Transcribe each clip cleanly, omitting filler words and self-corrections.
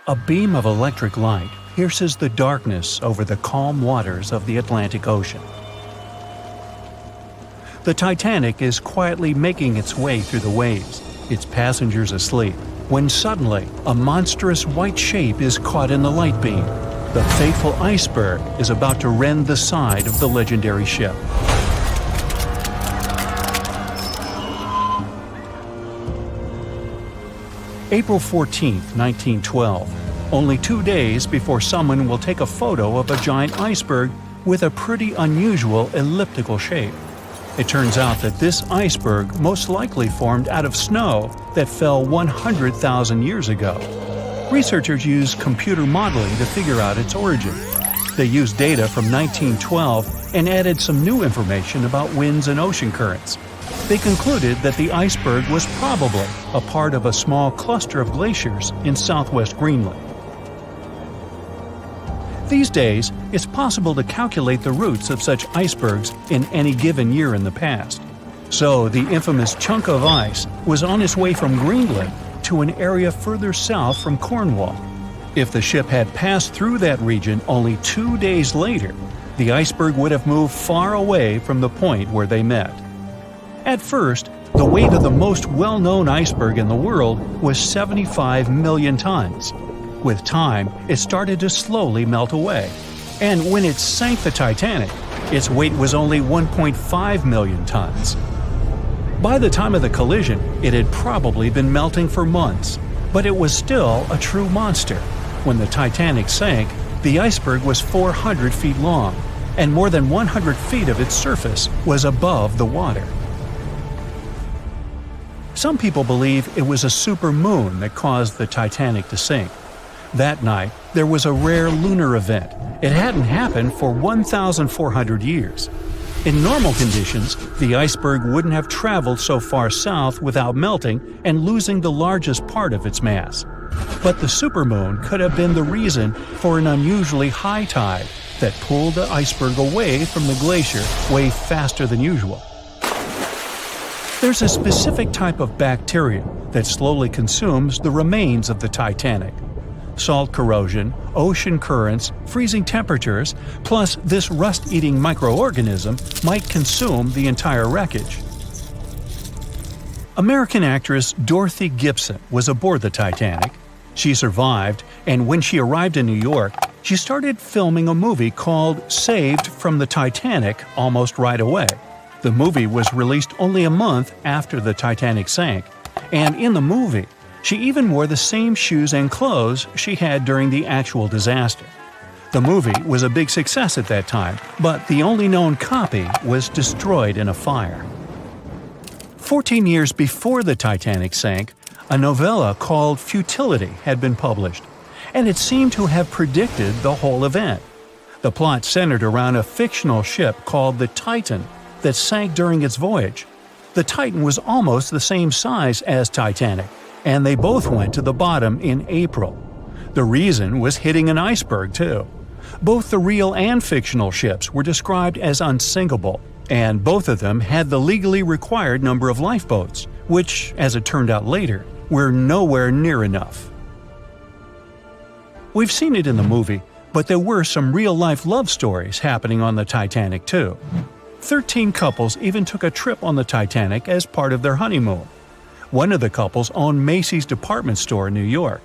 A beam of electric light pierces the darkness over the calm waters of the Atlantic Ocean. The Titanic is quietly making its way through the waves, its passengers asleep, when suddenly a monstrous white shape is caught in the light beam. The fateful iceberg is about to rend the side of the legendary ship. April 14, 1912, only 2 days before someone will take a photo of a giant iceberg with a pretty unusual elliptical shape. It turns out that this iceberg most likely formed out of snow that fell 100,000 years ago. Researchers used computer modeling to figure out its origin. They used data from 1912 and added some new information about winds and ocean currents. They concluded that the iceberg was probably a part of a small cluster of glaciers in southwest Greenland. These days, it's possible to calculate the routes of such icebergs in any given year in the past. So the infamous chunk of ice was on its way from Greenland to an area further south from Cornwall. If the ship had passed through that region only 2 days later, the iceberg would have moved far away from the point where they met. At first, the weight of the most well-known iceberg in the world was 75 million tons. With time, it started to slowly melt away. And when it sank the Titanic, its weight was only 1.5 million tons. By the time of the collision, it had probably been melting for months, but it was still a true monster. When the Titanic sank, the iceberg was 400 feet long, and more than 100 feet of its surface was above the water. Some people believe it was a supermoon that caused the Titanic to sink. That night, there was a rare lunar event. It hadn't happened for 1,400 years. In normal conditions, the iceberg wouldn't have traveled so far south without melting and losing the largest part of its mass. But the supermoon could have been the reason for an unusually high tide that pulled the iceberg away from the glacier way faster than usual. There's a specific type of bacteria that slowly consumes the remains of the Titanic. Salt corrosion, ocean currents, freezing temperatures, plus this rust-eating microorganism might consume the entire wreckage. American actress Dorothy Gibson was aboard the Titanic. She survived, and when she arrived in New York, she started filming a movie called Saved from the Titanic almost right away. The movie was released only a month after the Titanic sank, and in the movie, she even wore the same shoes and clothes she had during the actual disaster. The movie was a big success at that time, but the only known copy was destroyed in a fire. 14 years before the Titanic sank, a novella called Futility had been published, and it seemed to have predicted the whole event. The plot centered around a fictional ship called the Titan that sank during its voyage. The Titan was almost the same size as Titanic, and they both went to the bottom in April. The reason was hitting an iceberg, too. Both the real and fictional ships were described as unsinkable, and both of them had the legally required number of lifeboats, which, as it turned out later, were nowhere near enough. We've seen it in the movie, but there were some real-life love stories happening on the Titanic, too. 13 couples even took a trip on the Titanic as part of their honeymoon. One of the couples owned Macy's department store in New York.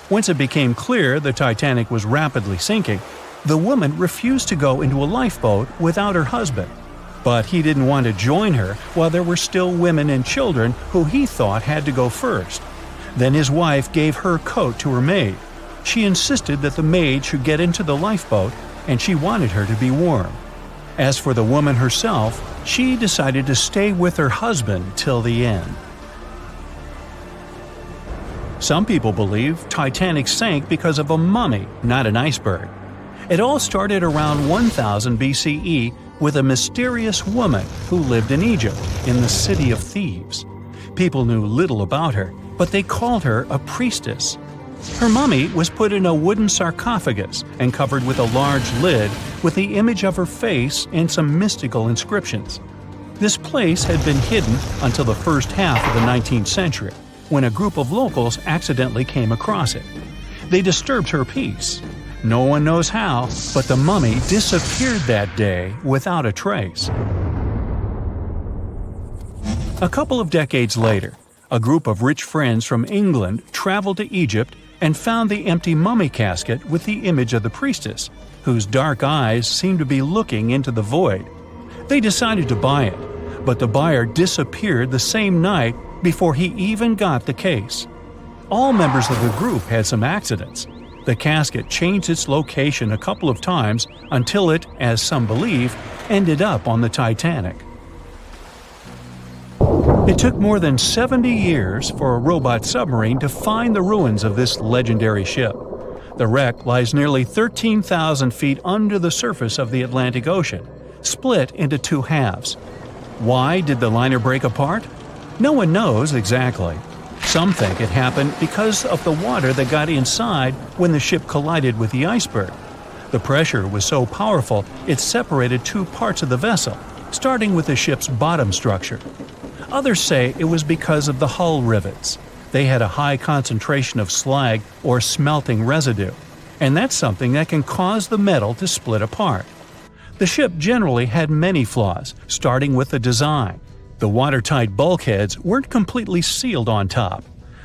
Once it became clear the Titanic was rapidly sinking, the woman refused to go into a lifeboat without her husband. But he didn't want to join her while there were still women and children who he thought had to go first. Then his wife gave her coat to her maid. She insisted that the maid should get into the lifeboat, and she wanted her to be warm. As for the woman herself, she decided to stay with her husband till the end. Some people believe Titanic sank because of a mummy, not an iceberg. It all started around 1000 BCE with a mysterious woman who lived in Egypt, in the City of Thieves. People knew little about her, but they called her a priestess. Her mummy was put in a wooden sarcophagus and covered with a large lid with the image of her face and some mystical inscriptions. This place had been hidden until the first half of the 19th century, when a group of locals accidentally came across it. They disturbed her peace. No one knows how, but the mummy disappeared that day without a trace. A couple of decades later, a group of rich friends from England traveled to Egypt and found the empty mummy casket with the image of the priestess, whose dark eyes seemed to be looking into the void. They decided to buy it, but the buyer disappeared the same night before he even got the case. All members of the group had some accidents. The casket changed its location a couple of times until it, as some believe, ended up on the Titanic. It took more than 70 years for a robot submarine to find the ruins of this legendary ship. The wreck lies nearly 13,000 feet under the surface of the Atlantic Ocean, split into two halves. Why did the liner break apart? No one knows exactly. Some think it happened because of the water that got inside when the ship collided with the iceberg. The pressure was so powerful it separated two parts of the vessel, starting with the ship's bottom structure. Others say it was because of the hull rivets. They had a high concentration of slag or smelting residue, and that's something that can cause the metal to split apart. The ship generally had many flaws, starting with the design. The watertight bulkheads weren't completely sealed on top.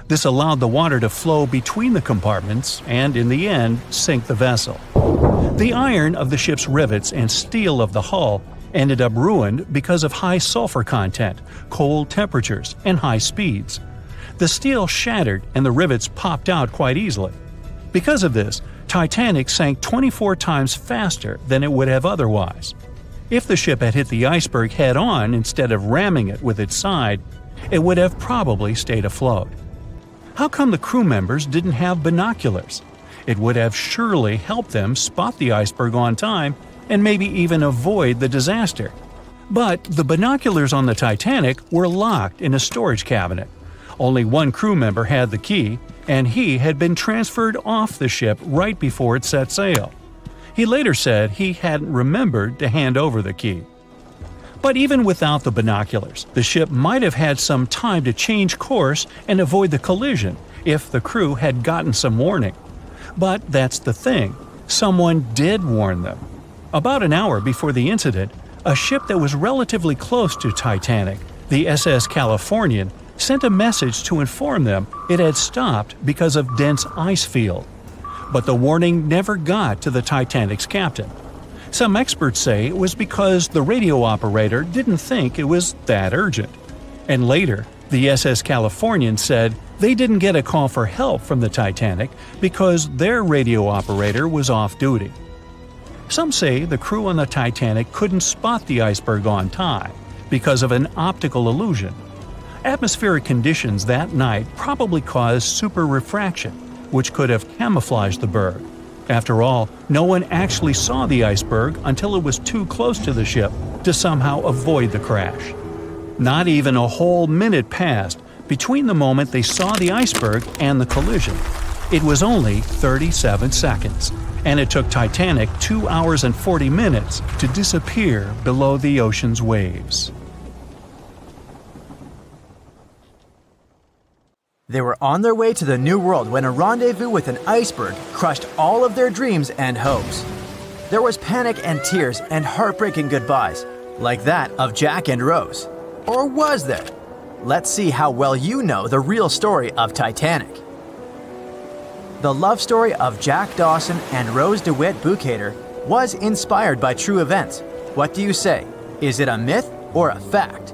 This allowed the water to flow between the compartments and, in the end, sink the vessel. The iron of the ship's rivets and steel of the hull ended up ruined because of high sulfur content, cold temperatures, and high speeds. The steel shattered and the rivets popped out quite easily. Because of this, Titanic sank 24 times faster than it would have otherwise. If the ship had hit the iceberg head-on instead of ramming it with its side, it would have probably stayed afloat. How come the crew members didn't have binoculars? It would have surely helped them spot the iceberg on time and maybe even avoid the disaster. But the binoculars on the Titanic were locked in a storage cabinet. Only one crew member had the key, and he had been transferred off the ship right before it set sail. He later said he hadn't remembered to hand over the key. But even without the binoculars, the ship might have had some time to change course and avoid the collision if the crew had gotten some warning. But that's the thing, someone did warn them. About an hour before the incident, a ship that was relatively close to Titanic, the SS Californian, sent a message to inform them it had stopped because of dense ice field. But the warning never got to the Titanic's captain. Some experts say it was because the radio operator didn't think it was that urgent. And later, the SS Californian said they didn't get a call for help from the Titanic because their radio operator was off duty. Some say the crew on the Titanic couldn't spot the iceberg on time because of an optical illusion. Atmospheric conditions that night probably caused super refraction, which could have camouflaged the berg. After all, no one actually saw the iceberg until it was too close to the ship to somehow avoid the crash. Not even a whole minute passed between the moment they saw the iceberg and the collision. It was only 37 seconds, and it took Titanic 2 hours and 40 minutes to disappear below the ocean's waves. They were on their way to the New World when a rendezvous with an iceberg crushed all of their dreams and hopes. There was panic and tears and heartbreaking goodbyes, like that of Jack and Rose. Or was there? Let's see how well you know the real story of Titanic. The love story of Jack Dawson and Rose DeWitt Bukater was inspired by true events. What do you say? Is it a myth or a fact?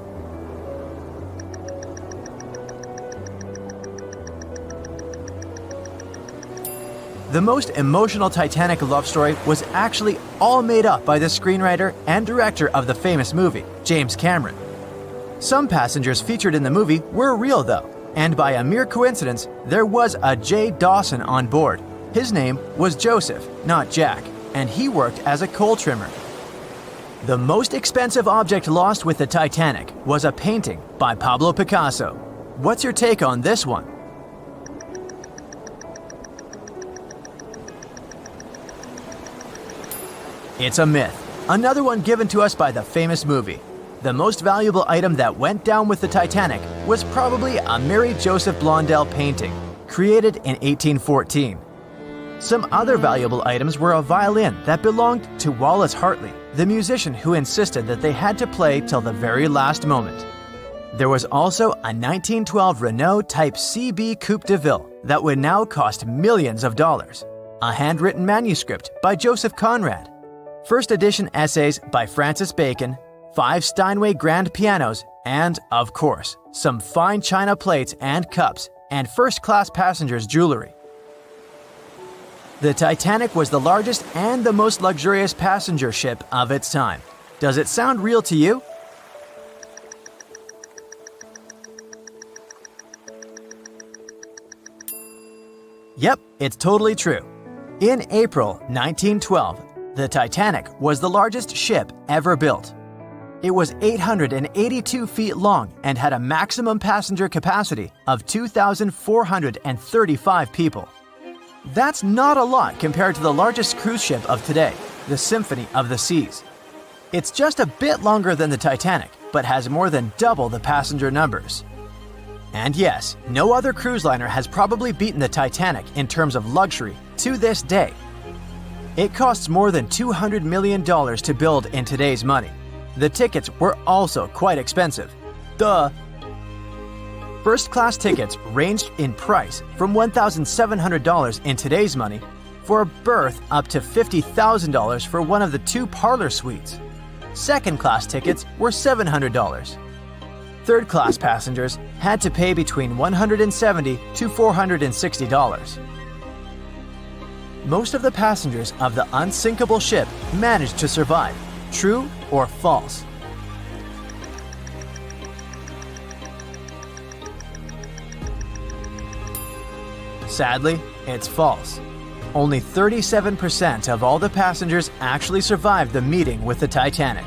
The most emotional Titanic love story was actually all made up by the screenwriter and director of the famous movie, James Cameron. Some passengers featured in the movie were real though, and by a mere coincidence, there was a J. Dawson on board. His name was Joseph, not Jack, and he worked as a coal trimmer. The most expensive object lost with the Titanic was a painting by Pablo Picasso. What's your take on this one? It's a myth. Another one given to us by the famous movie. The most valuable item that went down with the Titanic was probably a Mary Joseph Blondell painting, created in 1814. Some other valuable items were a violin that belonged to Wallace Hartley, the musician who insisted that they had to play till the very last moment. There was also a 1912 Renault Type CB Coupe de Ville that would now cost millions of dollars, a handwritten manuscript by Joseph Conrad, first edition essays by Francis Bacon, 5 Steinway grand pianos, and, of course, some fine china plates and cups and first-class passengers' jewelry. The Titanic was the largest and the most luxurious passenger ship of its time. Does it sound real to you? Yep, it's totally true. In April 1912, the Titanic was the largest ship ever built. It was 882 feet long and had a maximum passenger capacity of 2,435 people. That's not a lot compared to the largest cruise ship of today, the Symphony of the Seas. It's just a bit longer than the Titanic, but has more than double the passenger numbers. And yes, no other cruise liner has probably beaten the Titanic in terms of luxury to this day. It costs more than $200 million to build in today's money. The tickets were also quite expensive. Duh! First-class tickets ranged in price from $1,700 in today's money for a berth up to $50,000 for one of the 2 parlor suites. Second-class tickets were $700. Third-class passengers had to pay between $170 to $460. Most of the passengers of the unsinkable ship managed to survive. True or false? Sadly, it's false. Only 37% of all the passengers actually survived the meeting with the Titanic.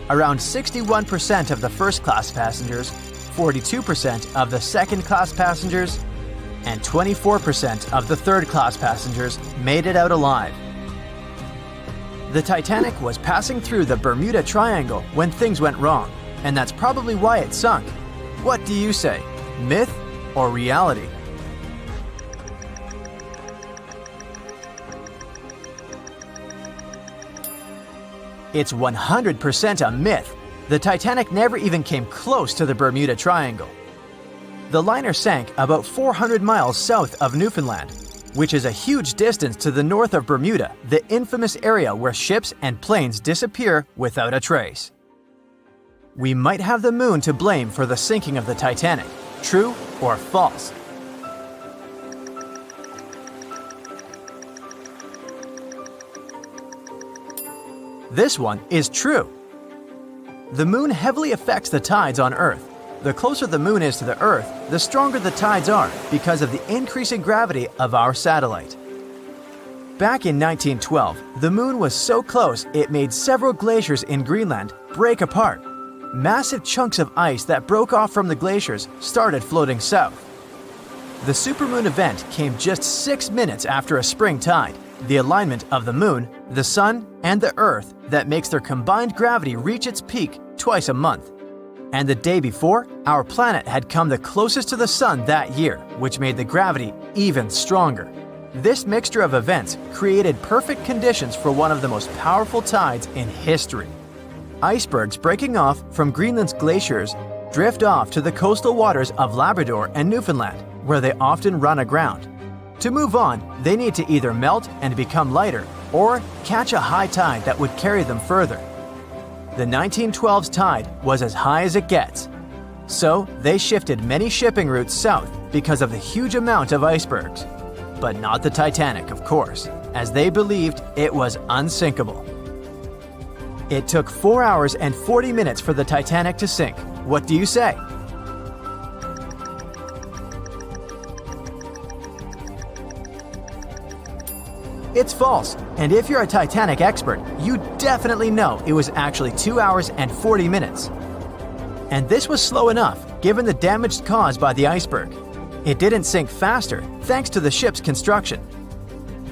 Around 61% of the first-class passengers, 42% of the second-class passengers, and 24% of the third-class passengers made it out alive. The Titanic was passing through the Bermuda Triangle when things went wrong, and that's probably why it sunk. What do you say? Myth or reality? It's 100% a myth. The Titanic never even came close to the Bermuda Triangle. The liner sank about 400 miles south of Newfoundland, which is a huge distance to the north of Bermuda, the infamous area where ships and planes disappear without a trace. We might have the moon to blame for the sinking of the Titanic. True or false? This one is true. The moon heavily affects the tides on Earth. The closer the moon is to the Earth, the stronger the tides are because of the increasing gravity of our satellite. Back in 1912, the moon was so close it made several glaciers in Greenland break apart. Massive chunks of ice that broke off from the glaciers started floating south. The supermoon event came just 6 minutes after a spring tide, the alignment of the moon, the sun, and the Earth that makes their combined gravity reach its peak twice a month. And the day before, our planet had come the closest to the sun that year, which made the gravity even stronger. This mixture of events created perfect conditions for one of the most powerful tides in history. Icebergs breaking off from Greenland's glaciers drift off to the coastal waters of Labrador and Newfoundland, where they often run aground. To move on, they need to either melt and become lighter or catch a high tide that would carry them further. The 1912's tide was as high as it gets. So they shifted many shipping routes south because of the huge amount of icebergs. But not the Titanic, of course, as they believed it was unsinkable. It took 4 hours and 40 minutes for the Titanic to sink. What do you say? It's false, and if you're a Titanic expert, you definitely know it was actually 2 hours and 40 minutes. And this was slow enough, given the damage caused by the iceberg. It didn't sink faster, thanks to the ship's construction.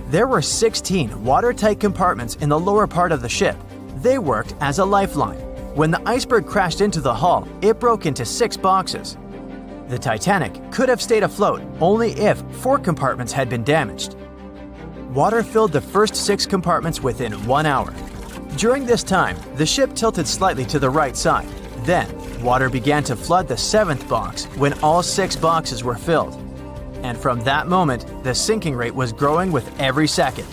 There were 16 watertight compartments in the lower part of the ship. They worked as a lifeline. When the iceberg crashed into the hull, it broke into 6 boxes. The Titanic could have stayed afloat only if 4 compartments had been damaged. water filled the first 6 compartments within 1 hour. During this time, the ship tilted slightly to the right side. Then, water began to flood the 7th box when all 6 boxes were filled. And from that moment, the sinking rate was growing with every second.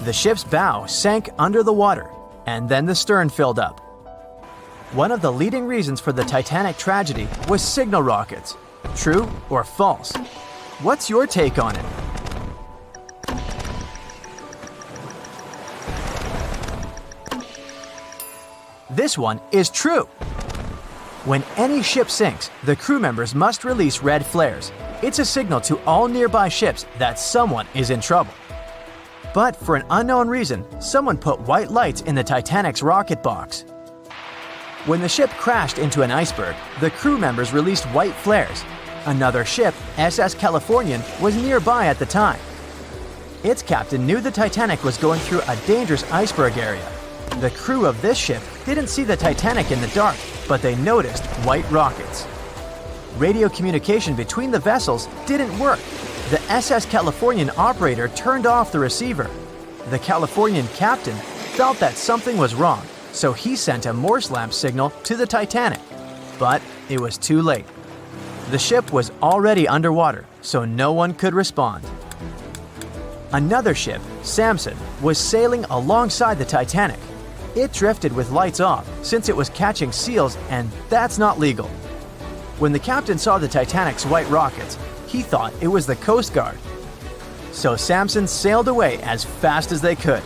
The ship's bow sank under the water, and then the stern filled up. One of the leading reasons for the Titanic tragedy was signal rockets. True or false? What's your take on it? This one is true. When any ship sinks, the crew members must release red flares. It's a signal to all nearby ships that someone is in trouble. But for an unknown reason, someone put white lights in the Titanic's rocket box. When the ship crashed into an iceberg, the crew members released white flares. Another ship, SS Californian, was nearby at the time. Its captain knew the Titanic was going through a dangerous iceberg area. The crew of this ship didn't see the Titanic in the dark, but they noticed white rockets. Radio communication between the vessels didn't work. The SS Californian operator turned off the receiver. The Californian captain felt that something was wrong, so he sent a Morse lamp signal to the Titanic. But it was too late. The ship was already underwater, so no one could respond. Another ship, Samson, was sailing alongside the Titanic. It drifted with lights off since it was catching seals, and that's not legal. When the captain saw the Titanic's white rockets, he thought it was the Coast Guard. So Samson sailed away as fast as they could.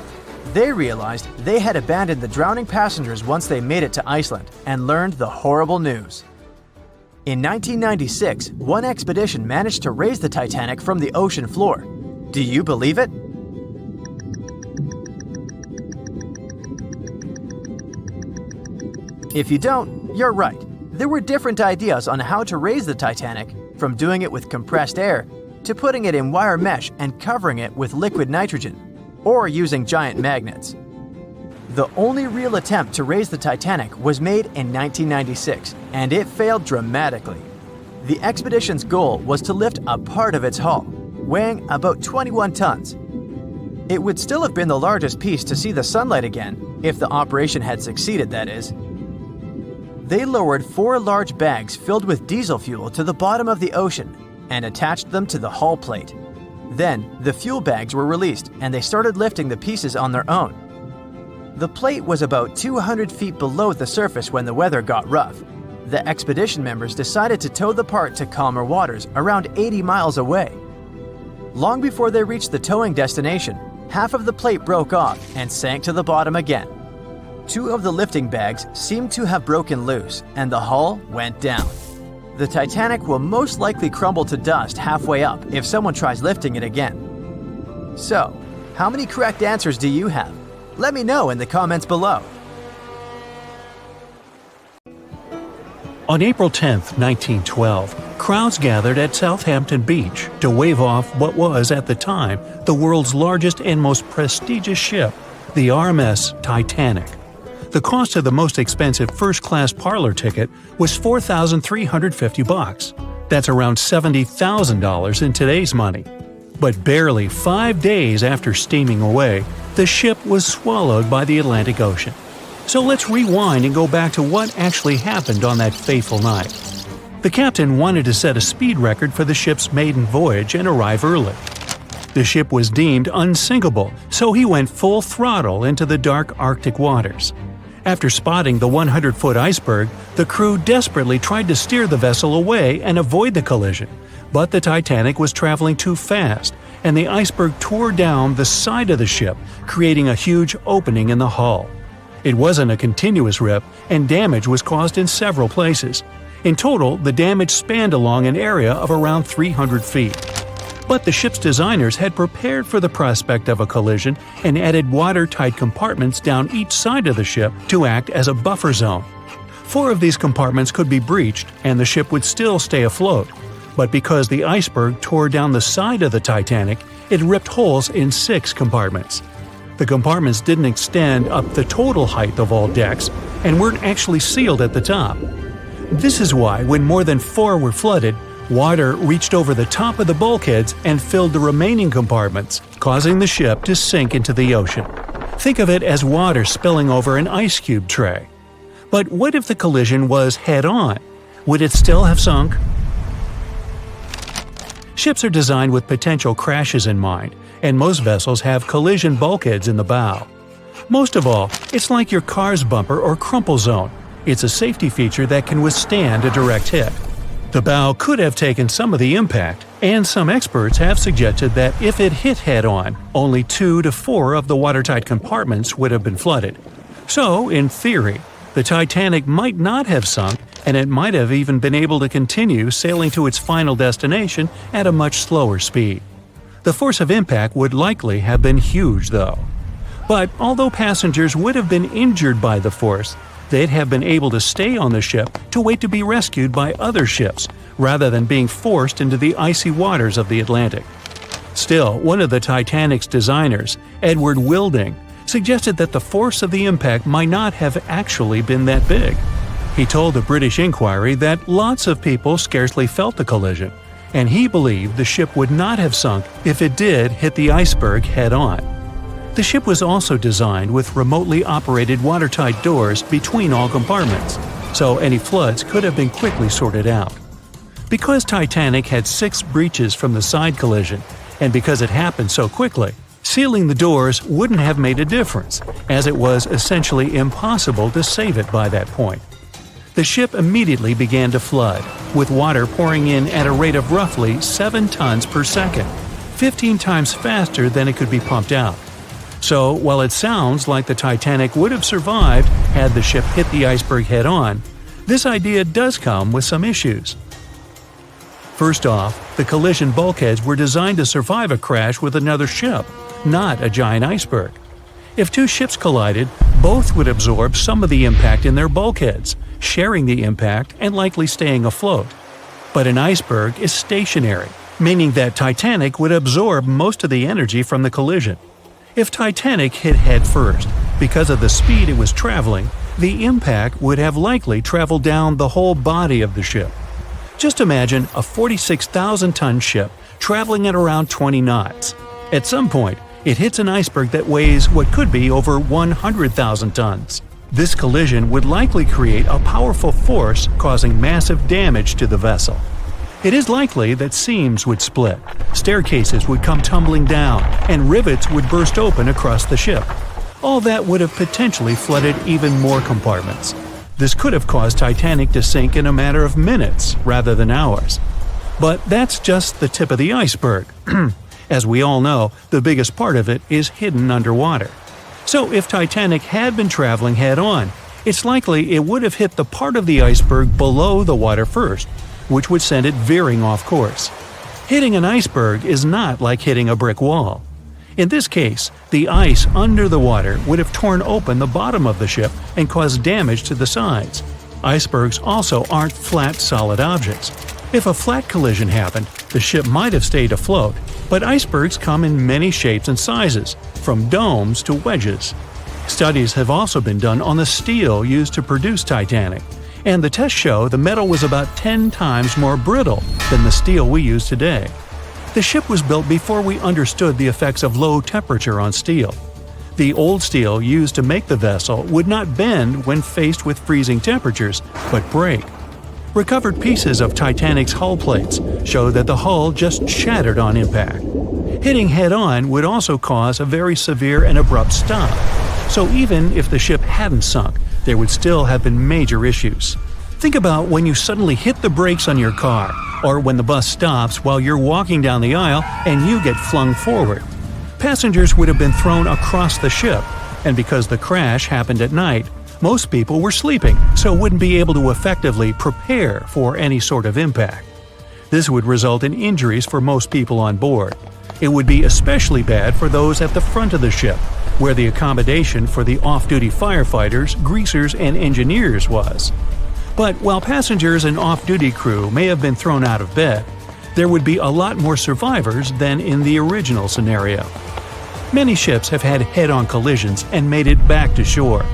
They realized they had abandoned the drowning passengers once they made it to Iceland and learned the horrible news. In 1996, one expedition managed to raise the Titanic from the ocean floor. Do you believe it? If you don't, you're right. There were different ideas on how to raise the Titanic, from doing it with compressed air to putting it in wire mesh and covering it with liquid nitrogen, or using giant magnets. The only real attempt to raise the Titanic was made in 1996, and it failed dramatically. The expedition's goal was to lift a part of its hull, weighing about 21 tons. It would still have been the largest piece to see the sunlight again, if the operation had succeeded, that is. They lowered 4 large bags filled with diesel fuel to the bottom of the ocean and attached them to the hull plate. Then, the fuel bags were released and they started lifting the pieces on their own. The plate was about 200 feet below the surface when the weather got rough. The expedition members decided to tow the part to calmer waters around 80 miles away. Long before they reached the towing destination, half of the plate broke off and sank to the bottom again. 2 of the lifting bags seemed to have broken loose, and the hull went down. The Titanic will most likely crumble to dust halfway up if someone tries lifting it again. So, how many correct answers do you have? Let me know in the comments below. On April 10, 1912, crowds gathered at Southampton Beach to wave off what was, at the time, the world's largest and most prestigious ship, the RMS Titanic. The cost of the most expensive first-class parlor ticket was $4,350. That's around $70,000 in today's money. But barely 5 days after steaming away, the ship was swallowed by the Atlantic Ocean. So let's rewind and go back to what actually happened on that fateful night. The captain wanted to set a speed record for the ship's maiden voyage and arrive early. The ship was deemed unsinkable, so he went full throttle into the dark Arctic waters. After spotting the 100-foot iceberg, the crew desperately tried to steer the vessel away and avoid the collision, but the Titanic was traveling too fast, and the iceberg tore down the side of the ship, creating a huge opening in the hull. It wasn't a continuous rip, and damage was caused in several places. In total, the damage spanned along an area of around 300 feet. But the ship's designers had prepared for the prospect of a collision and added watertight compartments down each side of the ship to act as a buffer zone. 4 of these compartments could be breached and the ship would still stay afloat. But because the iceberg tore down the side of the Titanic, it ripped holes in 6 compartments. The compartments didn't extend up the total height of all decks and weren't actually sealed at the top. This is why, when more than 4 were flooded, Water reached over the top of the bulkheads and filled the remaining compartments, causing the ship to sink into the ocean. Think of it as water spilling over an ice cube tray. But what if the collision was head-on? Would it still have sunk? Ships are designed with potential crashes in mind, and most vessels have collision bulkheads in the bow. Most of all, it's like your car's bumper or crumple zone. It's a safety feature that can withstand a direct hit. The bow could have taken some of the impact, and some experts have suggested that if it hit head-on, only 2 to 4 of the watertight compartments would have been flooded. So, in theory, the Titanic might not have sunk, and it might have even been able to continue sailing to its final destination at a much slower speed. The force of impact would likely have been huge, though. But although passengers would have been injured by the force, they'd have been able to stay on the ship to wait to be rescued by other ships, rather than being forced into the icy waters of the Atlantic. Still, one of the Titanic's designers, Edward Wilding, suggested that the force of the impact might not have actually been that big. He told the British Inquiry that lots of people scarcely felt the collision, and he believed the ship would not have sunk if it did hit the iceberg head-on. The ship was also designed with remotely operated watertight doors between all compartments, so any floods could have been quickly sorted out. Because Titanic had 6 breaches from the side collision, and because it happened so quickly, sealing the doors wouldn't have made a difference, as it was essentially impossible to save it by that point. The ship immediately began to flood, with water pouring in at a rate of roughly 7 tons per second, 15 times faster than it could be pumped out. So, while it sounds like the Titanic would have survived had the ship hit the iceberg head-on, this idea does come with some issues. First off, the collision bulkheads were designed to survive a crash with another ship, not a giant iceberg. If 2 ships collided, both would absorb some of the impact in their bulkheads, sharing the impact and likely staying afloat. But an iceberg is stationary, meaning that Titanic would absorb most of the energy from the collision. If Titanic hit head first, because of the speed it was traveling, the impact would have likely traveled down the whole body of the ship. Just imagine a 46,000-ton ship traveling at around 20 knots. At some point, it hits an iceberg that weighs what could be over 100,000 tons. This collision would likely create a powerful force causing massive damage to the vessel. It is likely that seams would split, staircases would come tumbling down, and rivets would burst open across the ship. All that would have potentially flooded even more compartments. This could have caused Titanic to sink in a matter of minutes rather than hours. But that's just the tip of the iceberg. As we all know, the biggest part of it is hidden underwater. So if Titanic had been traveling head-on, it's likely it would have hit the part of the iceberg below the water first, which would send it veering off course. Hitting an iceberg is not like hitting a brick wall. In this case, the ice under the water would have torn open the bottom of the ship and caused damage to the sides. Icebergs also aren't flat, solid objects. If a flat collision happened, the ship might have stayed afloat, but icebergs come in many shapes and sizes, from domes to wedges. Studies have also been done on the steel used to produce Titanic, and the tests show the metal was about 10 times more brittle than the steel we use today. The ship was built before we understood the effects of low temperature on steel. The old steel used to make the vessel would not bend when faced with freezing temperatures, but break. Recovered pieces of Titanic's hull plates show that the hull just shattered on impact. Hitting head-on would also cause a very severe and abrupt stop, so even if the ship hadn't sunk, there would still have been major issues. Think about when you suddenly hit the brakes on your car, or when the bus stops while you're walking down the aisle and you get flung forward. Passengers would have been thrown across the ship, and because the crash happened at night, most people were sleeping, so wouldn't be able to effectively prepare for any sort of impact. This would result in injuries for most people on board. It would be especially bad for those at the front of the ship, where the accommodation for the off-duty firefighters, greasers, and engineers was. But while passengers and off-duty crew may have been thrown out of bed, there would be a lot more survivors than in the original scenario. Many ships have had head-on collisions and made it back to shore.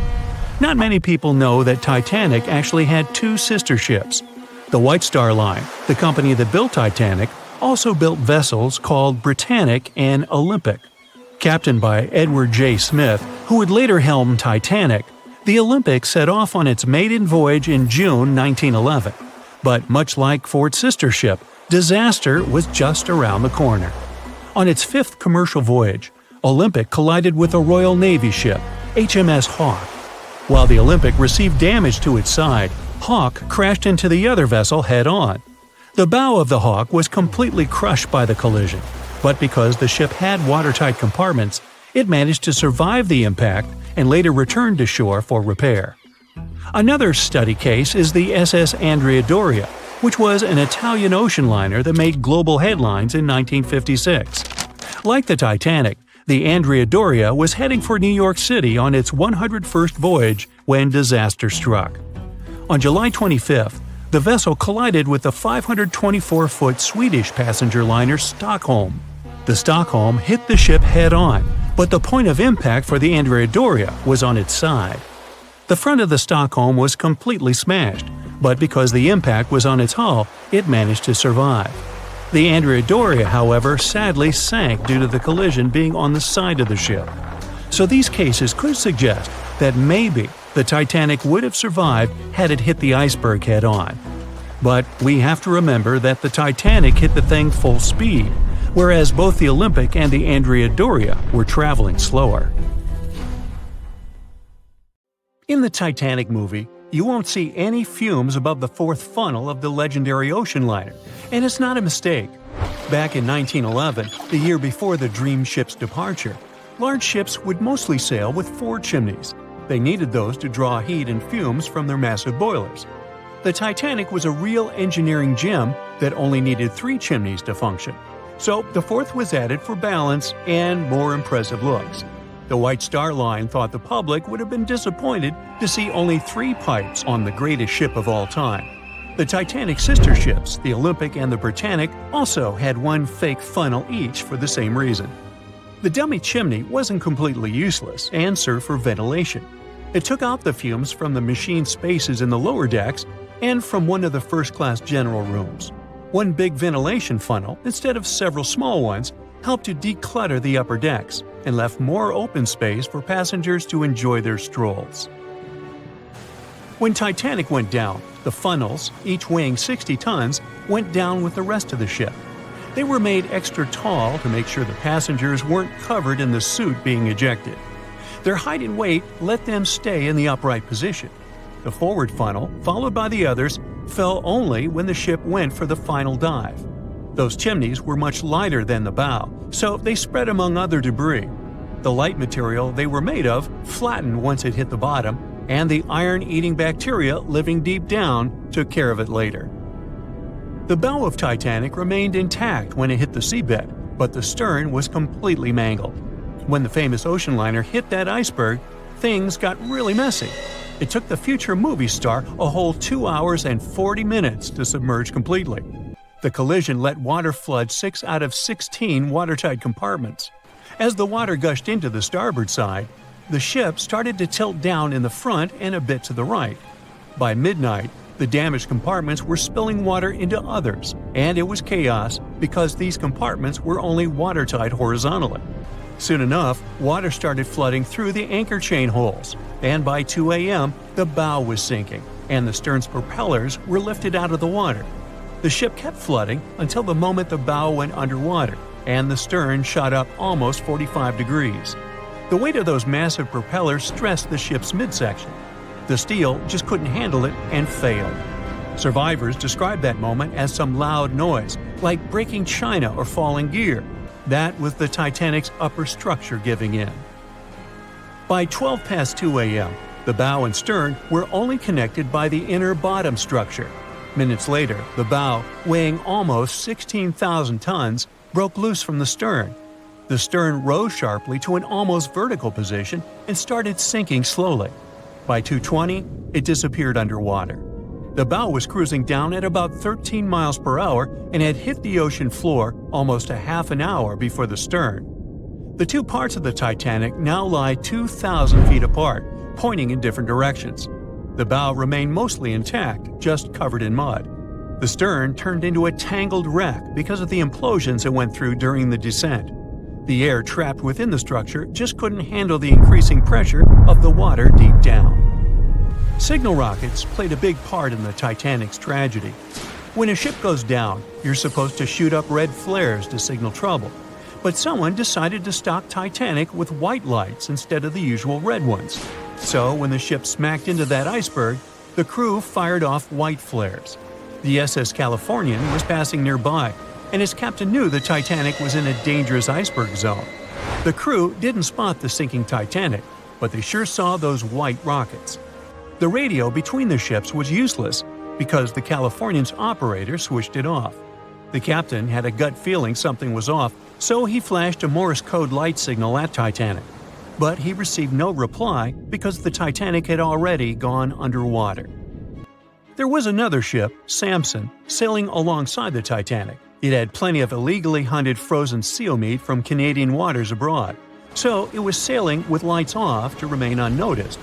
Not many people know that Titanic actually had 2 sister ships. The White Star Line, the company that built Titanic, also built vessels called Britannic and Olympic. Captained by Edward J. Smith, who would later helm Titanic, the Olympic set off on its maiden voyage in June 1911. But much like Ford's sister ship, disaster was just around the corner. On its fifth commercial voyage, Olympic collided with a Royal Navy ship, HMS Hawke. While the Olympic received damage to its side, Hawke crashed into the other vessel head-on. The bow of the Hawke was completely crushed by the collision, but because the ship had watertight compartments, it managed to survive the impact and later returned to shore for repair. Another study case is the SS Andrea Doria, which was an Italian ocean liner that made global headlines in 1956. Like the Titanic, the Andrea Doria was heading for New York City on its 101st voyage when disaster struck. On July 25th, the vessel collided with the 524-foot Swedish passenger liner Stockholm. The Stockholm hit the ship head-on, but the point of impact for the Andrea Doria was on its side. The front of the Stockholm was completely smashed, but because the impact was on its hull, it managed to survive. The Andrea Doria, however, sadly sank due to the collision being on the side of the ship. So these cases could suggest that maybe the Titanic would have survived had it hit the iceberg head-on. But we have to remember that the Titanic hit the thing full speed, whereas both the Olympic and the Andrea Doria were traveling slower. In the Titanic movie, you won't see any fumes above the fourth funnel of the legendary ocean liner, and it's not a mistake. Back in 1911, the year before the Dream ship's departure, large ships would mostly sail with 4 chimneys. They needed those to draw heat and fumes from their massive boilers. The Titanic was a real engineering gem that only needed 3 chimneys to function. So the fourth was added for balance and more impressive looks. The White Star Line thought the public would have been disappointed to see only 3 pipes on the greatest ship of all time. The Titanic's sister ships, the Olympic and the Britannic, also had 1 fake funnel each for the same reason. The dummy chimney wasn't completely useless and served for ventilation. It took out the fumes from the machine spaces in the lower decks and from one of the first-class general rooms. 1 big ventilation funnel, instead of several small ones, helped to declutter the upper decks and left more open space for passengers to enjoy their strolls. When Titanic went down, the funnels, each weighing 60 tons, went down with the rest of the ship. They were made extra tall to make sure the passengers weren't covered in the soot being ejected. Their height and weight let them stay in the upright position. The forward funnel, followed by the others, fell only when the ship went for the final dive. Those chimneys were much lighter than the bow, so they spread among other debris. The light material they were made of flattened once it hit the bottom, and the iron-eating bacteria living deep down took care of it later. The bow of Titanic remained intact when it hit the seabed, but the stern was completely mangled. When the famous ocean liner hit that iceberg, things got really messy. It took the future movie star a whole 2 hours and 40 minutes to submerge completely. The collision let water flood 6 out of 16 watertight compartments. As the water gushed into the starboard side, the ship started to tilt down in the front and a bit to the right. By midnight, the damaged compartments were spilling water into others, and it was chaos because these compartments were only watertight horizontally. Soon enough, water started flooding through the anchor chain holes, and by 2 a.m., the bow was sinking, and the stern's propellers were lifted out of the water. The ship kept flooding until the moment the bow went underwater, and the stern shot up almost 45 degrees. The weight of those massive propellers stressed the ship's midsection. The steel just couldn't handle it and failed. Survivors described that moment as some loud noise, like breaking china or falling gear. That was the Titanic's upper structure giving in. By 12 past 2 a.m., the bow and stern were only connected by the inner bottom structure. Minutes later, the bow, weighing almost 16,000 tons, broke loose from the stern. The stern rose sharply to an almost vertical position and started sinking slowly. By 2:20, it disappeared underwater. The bow was cruising down at about 13 miles per hour and had hit the ocean floor almost a half an hour before the stern. The 2 parts of the Titanic now lie 2,000 feet apart, pointing in different directions. The bow remained mostly intact, just covered in mud. The stern turned into a tangled wreck because of the implosions it went through during the descent. The air trapped within the structure just couldn't handle the increasing pressure of the water deep down. Signal rockets played a big part in the Titanic's tragedy. When a ship goes down, you're supposed to shoot up red flares to signal trouble. But someone decided to stock Titanic with white lights instead of the usual red ones. So when the ship smacked into that iceberg, the crew fired off white flares. The SS Californian was passing nearby, and his captain knew the Titanic was in a dangerous iceberg zone. The crew didn't spot the sinking Titanic, but they sure saw those white rockets. The radio between the ships was useless because the Californian's operator switched it off. The captain had a gut feeling something was off, so he flashed a Morse code light signal at Titanic. But he received no reply because the Titanic had already gone underwater. There was another ship, Samson, sailing alongside the Titanic. It had plenty of illegally hunted frozen seal meat from Canadian waters abroad, so it was sailing with lights off to remain unnoticed.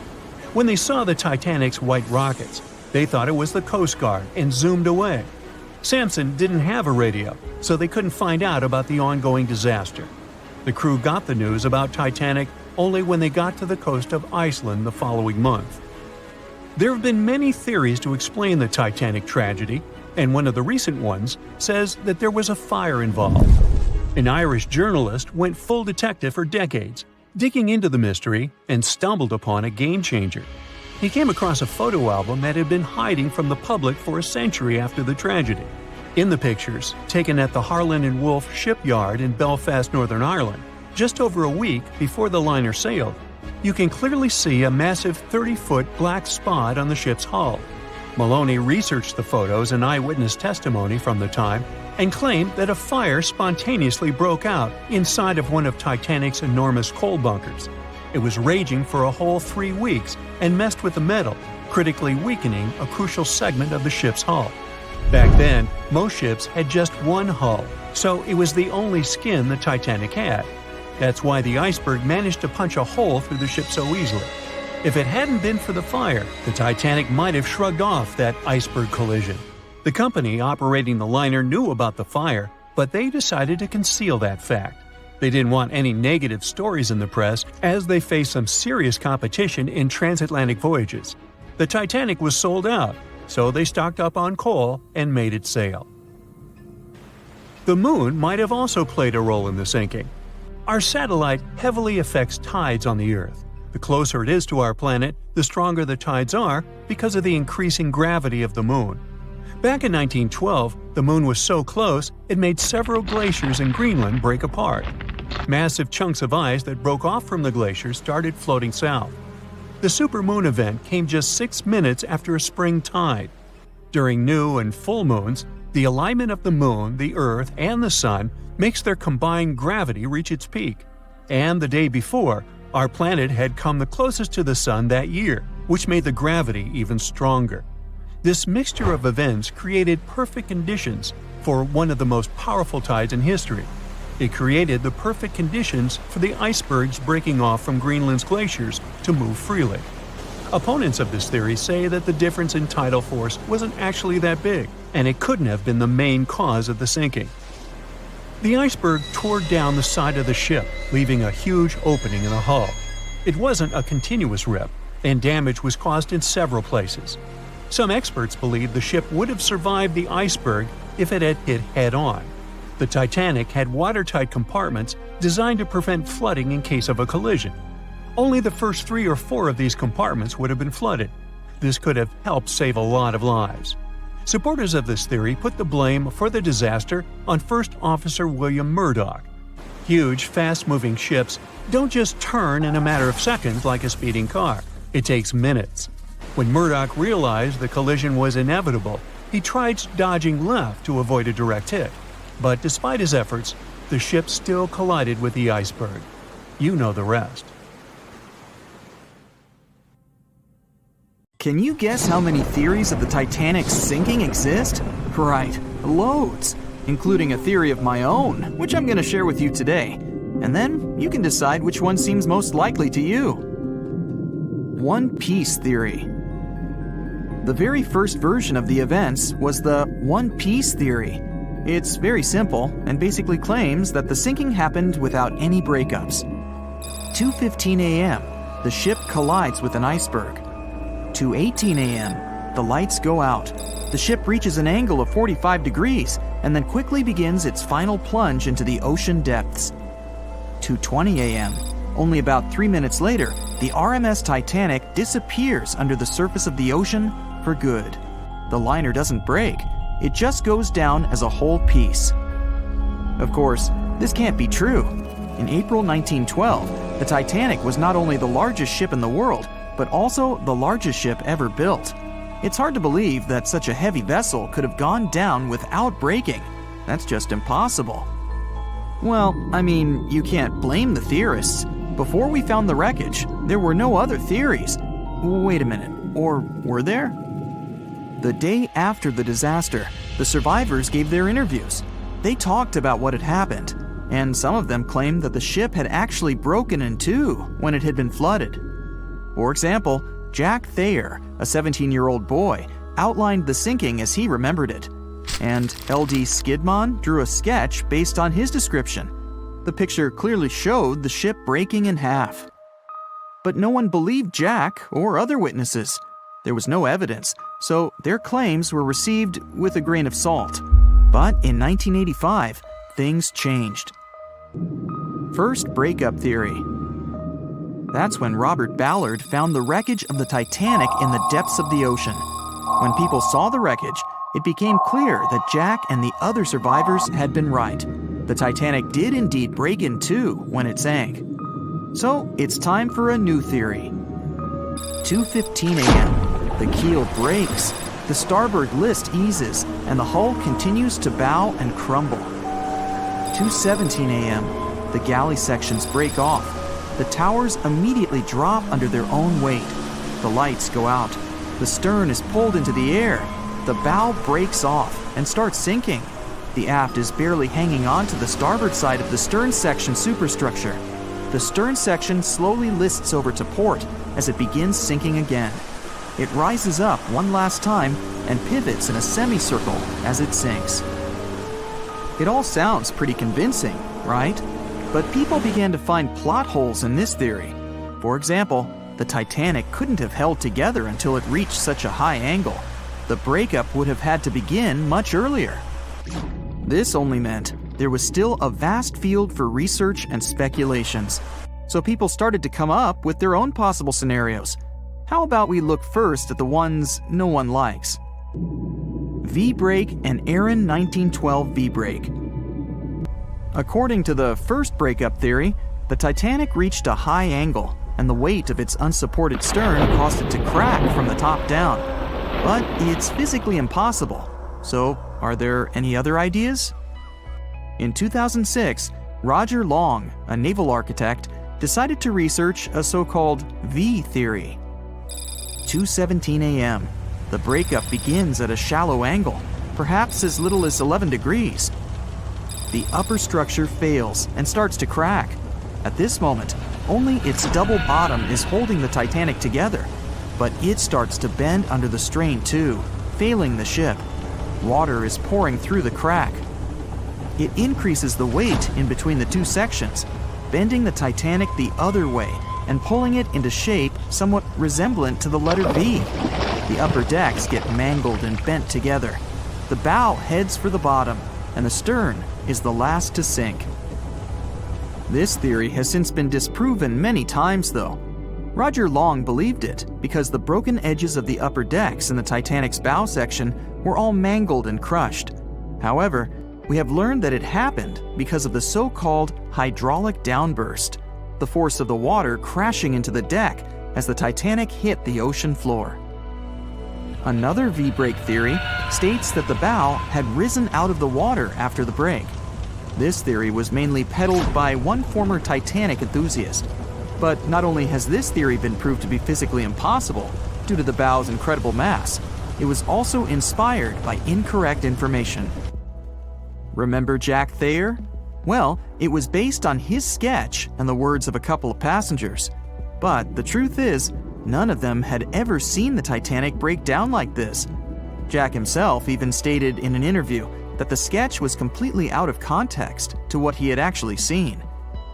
When they saw the Titanic's white rockets, they thought it was the Coast Guard and zoomed away. Samson didn't have a radio, so they couldn't find out about the ongoing disaster. The crew got the news about Titanic only when they got to the coast of Iceland the following month. There have been many theories to explain the Titanic tragedy, and one of the recent ones says that there was a fire involved. An Irish journalist went full detective for decades, digging into the mystery, and stumbled upon a game-changer. He came across a photo album that had been hiding from the public for a century after the tragedy. In the pictures, taken at the Harland and Wolff shipyard in Belfast, Northern Ireland, just over a week before the liner sailed, you can clearly see a massive 30-foot black spot on the ship's hull. Maloney researched the photos and eyewitness testimony from the time and claimed that a fire spontaneously broke out inside of one of Titanic's enormous coal bunkers. It was raging for a whole 3 weeks and messed with the metal, critically weakening a crucial segment of the ship's hull. Back then, most ships had just one hull, so it was the only skin the Titanic had. That's why the iceberg managed to punch a hole through the ship so easily. If it hadn't been for the fire, the Titanic might have shrugged off that iceberg collision. The company operating the liner knew about the fire, but they decided to conceal that fact. They didn't want any negative stories in the press as they faced some serious competition in transatlantic voyages. The Titanic was sold out, so they stocked up on coal and made it sail. The moon might have also played a role in the sinking. Our satellite heavily affects tides on the Earth. The closer it is to our planet, the stronger the tides are because of the increasing gravity of the moon. Back in 1912, the moon was so close it made several glaciers in Greenland break apart. Massive chunks of ice that broke off from the glaciers started floating south. The supermoon event came just 6 minutes after a spring tide. During new and full moons, the alignment of the moon, the Earth, and the Sun makes their combined gravity reach its peak. And the day before, our planet had come the closest to the Sun that year, which made the gravity even stronger. This mixture of events created perfect conditions for one of the most powerful tides in history. It created the perfect conditions for the icebergs breaking off from Greenland's glaciers to move freely. Opponents of this theory say that the difference in tidal force wasn't actually that big, and it couldn't have been the main cause of the sinking. The iceberg tore down the side of the ship, leaving a huge opening in the hull. It wasn't a continuous rip, and damage was caused in several places. Some experts believe the ship would have survived the iceberg if it had hit head-on. The Titanic had watertight compartments designed to prevent flooding in case of a collision. Only the first 3 or 4 of these compartments would have been flooded. This could have helped save a lot of lives. Supporters of this theory put the blame for the disaster on First Officer William Murdoch. Huge, fast-moving ships don't just turn in a matter of seconds like a speeding car. It takes minutes. When Murdoch realized the collision was inevitable, he tried dodging left to avoid a direct hit. But despite his efforts, the ship still collided with the iceberg. You know the rest. Can you guess how many theories of the Titanic's sinking exist? Right, loads, including a theory of my own, which I'm going to share with you today. And then you can decide which one seems most likely to you. One Piece theory. The very first version of the events was the One Piece theory. It's very simple and basically claims that the sinking happened without any breakups. 2:15 a.m., the ship collides with an iceberg. 2:18 a.m., the lights go out. The ship reaches an angle of 45 degrees and then quickly begins its final plunge into the ocean depths. 2:20 a.m., only about 3 minutes later, the RMS Titanic disappears under the surface of the ocean for good. The liner doesn't break, it just goes down as a whole piece. Of course, this can't be true. In April 1912, the Titanic was not only the largest ship in the world, but also the largest ship ever built. It's hard to believe that such a heavy vessel could have gone down without breaking. That's just impossible. Well, I mean, you can't blame the theorists. Before we found the wreckage, there were no other theories. Wait a minute, or were there? The day after the disaster, the survivors gave their interviews. They talked about what had happened, and some of them claimed that the ship had actually broken in two when it had been flooded. For example, Jack Thayer, a 17-year-old boy, outlined the sinking as he remembered it, and L.D. Skidmon drew a sketch based on his description. The picture clearly showed the ship breaking in half. But no one believed Jack or other witnesses. There was no evidence, so their claims were received with a grain of salt. But in 1985, things changed. First breakup theory. That's when Robert Ballard found the wreckage of the Titanic in the depths of the ocean. When people saw the wreckage, it became clear that Jack and the other survivors had been right. The Titanic did indeed break in two when it sank. So it's time for a new theory. 2:15 a.m. The keel breaks, the starboard list eases, and the hull continues to bow and crumble. 2:17 a.m. The galley sections break off. The towers immediately drop under their own weight. The lights go out. The stern is pulled into the air. The bow breaks off and starts sinking. The aft is barely hanging on to the starboard side of the stern section superstructure. The stern section slowly lists over to port as it begins sinking again. It rises up one last time and pivots in a semicircle as it sinks. It all sounds pretty convincing, right? But people began to find plot holes in this theory. For example, the Titanic couldn't have held together until it reached such a high angle. The breakup would have had to begin much earlier. This only meant there was still a vast field for research and speculations. So people started to come up with their own possible scenarios. How about we look first at the ones no one likes? V-break and Aaron 1912 V-break. According to the first breakup theory, the Titanic reached a high angle, and the weight of its unsupported stern caused it to crack from the top down. But it's physically impossible. So, are there any other ideas? In 2006, Roger Long, a naval architect, decided to research a so-called V theory. 2:17 a.m. The breakup begins at a shallow angle, perhaps as little as 11 degrees. The upper structure fails and starts to crack. At this moment, only its double bottom is holding the Titanic together, but it starts to bend under the strain too, failing the ship. Water is pouring through the crack. It increases the weight in between the two sections, bending the Titanic the other way and pulling it into shape somewhat resemblant to the letter V. The upper decks get mangled and bent together. The bow heads for the bottom, and the stern is the last to sink. This theory has since been disproven many times, though. Roger Long believed it because the broken edges of the upper decks in the Titanic's bow section were all mangled and crushed. However, we have learned that it happened because of the so-called hydraulic downburst, the force of the water crashing into the deck as the Titanic hit the ocean floor. Another V-break theory states that the bow had risen out of the water after the break. This theory was mainly peddled by one former Titanic enthusiast. But not only has this theory been proved to be physically impossible due to the bow's incredible mass, it was also inspired by incorrect information. Remember Jack Thayer? Well, it was based on his sketch and the words of a couple of passengers. But the truth is, None of them had ever seen the Titanic break down like this. Jack himself even stated in an interview that the sketch was completely out of context to what he had actually seen.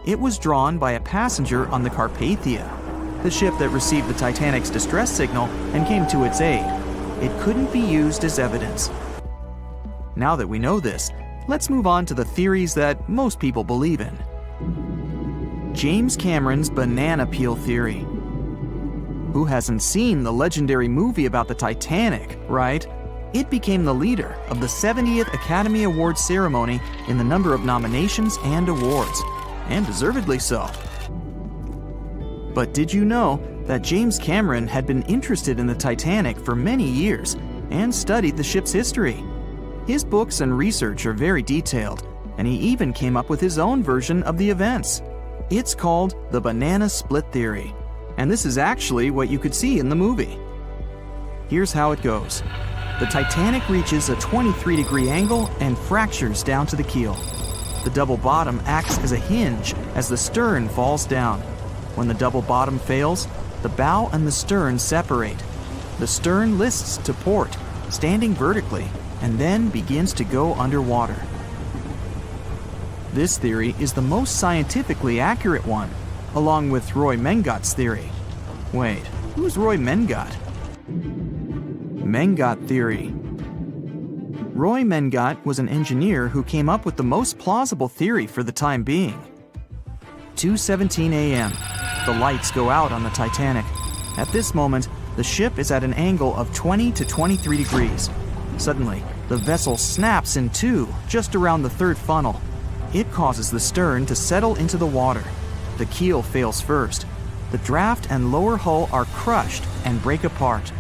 It was drawn by a passenger on the Carpathia, the ship that received the Titanic's distress signal and came to its aid. It couldn't be used as evidence. Now that we know this, let's move on to the theories that most people believe in. James Cameron's banana peel theory. Who hasn't seen the legendary movie about the Titanic, right? It became the leader of the 70th Academy Awards ceremony in the number of nominations and awards, and deservedly so. But did you know that James Cameron had been interested in the Titanic for many years and studied the ship's history? His books and research are very detailed, and he even came up with his own version of the events. It's called the banana split theory, and this is actually what you could see in the movie. Here's how it goes. The Titanic reaches a 23-degree angle and fractures down to the keel. The double bottom acts as a hinge as the stern falls down. When the double bottom fails, the bow and the stern separate. The stern lists to port, standing vertically, and then begins to go underwater. This theory is the most scientifically accurate one, along with Roy Mengat's theory. Wait, who's Roy Mengat? Mengat theory. Roy Mengat was an engineer who came up with the most plausible theory for the time being. 2:17 a.m. The lights go out on the Titanic. At this moment, the ship is at an angle of 20 to 23 degrees. Suddenly, the vessel snaps in two just around the third funnel. It causes the stern to settle into the water. The keel fails first. The draft and lower hull are crushed and break apart.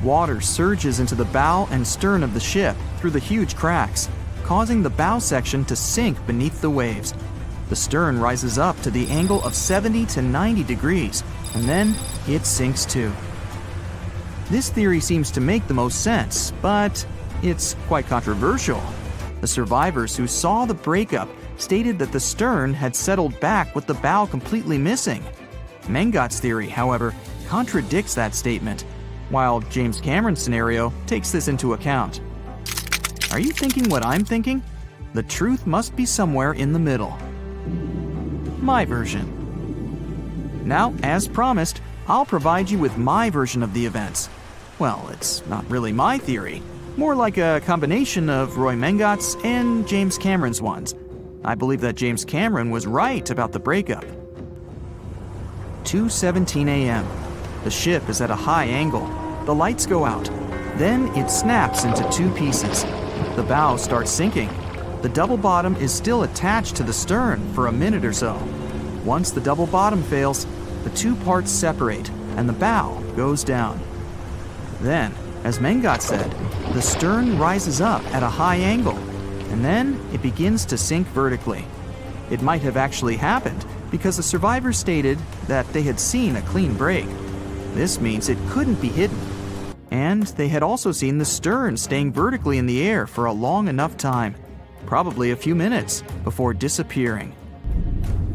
Water surges into the bow and stern of the ship through the huge cracks, causing the bow section to sink beneath the waves. The stern rises up to the angle of 70 to 90 degrees, and then it sinks too. This theory seems to make the most sense, but it's quite controversial. The survivors who saw the breakup stated that the stern had settled back with the bow completely missing. Mengat's theory, however, contradicts that statement, while James Cameron's scenario takes this into account. Are you thinking what I'm thinking? The truth must be somewhere in the middle. My version. Now, as promised, I'll provide you with my version of the events. Well, it's not really my theory, more like a combination of Roy Mengat's and James Cameron's ones. I believe that James Cameron was right about the breakup. 2:17 a.m. The ship is at a high angle. The lights go out. Then it snaps into two pieces. The bow starts sinking. The double bottom is still attached to the stern for a minute or so. Once the double bottom fails, the two parts separate and the bow goes down. Then, as Mengat said, the stern rises up at a high angle, and then it begins to sink vertically. It might have actually happened because the survivors stated that they had seen a clean break. This means it couldn't be hidden. And they had also seen the stern staying vertically in the air for a long enough time, probably a few minutes, before disappearing.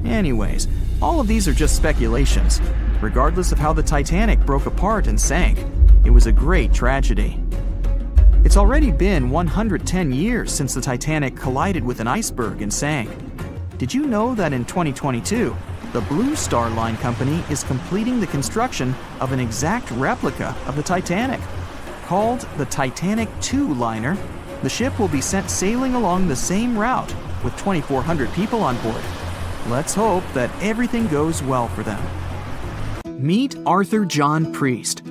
Anyways, all of these are just speculations. Regardless of how the Titanic broke apart and sank, it was a great tragedy. It's already been 110 years since the Titanic collided with an iceberg and sank. Did you know that in 2022, the Blue Star Line Company is completing the construction of an exact replica of the Titanic? Called the Titanic II liner, the ship will be sent sailing along the same route with 2,400 people on board. Let's hope that everything goes well for them. Meet Arthur John Priest.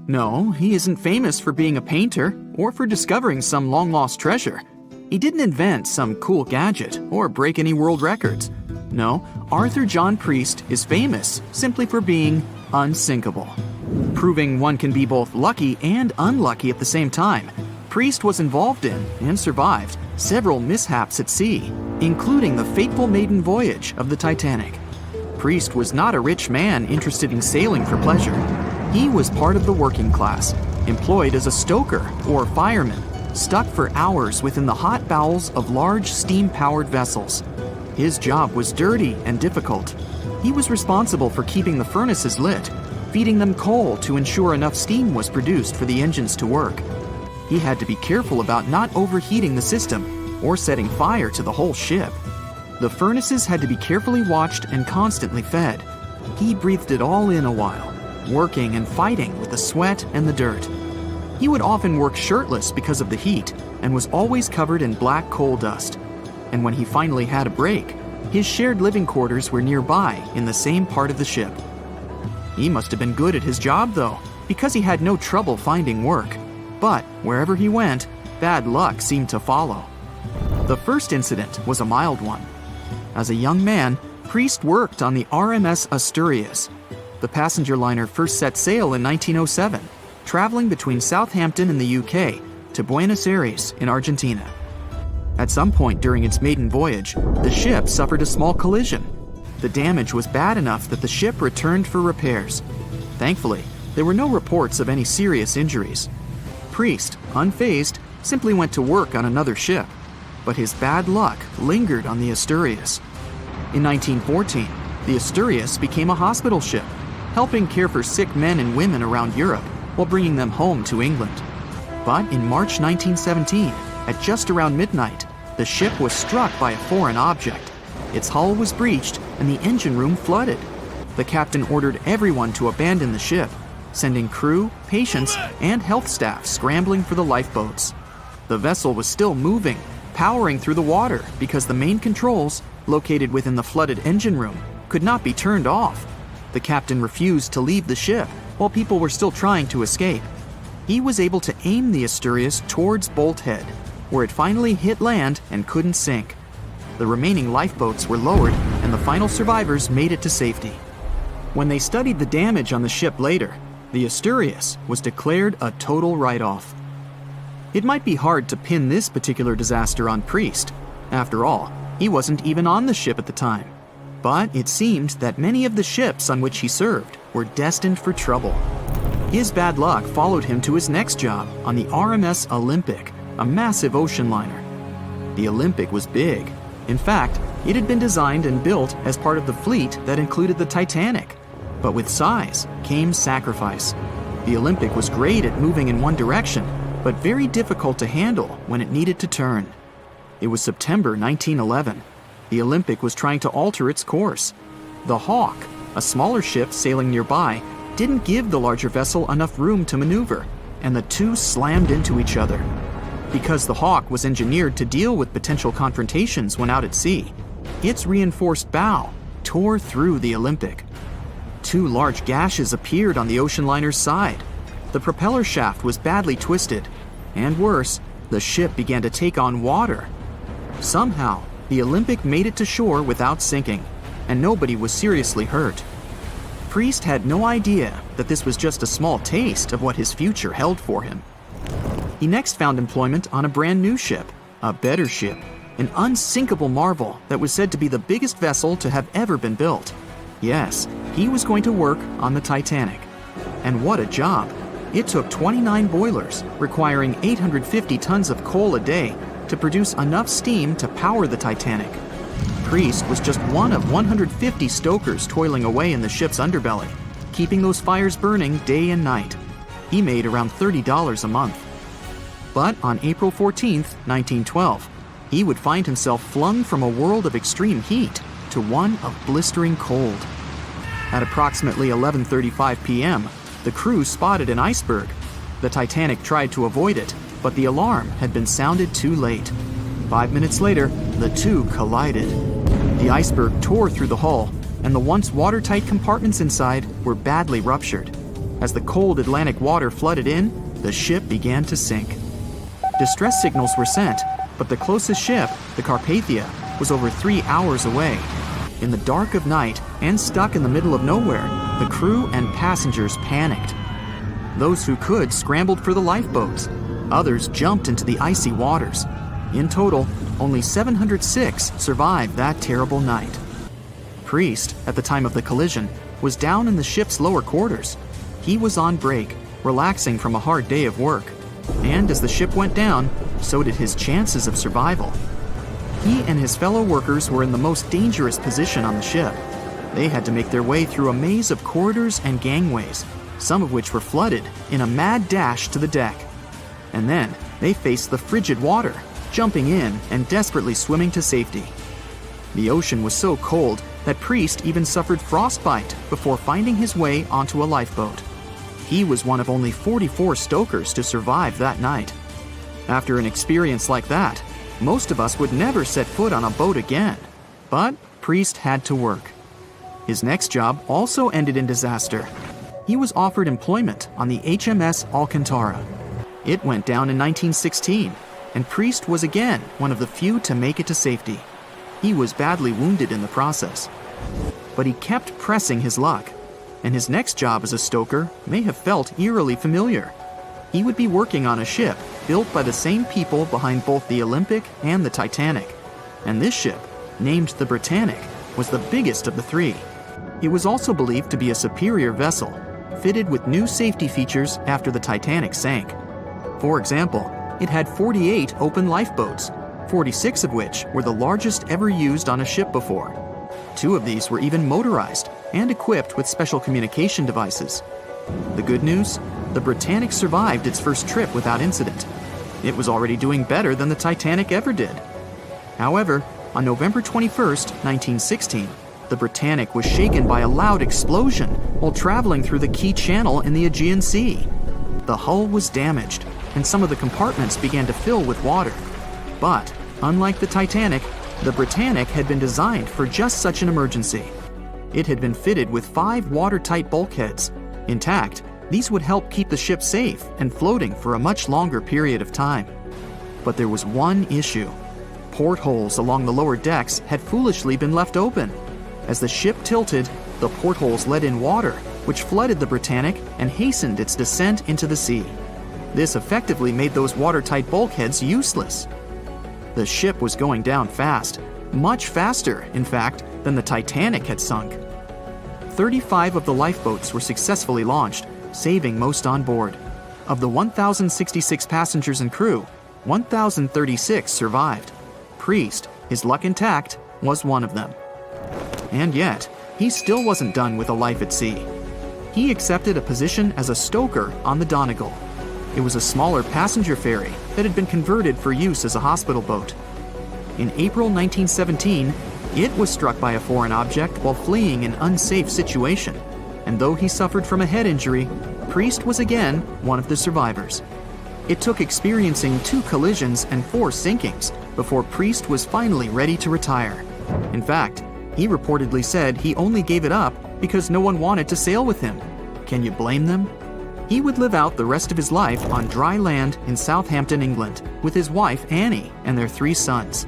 No, he isn't famous for being a painter or for discovering some long-lost treasure. He didn't invent some cool gadget or break any world records. No, Arthur John Priest is famous simply for being unsinkable. Proving one can be both lucky and unlucky at the same time, Priest was involved in and survived several mishaps at sea, including the fateful maiden voyage of the Titanic. Priest was not a rich man interested in sailing for pleasure. He was part of the working class, employed as a stoker or fireman, stuck for hours within the hot bowels of large steam-powered vessels. His job was dirty and difficult. He was responsible for keeping the furnaces lit, feeding them coal to ensure enough steam was produced for the engines to work. He had to be careful about not overheating the system or setting fire to the whole ship. The furnaces had to be carefully watched and constantly fed. He breathed it all in a while, working and fighting with the sweat and the dirt. He would often work shirtless because of the heat and was always covered in black coal dust. And when he finally had a break, his shared living quarters were nearby in the same part of the ship. He must have been good at his job, though, because he had no trouble finding work. But wherever he went, bad luck seemed to follow. The first incident was a mild one. As a young man, Priest worked on the RMS Asturias. The passenger liner first set sail in 1907, traveling between Southampton in the UK to Buenos Aires in Argentina. At some point during its maiden voyage, the ship suffered a small collision. The damage was bad enough that the ship returned for repairs. Thankfully, there were no reports of any serious injuries. Priest, unfazed, simply went to work on another ship, but his bad luck lingered on the Asturias. In 1914, the Asturias became a hospital ship, helping care for sick men and women around Europe while bringing them home to England. But in March 1917, at just around midnight, the ship was struck by a foreign object. Its hull was breached and the engine room flooded. The captain ordered everyone to abandon the ship, sending crew, patients, and health staff scrambling for the lifeboats. The vessel was still moving, powering through the water because the main controls, located within the flooded engine room, could not be turned off. The captain refused to leave the ship while people were still trying to escape. He was able to aim the Asturias towards Bolt Head, where it finally hit land and couldn't sink. The remaining lifeboats were lowered and the final survivors made it to safety. When they studied the damage on the ship later, the Asturias was declared a total write-off. It might be hard to pin this particular disaster on Priest. After all, he wasn't even on the ship at the time. But it seemed that many of the ships on which he served were destined for trouble. His bad luck followed him to his next job on the RMS Olympic, a massive ocean liner. The Olympic was big. In fact, it had been designed and built as part of the fleet that included the Titanic. But with size came sacrifice. The Olympic was great at moving in one direction, but very difficult to handle when it needed to turn. It was September 1911. The Olympic was trying to alter its course. The Hawk, a smaller ship sailing nearby, didn't give the larger vessel enough room to maneuver, and the two slammed into each other. Because the Hawk was engineered to deal with potential confrontations when out at sea, its reinforced bow tore through the Olympic. Two large gashes appeared on the ocean liner's side. The propeller shaft was badly twisted, and worse, the ship began to take on water. Somehow, the Olympic made it to shore without sinking, and nobody was seriously hurt. Priest had no idea that this was just a small taste of what his future held for him. He next found employment on a brand new ship, a better ship, an unsinkable marvel that was said to be the biggest vessel to have ever been built. Yes, he was going to work on the Titanic. And what a job! It took 29 boilers, requiring 850 tons of coal a day to produce enough steam to power the Titanic. Priest was just one of 150 stokers toiling away in the ship's underbelly, keeping those fires burning day and night. He made around $30 a month. But on April 14, 1912, he would find himself flung from a world of extreme heat to one of blistering cold. At approximately 11:35 p.m., the crew spotted an iceberg. The Titanic tried to avoid it, but the alarm had been sounded too late. 5 minutes later, the two collided. The iceberg tore through the hull, and the once watertight compartments inside were badly ruptured. As the cold Atlantic water flooded in, the ship began to sink. Distress signals were sent, but the closest ship, the Carpathia, was over 3 hours away. In the dark of night and stuck in the middle of nowhere, the crew and passengers panicked. Those who could scrambled for the lifeboats. Others jumped into the icy waters. In total, only 706 survived that terrible night. Priest, at the time of the collision, was down in the ship's lower quarters. He was on break, relaxing from a hard day of work. And as the ship went down, so did his chances of survival. He and his fellow workers were in the most dangerous position on the ship. They had to make their way through a maze of corridors and gangways, some of which were flooded, in a mad dash to the deck. And then they faced the frigid water, jumping in and desperately swimming to safety. The ocean was so cold that Priest even suffered frostbite before finding his way onto a lifeboat. He was one of only 44 stokers to survive that night. After an experience like that, most of us would never set foot on a boat again. But Priest had to work. His next job also ended in disaster. He was offered employment on the HMS Alcantara. It went down in 1916, and Priest was again one of the few to make it to safety. He was badly wounded in the process. But he kept pressing his luck, and his next job as a stoker may have felt eerily familiar. He would be working on a ship built by the same people behind both the Olympic and the Titanic. And this ship, named the Britannic, was the biggest of the three. It was also believed to be a superior vessel, fitted with new safety features after the Titanic sank. For example, it had 48 open lifeboats, 46 of which were the largest ever used on a ship before. 2 of these were even motorized and equipped with special communication devices. The good news? The Britannic survived its first trip without incident. It was already doing better than the Titanic ever did. However, on November 21st, 1916, the Britannic was shaken by a loud explosion while traveling through the key channel in the Aegean Sea. The hull was damaged, and some of the compartments began to fill with water. But, unlike the Titanic, the Britannic had been designed for just such an emergency. It had been fitted with 5 watertight bulkheads. Intact, these would help keep the ship safe and floating for a much longer period of time. But there was one issue. Portholes along the lower decks had foolishly been left open. As the ship tilted, the portholes let in water, which flooded the Britannic and hastened its descent into the sea. This effectively made those watertight bulkheads useless. The ship was going down fast, much faster, in fact, than the Titanic had sunk. 35 of the lifeboats were successfully launched, saving most on board. Of the 1,066 passengers and crew, 1,036 survived. Priest, his luck intact, was one of them. And yet, he still wasn't done with a life at sea. He accepted a position as a stoker on the Donegal. It was a smaller passenger ferry that had been converted for use as a hospital boat. In April 1917, it was struck by a foreign object while fleeing an unsafe situation, and though he suffered from a head injury, Priest was again one of the survivors. It took experiencing 2 collisions and 4 sinkings before Priest was finally ready to retire. In fact, he reportedly said he only gave it up because no one wanted to sail with him. Can you blame them? He would live out the rest of his life on dry land in Southampton, England, with his wife Annie and their 3 sons.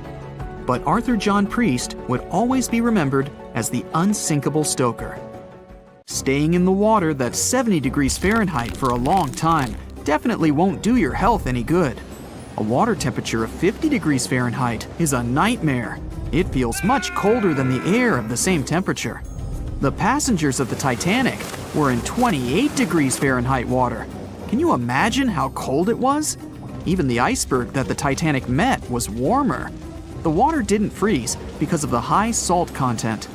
But Arthur John Priest would always be remembered as the unsinkable stoker. Staying in the water that's 70 degrees Fahrenheit for a long time definitely won't do your health any good. A water temperature of 50 degrees Fahrenheit is a nightmare. It feels much colder than the air of the same temperature. The passengers of the Titanic were in 28 degrees Fahrenheit water. Can you imagine how cold it was? Even the iceberg that the Titanic met was warmer. The water didn't freeze because of the high salt content.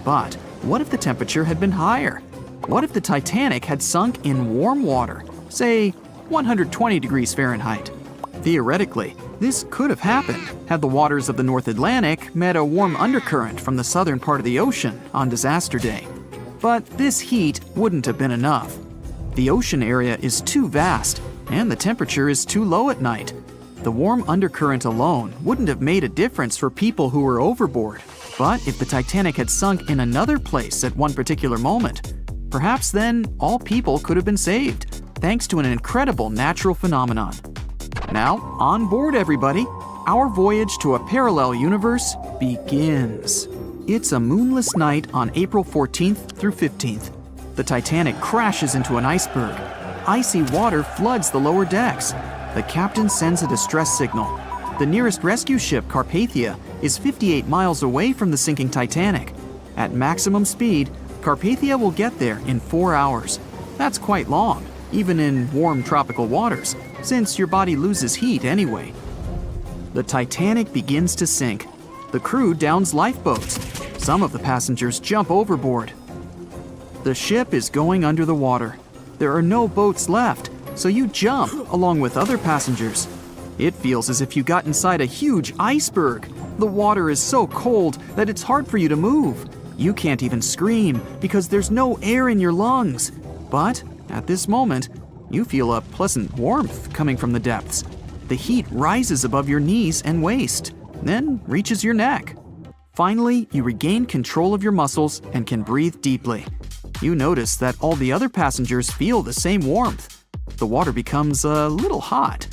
But what if the temperature had been higher? What if the Titanic had sunk in warm water, say 120 degrees Fahrenheit? Theoretically, this could have happened had the waters of the North Atlantic met a warm undercurrent from the southern part of the ocean on disaster day. But this heat wouldn't have been enough. The ocean area is too vast, and the temperature is too low at night. The warm undercurrent alone wouldn't have made a difference for people who were overboard. But if the Titanic had sunk in another place at one particular moment, perhaps then all people could have been saved, thanks to an incredible natural phenomenon. Now, on board everybody, our voyage to a parallel universe begins. It's a moonless night on April 14th through 15th. The Titanic crashes into an iceberg. Icy water floods the lower decks. The captain sends a distress signal. The nearest rescue ship, Carpathia, is 58 miles away from the sinking Titanic. At maximum speed, Carpathia will get there in 4 hours. That's quite long, even in warm tropical waters, since your body loses heat anyway. The Titanic begins to sink. The crew downs lifeboats. Some of the passengers jump overboard. The ship is going under the water. There are no boats left, so you jump along with other passengers. It feels as if you got inside a huge iceberg. The water is so cold that it's hard for you to move. You can't even scream because there's no air in your lungs. But at this moment, you feel a pleasant warmth coming from the depths. The heat rises above your knees and waist, then reaches your neck. Finally, you regain control of your muscles and can breathe deeply. You notice that all the other passengers feel the same warmth. The water becomes a little hot.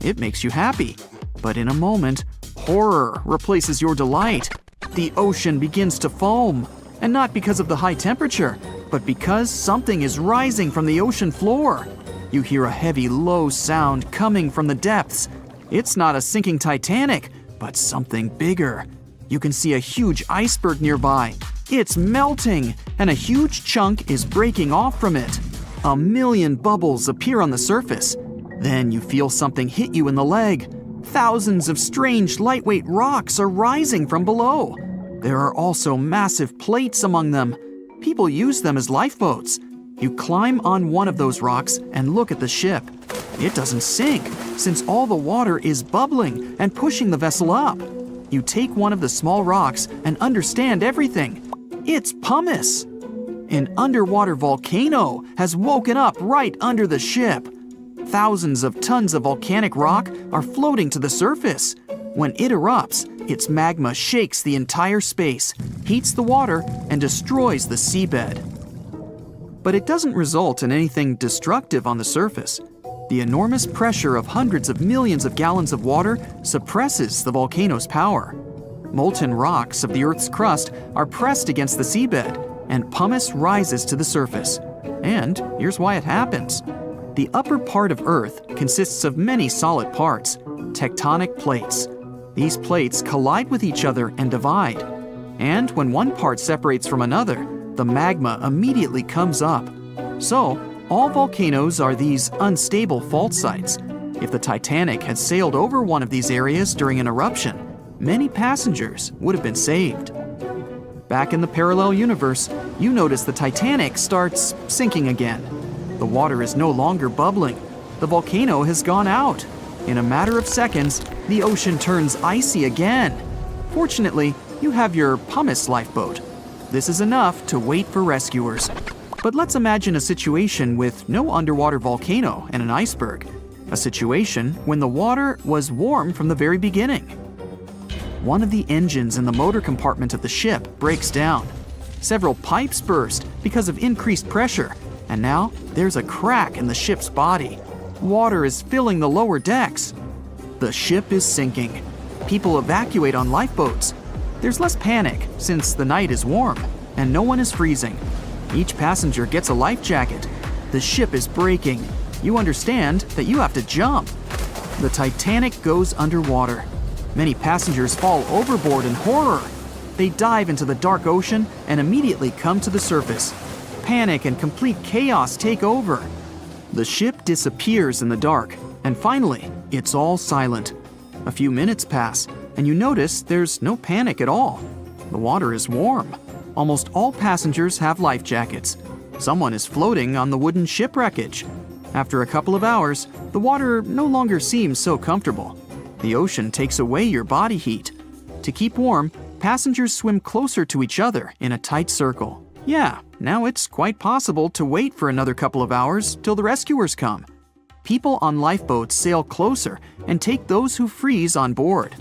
It makes you happy. But in a moment, horror replaces your delight. The ocean begins to foam. And not because of the high temperature, but because something is rising from the ocean floor. You hear a heavy, low sound coming from the depths. It's not a sinking Titanic, but something bigger. You can see a huge iceberg nearby. It's melting, and a huge chunk is breaking off from it. 1,000,000 bubbles appear on the surface. Then you feel something hit you in the leg. Thousands of strange lightweight rocks are rising from below. There are also massive plates among them. People use them as lifeboats. You climb on one of those rocks and look at the ship. It doesn't sink, since all the water is bubbling and pushing the vessel up. You take one of the small rocks and understand everything. It's pumice. An underwater volcano has woken up right under the ship. Thousands of tons of volcanic rock are floating to the surface. When it erupts, its magma shakes the entire space, heats the water, and destroys the seabed. But it doesn't result in anything destructive on the surface. The enormous pressure of hundreds of millions of gallons of water suppresses the volcano's power. Molten rocks of the Earth's crust are pressed against the seabed, and pumice rises to the surface. And here's why it happens. The upper part of Earth consists of many solid parts, tectonic plates. These plates collide with each other and divide. And when one part separates from another, the magma immediately comes up. So, all volcanoes are these unstable fault sites. If the Titanic had sailed over one of these areas during an eruption, many passengers would have been saved. Back in the parallel universe, you notice the Titanic starts sinking again. The water is no longer bubbling. The volcano has gone out. In a matter of seconds, the ocean turns icy again. Fortunately, you have your pumice lifeboat. This is enough to wait for rescuers. But let's imagine a situation with no underwater volcano and an iceberg. A situation when the water was warm from the very beginning. One of the engines in the motor compartment of the ship breaks down. Several pipes burst because of increased pressure, and now there's a crack in the ship's body. Water is filling the lower decks. The ship is sinking. People evacuate on lifeboats. There's less panic since the night is warm and no one is freezing. Each passenger gets a life jacket. The ship is breaking. You understand that you have to jump. The Titanic goes underwater. Many passengers fall overboard in horror. They dive into the dark ocean and immediately come to the surface. Panic and complete chaos take over. The ship disappears in the dark, and finally, it's all silent. A few minutes pass, and you notice there's no panic at all. The water is warm. Almost all passengers have life jackets. Someone is floating on the wooden shipwreckage. After a couple of hours, the water no longer seems so comfortable. The ocean takes away your body heat. To keep warm, passengers swim closer to each other in a tight circle. Yeah, now it's quite possible to wait for another couple of hours till the rescuers come. People on lifeboats sail closer and take those who freeze on board.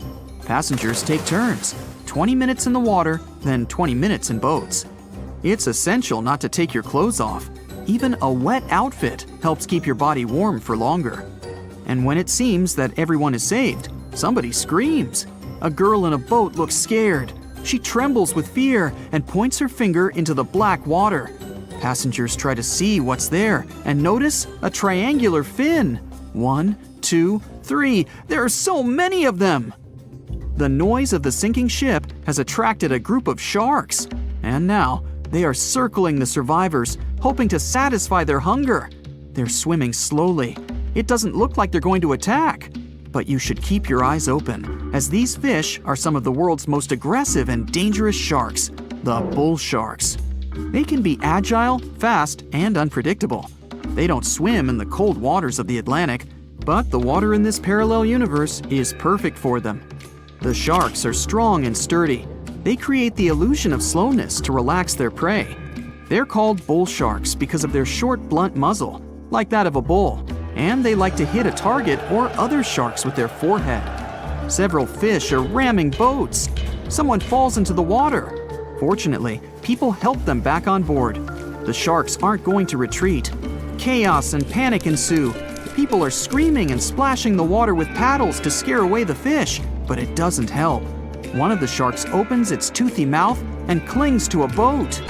Passengers take turns, 20 minutes in the water, then 20 minutes in boats. It's essential not to take your clothes off. Even a wet outfit helps keep your body warm for longer. And when it seems that everyone is saved, somebody screams. A girl in a boat looks scared. She trembles with fear and points her finger into the black water. Passengers try to see what's there and notice a triangular fin. 1, 2, 3. There are so many of them! The noise of the sinking ship has attracted a group of sharks. And now, they are circling the survivors, hoping to satisfy their hunger. They're swimming slowly. It doesn't look like they're going to attack. But you should keep your eyes open, as these fish are some of the world's most aggressive and dangerous sharks. the bull sharks. They can be agile, fast, and unpredictable. They don't swim in the cold waters of the Atlantic, but the water in this parallel universe is perfect for them. The sharks are strong and sturdy. They create the illusion of slowness to relax their prey. They're called bull sharks because of their short, blunt muzzle, like that of a bull, and they like to hit a target or other sharks with their forehead. Several fish are ramming boats. Someone falls into the water. Fortunately, people help them back on board. The sharks aren't going to retreat. Chaos and panic ensue. People are screaming and splashing the water with paddles to scare away the fish, but it doesn't help. One of the sharks opens its toothy mouth and clings to a boat.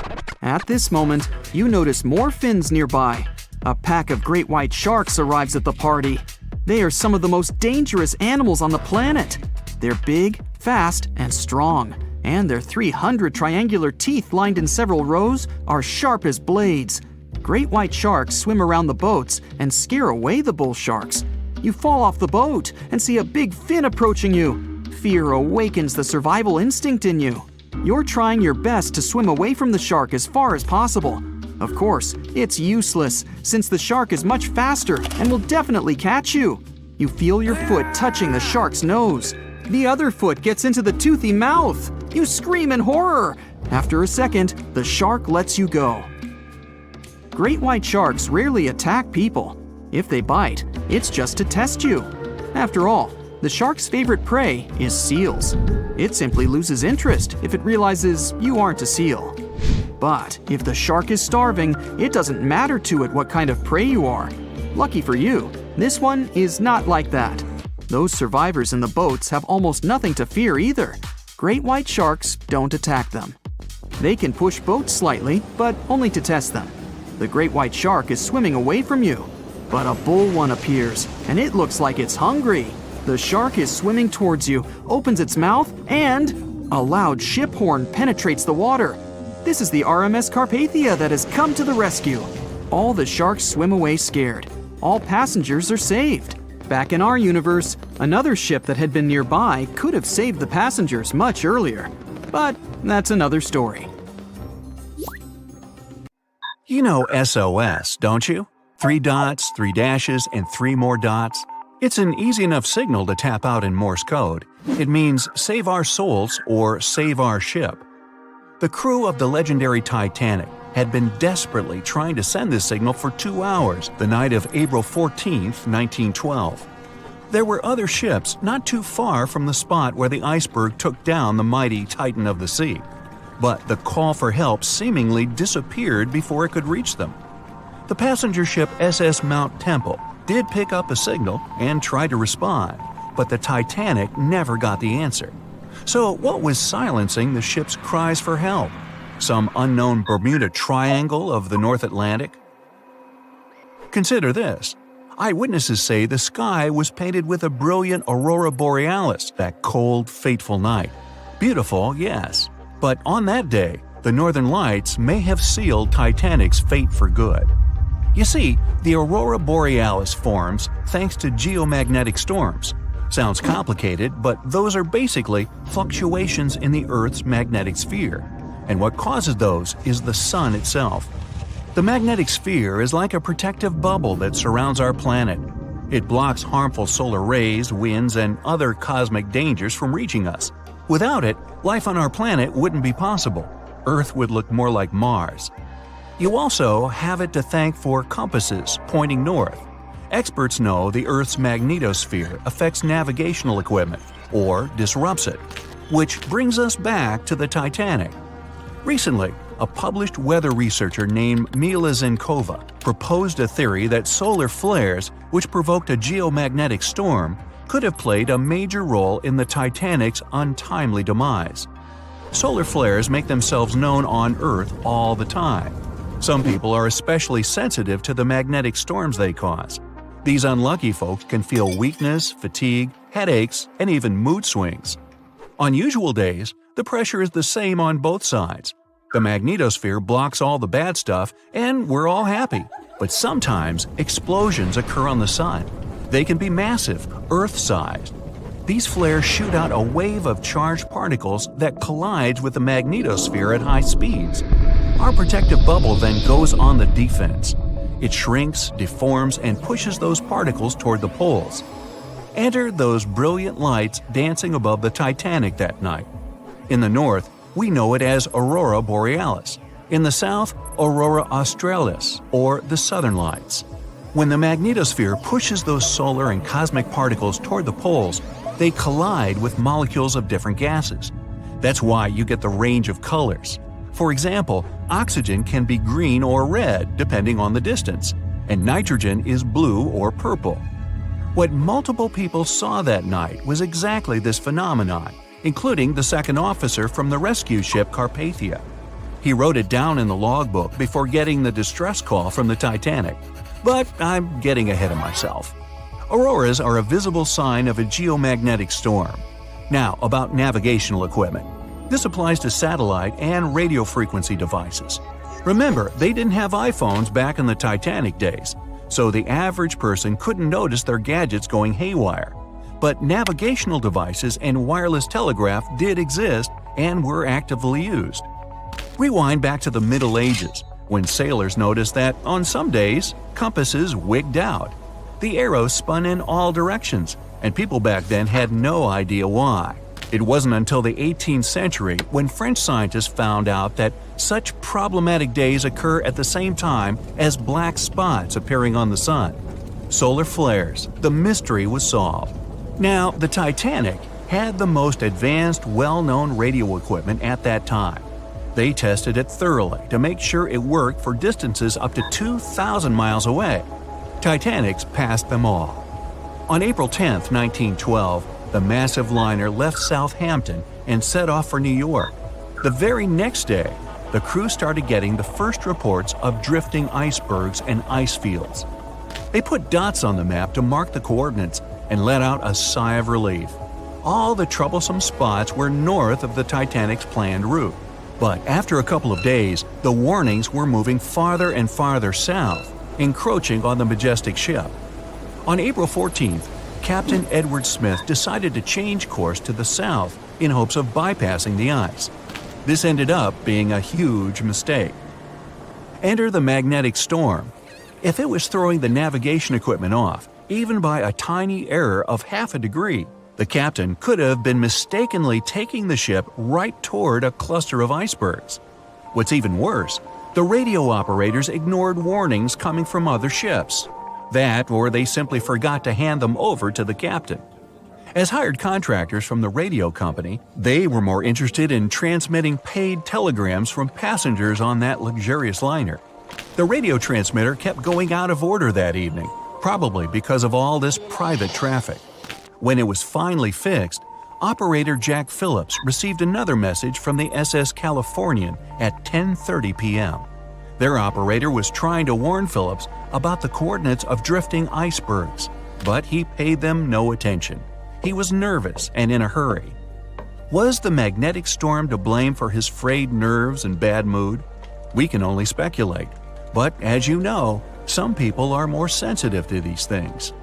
At this moment, you notice more fins nearby. A pack of great white sharks arrives at the party. They are some of the most dangerous animals on the planet. They're big, fast, and strong, and their 300 triangular teeth lined in several rows are sharp as blades. Great white sharks swim around the boats and scare away the bull sharks. You fall off the boat and see a big fin approaching you. Fear awakens the survival instinct in you. You're trying your best to swim away from the shark as far as possible. Of course, it's useless, since the shark is much faster and will definitely catch you. You feel your foot touching the shark's nose. The other foot gets into the toothy mouth. You scream in horror. After a second, the shark lets you go. Great white sharks rarely attack people. If they bite, it's just to test you. After all, the shark's favorite prey is seals. It simply loses interest if it realizes you aren't a seal. But if the shark is starving, it doesn't matter to it what kind of prey you are. Lucky for you, this one is not like that. Those survivors in the boats have almost nothing to fear either. Great white sharks don't attack them. They can push boats slightly, but only to test them. The great white shark is swimming away from you. But a bull one appears, and it looks like it's hungry. The shark is swimming towards you, opens its mouth, and a loud ship horn penetrates the water. This is the RMS Carpathia that has come to the rescue. All the sharks swim away scared. All passengers are saved. Back in our universe, another ship that had been nearby could have saved the passengers much earlier. But that's another story. You know SOS, don't you? 3 dots, 3 dashes, and 3 more dots. It's an easy enough signal to tap out in Morse code. It means save our souls or save our ship. The crew of the legendary Titanic had been desperately trying to send this signal for 2 hours the night of April 14, 1912. There were other ships not too far from the spot where the iceberg took down the mighty Titan of the sea. But the call for help seemingly disappeared before it could reach them. The passenger ship SS Mount Temple did pick up a signal and try to respond, but the Titanic never got the answer. So what was silencing the ship's cries for help? Some unknown Bermuda Triangle of the North Atlantic? Consider this. Eyewitnesses say the sky was painted with a brilliant aurora borealis that cold, fateful night. Beautiful, yes, but on that day, the northern lights may have sealed Titanic's fate for good. You see, the aurora borealis forms thanks to geomagnetic storms. Sounds complicated, but those are basically fluctuations in the Earth's magnetic sphere. And what causes those is the sun itself. The magnetic sphere is like a protective bubble that surrounds our planet. It blocks harmful solar rays, winds, and other cosmic dangers from reaching us. Without it, life on our planet wouldn't be possible. Earth would look more like Mars. You also have it to thank for compasses pointing north. Experts know the Earth's magnetosphere affects navigational equipment, or disrupts it. Which brings us back to the Titanic. Recently, a published weather researcher named Mila Zenkova proposed a theory that solar flares, which provoked a geomagnetic storm, could have played a major role in the Titanic's untimely demise. Solar flares make themselves known on Earth all the time. Some people are especially sensitive to the magnetic storms they cause. These unlucky folks can feel weakness, fatigue, headaches, and even mood swings. On usual days, the pressure is the same on both sides. The magnetosphere blocks all the bad stuff, and we're all happy. But sometimes explosions occur on the sun. They can be massive, Earth-sized. These flares shoot out a wave of charged particles that collides with the magnetosphere at high speeds. Our protective bubble then goes on the defense. It shrinks, deforms, and pushes those particles toward the poles. Enter those brilliant lights dancing above the Titanic that night. In the north, we know it as Aurora Borealis. In the south, Aurora Australis, or the Southern Lights. When the magnetosphere pushes those solar and cosmic particles toward the poles, they collide with molecules of different gases. That's why you get the range of colors. For example, oxygen can be green or red depending on the distance, and nitrogen is blue or purple. What multiple people saw that night was exactly this phenomenon, including the second officer from the rescue ship Carpathia. He wrote it down in the logbook before getting the distress call from the Titanic. But I'm getting ahead of myself. Auroras are a visible sign of a geomagnetic storm. Now, about navigational equipment. This applies to satellite and radio frequency devices. Remember, they didn't have iPhones back in the Titanic days, so the average person couldn't notice their gadgets going haywire. But navigational devices and wireless telegraph did exist and were actively used. Rewind back to the Middle Ages, when sailors noticed that, on some days, compasses wigged out. The arrows spun in all directions, and people back then had no idea why. It wasn't until the 18th century when French scientists found out that such problematic days occur at the same time as black spots appearing on the sun. Solar flares. The mystery was solved. Now, the Titanic had the most advanced, well-known radio equipment at that time. They tested it thoroughly to make sure it worked for distances up to 2,000 miles away. Titanics passed them all. On April 10, 1912, the massive liner left Southampton and set off for New York. The very next day, the crew started getting the first reports of drifting icebergs and ice fields. They put dots on the map to mark the coordinates and let out a sigh of relief. All the troublesome spots were north of the Titanic's planned route. But after a couple of days, the warnings were moving farther and farther south, encroaching on the majestic ship. On April 14th, Captain Edward Smith decided to change course to the south in hopes of bypassing the ice. This ended up being a huge mistake. Enter the magnetic storm. If it was throwing the navigation equipment off, even by a tiny error of half a degree, the captain could have been mistakenly taking the ship right toward a cluster of icebergs. What's even worse, the radio operators ignored warnings coming from other ships. That, or they simply forgot to hand them over to the captain. As hired contractors from the radio company, they were more interested in transmitting paid telegrams from passengers on that luxurious liner. The radio transmitter kept going out of order that evening, probably because of all this private traffic. When it was finally fixed, operator Jack Phillips received another message from the SS Californian at 10:30 p.m. Their operator was trying to warn Phillips about the coordinates of drifting icebergs, but he paid them no attention. He was nervous and in a hurry. Was the magnetic storm to blame for his frayed nerves and bad mood? We can only speculate. But as you know, some people are more sensitive to these things.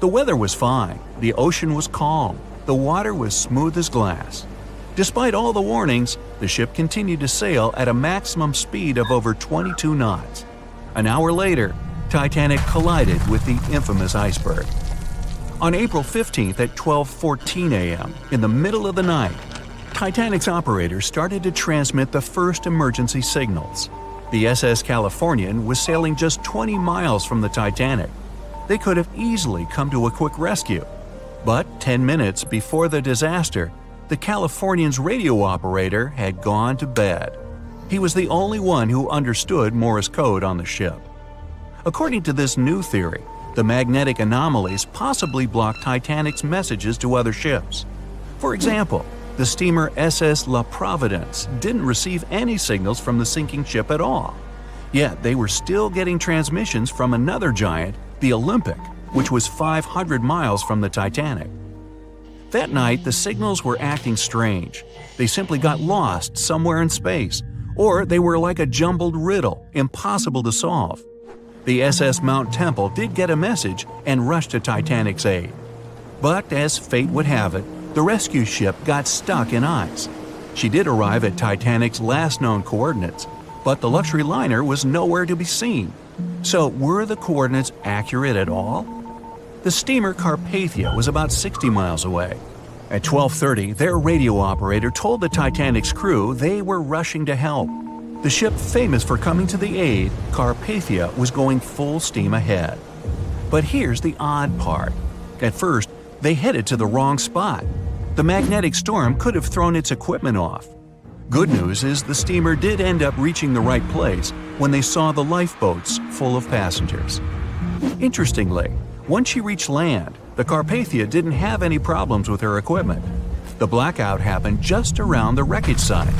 The weather was fine, the ocean was calm, the water was smooth as glass. Despite all the warnings, the ship continued to sail at a maximum speed of over 22 knots. An hour later, Titanic collided with the infamous iceberg. On April 15th at 12:14 a.m., in the middle of the night, Titanic's operators started to transmit the first emergency signals. The SS Californian was sailing just 20 miles from the Titanic. They could have easily come to a quick rescue. But 10 minutes before the disaster, the Californian's radio operator had gone to bed. He was the only one who understood Morse code on the ship. According to this new theory, the magnetic anomalies possibly blocked Titanic's messages to other ships. For example, the steamer SS La Providence didn't receive any signals from the sinking ship at all. Yet they were still getting transmissions from another giant, the Olympic, which was 500 miles from the Titanic. That night, the signals were acting strange. They simply got lost somewhere in space, or they were like a jumbled riddle, impossible to solve. The SS Mount Temple did get a message and rushed to Titanic's aid. But as fate would have it, the rescue ship got stuck in ice. She did arrive at Titanic's last known coordinates, but the luxury liner was nowhere to be seen. So were the coordinates accurate at all? The steamer Carpathia was about 60 miles away. At 12:30, their radio operator told the Titanic's crew they were rushing to help. The ship famous for coming to the aid, Carpathia, was going full steam ahead. But here's the odd part. At first, they headed to the wrong spot. The magnetic storm could have thrown its equipment off. Good news is the steamer did end up reaching the right place when they saw the lifeboats full of passengers. Interestingly, once she reached land, the Carpathia didn't have any problems with her equipment. The blackout happened just around the wreckage site.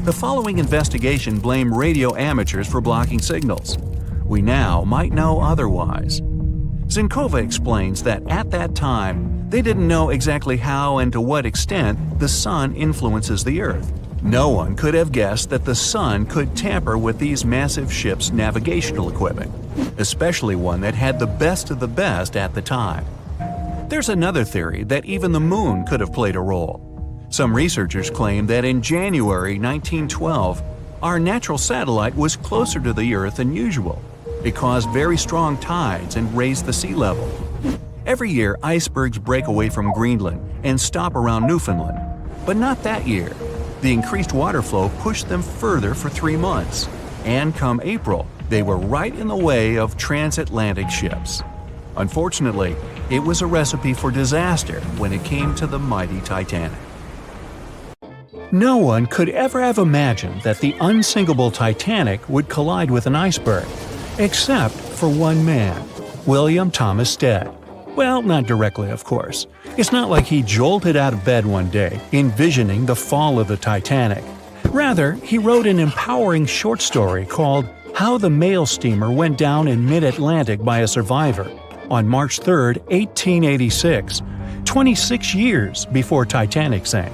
The following investigation blamed radio amateurs for blocking signals. We now might know otherwise. Zinkova explains that at that time, they didn't know exactly how and to what extent the sun influences the Earth. No one could have guessed that the sun could tamper with these massive ships' navigational equipment, especially one that had the best of the best at the time. There's another theory that even the moon could have played a role. Some researchers claim that in January 1912, our natural satellite was closer to the Earth than usual. It caused very strong tides and raised the sea level. Every year, icebergs break away from Greenland and stop around Newfoundland. But not that year. The increased water flow pushed them further for 3 months. And come April, they were right in the way of transatlantic ships. Unfortunately, it was a recipe for disaster when it came to the mighty Titanic. No one could ever have imagined that the unsinkable Titanic would collide with an iceberg, except for one man, William Thomas Stead. Well, not directly, of course. It's not like he jolted out of bed one day, envisioning the fall of the Titanic. Rather, he wrote an empowering short story called How the Mail Steamer Went Down in Mid-Atlantic by a Survivor on March 3, 1886, 26 years before Titanic sank.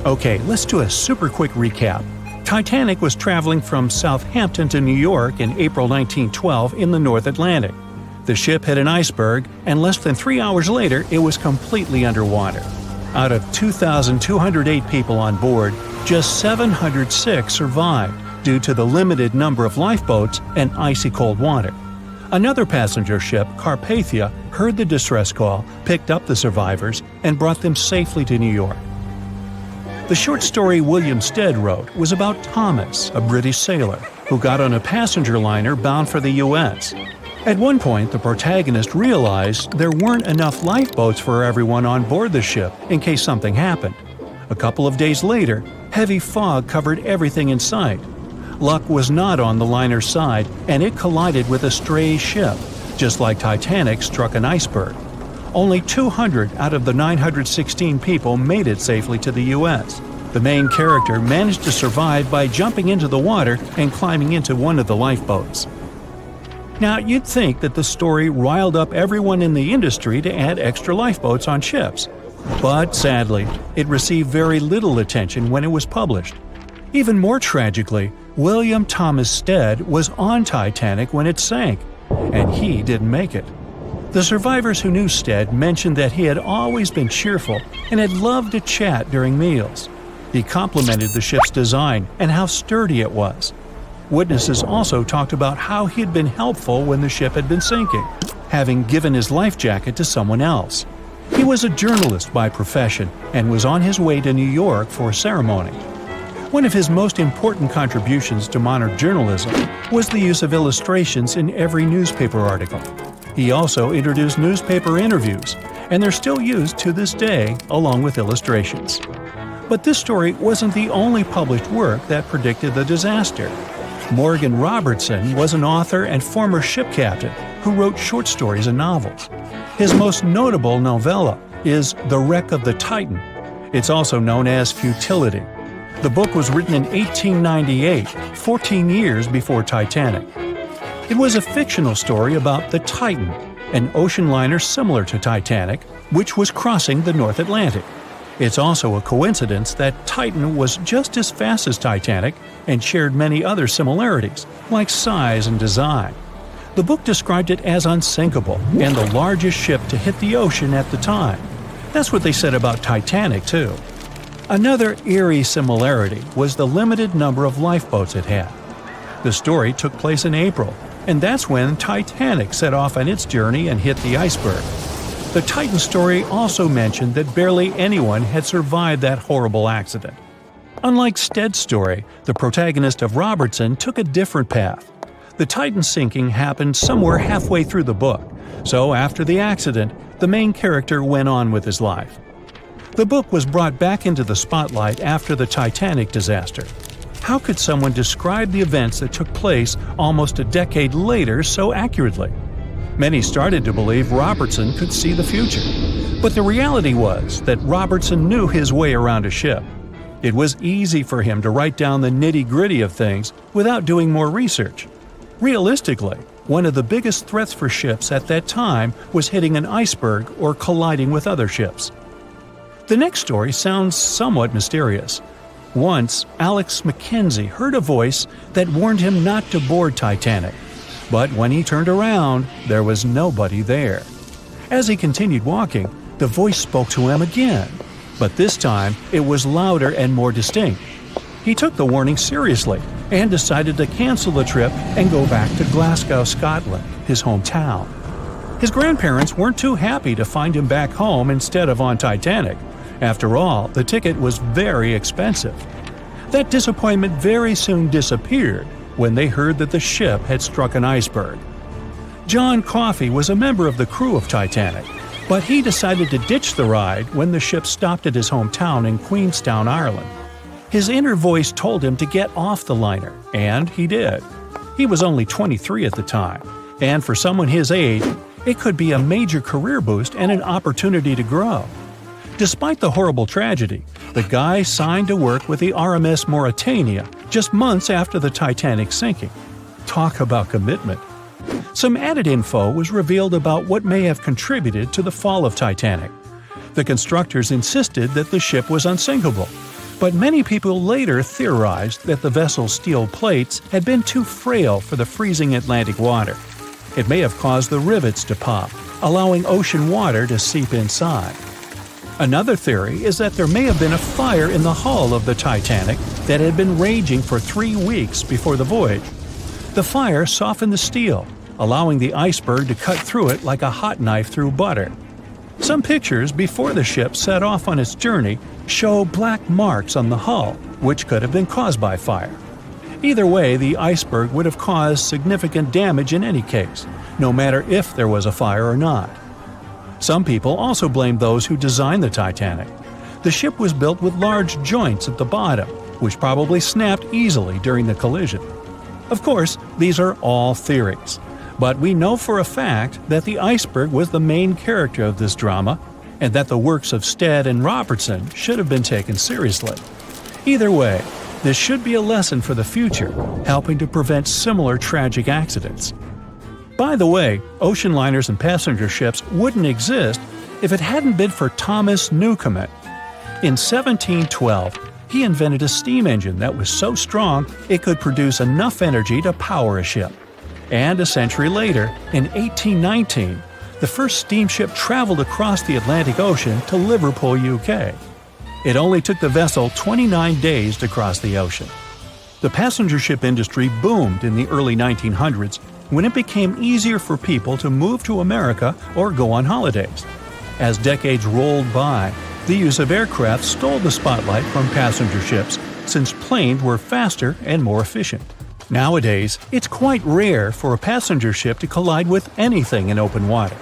Okay, let's do a super quick recap. Titanic was traveling from Southampton to New York in April 1912 in the North Atlantic. The ship hit an iceberg, and less than 3 hours later, it was completely underwater. Out of 2,208 people on board, just 706 survived due to the limited number of lifeboats and icy cold water. Another passenger ship, Carpathia, heard the distress call, picked up the survivors, and brought them safely to New York. The short story William Stead wrote was about Thomas, a British sailor, who got on a passenger liner bound for the U.S. At one point, the protagonist realized there weren't enough lifeboats for everyone on board the ship in case something happened. A couple of days later, heavy fog covered everything in sight. Luck was not on the liner's side, and it collided with a stray ship, just like Titanic struck an iceberg. Only 200 out of the 916 people made it safely to the U.S. The main character managed to survive by jumping into the water and climbing into one of the lifeboats. Now, you'd think that the story riled up everyone in the industry to add extra lifeboats on ships. But sadly, it received very little attention when it was published. Even more tragically, William Thomas Stead was on Titanic when it sank, and he didn't make it. The survivors who knew Stead mentioned that he had always been cheerful and had loved to chat during meals. He complimented the ship's design and how sturdy it was. Witnesses also talked about how he had been helpful when the ship had been sinking, having given his life jacket to someone else. He was a journalist by profession and was on his way to New York for a ceremony. One of his most important contributions to modern journalism was the use of illustrations in every newspaper article. He also introduced newspaper interviews, and they're still used to this day along with illustrations. But this story wasn't the only published work that predicted the disaster. Morgan Robertson was an author and former ship captain who wrote short stories and novels. His most notable novella is The Wreck of the Titan. It's also known as Futility. The book was written in 1898, 14 years before Titanic. It was a fictional story about the Titan, an ocean liner similar to Titanic, which was crossing the North Atlantic. It's also a coincidence that Titan was just as fast as Titanic and shared many other similarities, like size and design. The book described it as unsinkable and the largest ship to hit the ocean at the time. That's what they said about Titanic, too. Another eerie similarity was the limited number of lifeboats it had. The story took place in April, and that's when Titanic set off on its journey and hit the iceberg. The Titan story also mentioned that barely anyone had survived that horrible accident. Unlike Stead's story, the protagonist of Robertson took a different path. The Titan sinking happened somewhere halfway through the book, so after the accident, the main character went on with his life. The book was brought back into the spotlight after the Titanic disaster. How could someone describe the events that took place almost a decade later so accurately? Many started to believe Robertson could see the future. But the reality was that Robertson knew his way around a ship. It was easy for him to write down the nitty-gritty of things without doing more research. Realistically, one of the biggest threats for ships at that time was hitting an iceberg or colliding with other ships. The next story sounds somewhat mysterious. Once, Alex Mackenzie heard a voice that warned him not to board Titanic. But when he turned around, there was nobody there. As he continued walking, the voice spoke to him again. But this time, it was louder and more distinct. He took the warning seriously and decided to cancel the trip and go back to Glasgow, Scotland, his hometown. His grandparents weren't too happy to find him back home instead of on Titanic. After all, the ticket was very expensive. That disappointment very soon disappeared when they heard that the ship had struck an iceberg. John Coffey was a member of the crew of Titanic, but he decided to ditch the ride when the ship stopped at his hometown in Queenstown, Ireland. His inner voice told him to get off the liner, and he did. He was only 23 at the time, and for someone his age, it could be a major career boost and an opportunity to grow. Despite the horrible tragedy, the guy signed to work with the RMS Mauritania just months after the Titanic sinking. Talk about commitment. Some added info was revealed about what may have contributed to the fall of Titanic. The constructors insisted that the ship was unsinkable, but many people later theorized that the vessel's steel plates had been too frail for the freezing Atlantic water. It may have caused the rivets to pop, allowing ocean water to seep inside. Another theory is that there may have been a fire in the hull of the Titanic that had been raging for 3 weeks before the voyage. The fire softened the steel, allowing the iceberg to cut through it like a hot knife through butter. Some pictures before the ship set off on its journey show black marks on the hull, which could have been caused by fire. Either way, the iceberg would have caused significant damage in any case, no matter if there was a fire or not. Some people also blame those who designed the Titanic. The ship was built with large joints at the bottom, which probably snapped easily during the collision. Of course, these are all theories, but we know for a fact that the iceberg was the main character of this drama, and that the works of Stead and Robertson should have been taken seriously. Either way, this should be a lesson for the future, helping to prevent similar tragic accidents. By the way, ocean liners and passenger ships wouldn't exist if it hadn't been for Thomas Newcomen. In 1712, he invented a steam engine that was so strong it could produce enough energy to power a ship. And a century later, in 1819, the first steamship traveled across the Atlantic Ocean to Liverpool, UK. It only took the vessel 29 days to cross the ocean. The passenger ship industry boomed in the early 1900s when it became easier for people to move to America or go on holidays. As decades rolled by, the use of aircraft stole the spotlight from passenger ships since planes were faster and more efficient. Nowadays, it's quite rare for a passenger ship to collide with anything in open water.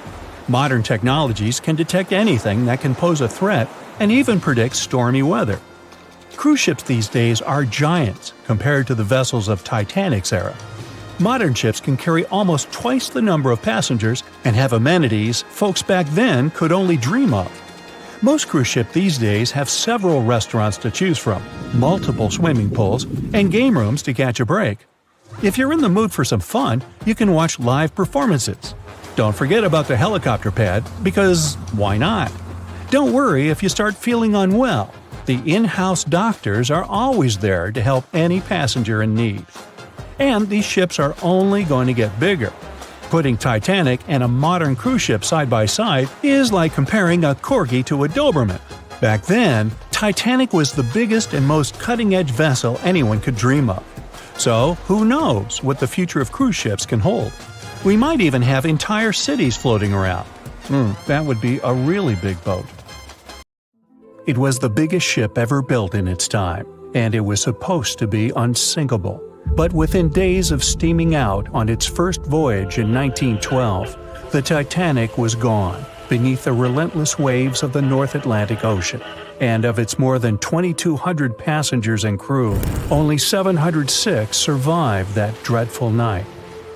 Modern technologies can detect anything that can pose a threat and even predict stormy weather. Cruise ships these days are giants compared to the vessels of Titanic's era. Modern ships can carry almost twice the number of passengers and have amenities folks back then could only dream of. Most cruise ships these days have several restaurants to choose from, multiple swimming pools, and game rooms to catch a break. If you're in the mood for some fun, you can watch live performances. Don't forget about the helicopter pad, because why not? Don't worry if you start feeling unwell. The in-house doctors are always there to help any passenger in need. And these ships are only going to get bigger. Putting Titanic and a modern cruise ship side by side is like comparing a corgi to a Doberman. Back then, Titanic was the biggest and most cutting-edge vessel anyone could dream of. So, who knows what the future of cruise ships can hold? We might even have entire cities floating around. That would be a really big boat. It was the biggest ship ever built in its time, and it was supposed to be unsinkable. But within days of steaming out on its first voyage in 1912, the Titanic was gone beneath the relentless waves of the North Atlantic Ocean. And of its more than 2,200 passengers and crew, only 706 survived that dreadful night.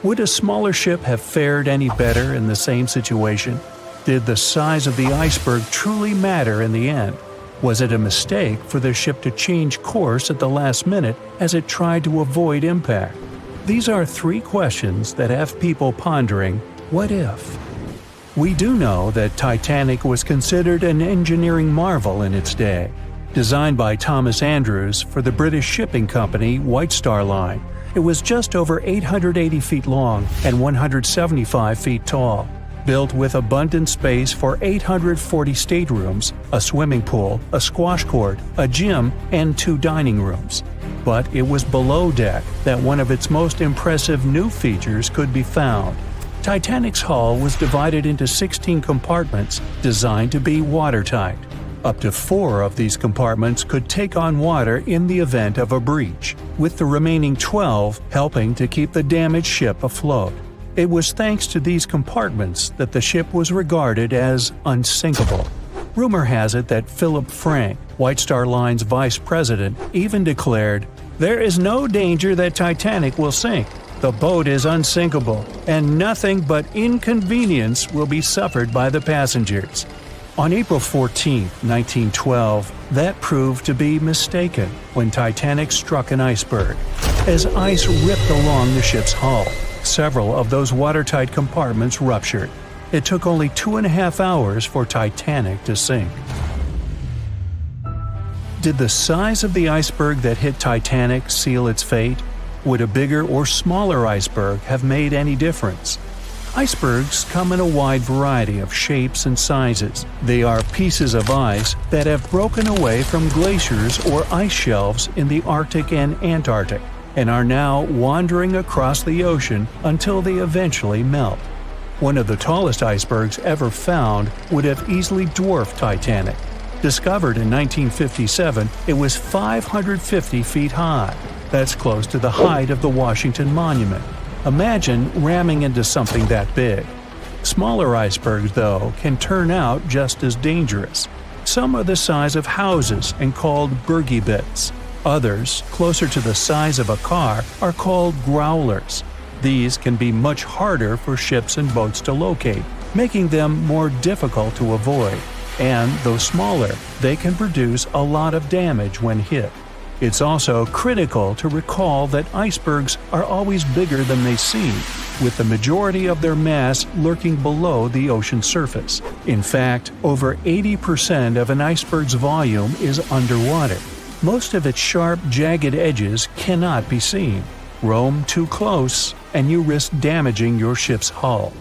Would a smaller ship have fared any better in the same situation? Did the size of the iceberg truly matter in the end? Was it a mistake for the ship to change course at the last minute as it tried to avoid impact? These are three questions that have people pondering, what if? We do know that Titanic was considered an engineering marvel in its day. Designed by Thomas Andrews for the British shipping company White Star Line, it was just over 880 feet long and 175 feet tall. Built with abundant space for 840 staterooms, a swimming pool, a squash court, a gym, and 2 dining rooms. But it was below deck that one of its most impressive new features could be found. Titanic's hull was divided into 16 compartments designed to be watertight. Up to 4 of these compartments could take on water in the event of a breach, with the remaining 12 helping to keep the damaged ship afloat. It was thanks to these compartments that the ship was regarded as unsinkable. Rumor has it that Philip Frank, White Star Line's vice president, even declared, "There is no danger that Titanic will sink. The boat is unsinkable, and nothing but inconvenience will be suffered by the passengers." On April 14, 1912, that proved to be mistaken when Titanic struck an iceberg. As ice ripped along the ship's hull, several of those watertight compartments ruptured. It took only 2.5 hours for Titanic to sink. Did the size of the iceberg that hit Titanic seal its fate? Would a bigger or smaller iceberg have made any difference? Icebergs come in a wide variety of shapes and sizes. They are pieces of ice that have broken away from glaciers or ice shelves in the Arctic and Antarctic, and are now wandering across the ocean until they eventually melt. One of the tallest icebergs ever found would have easily dwarfed Titanic. Discovered in 1957, it was 550 feet high. That's close to the height of the Washington Monument. Imagine ramming into something that big. Smaller icebergs, though, can turn out just as dangerous. Some are the size of houses and called bergy bits. Others, closer to the size of a car, are called growlers. These can be much harder for ships and boats to locate, making them more difficult to avoid. And though smaller, they can produce a lot of damage when hit. It's also critical to recall that icebergs are always bigger than they seem, with the majority of their mass lurking below the ocean surface. In fact, over 80% of an iceberg's volume is underwater. Most of its sharp, jagged edges cannot be seen. Roam too close, and you risk damaging your ship's hull.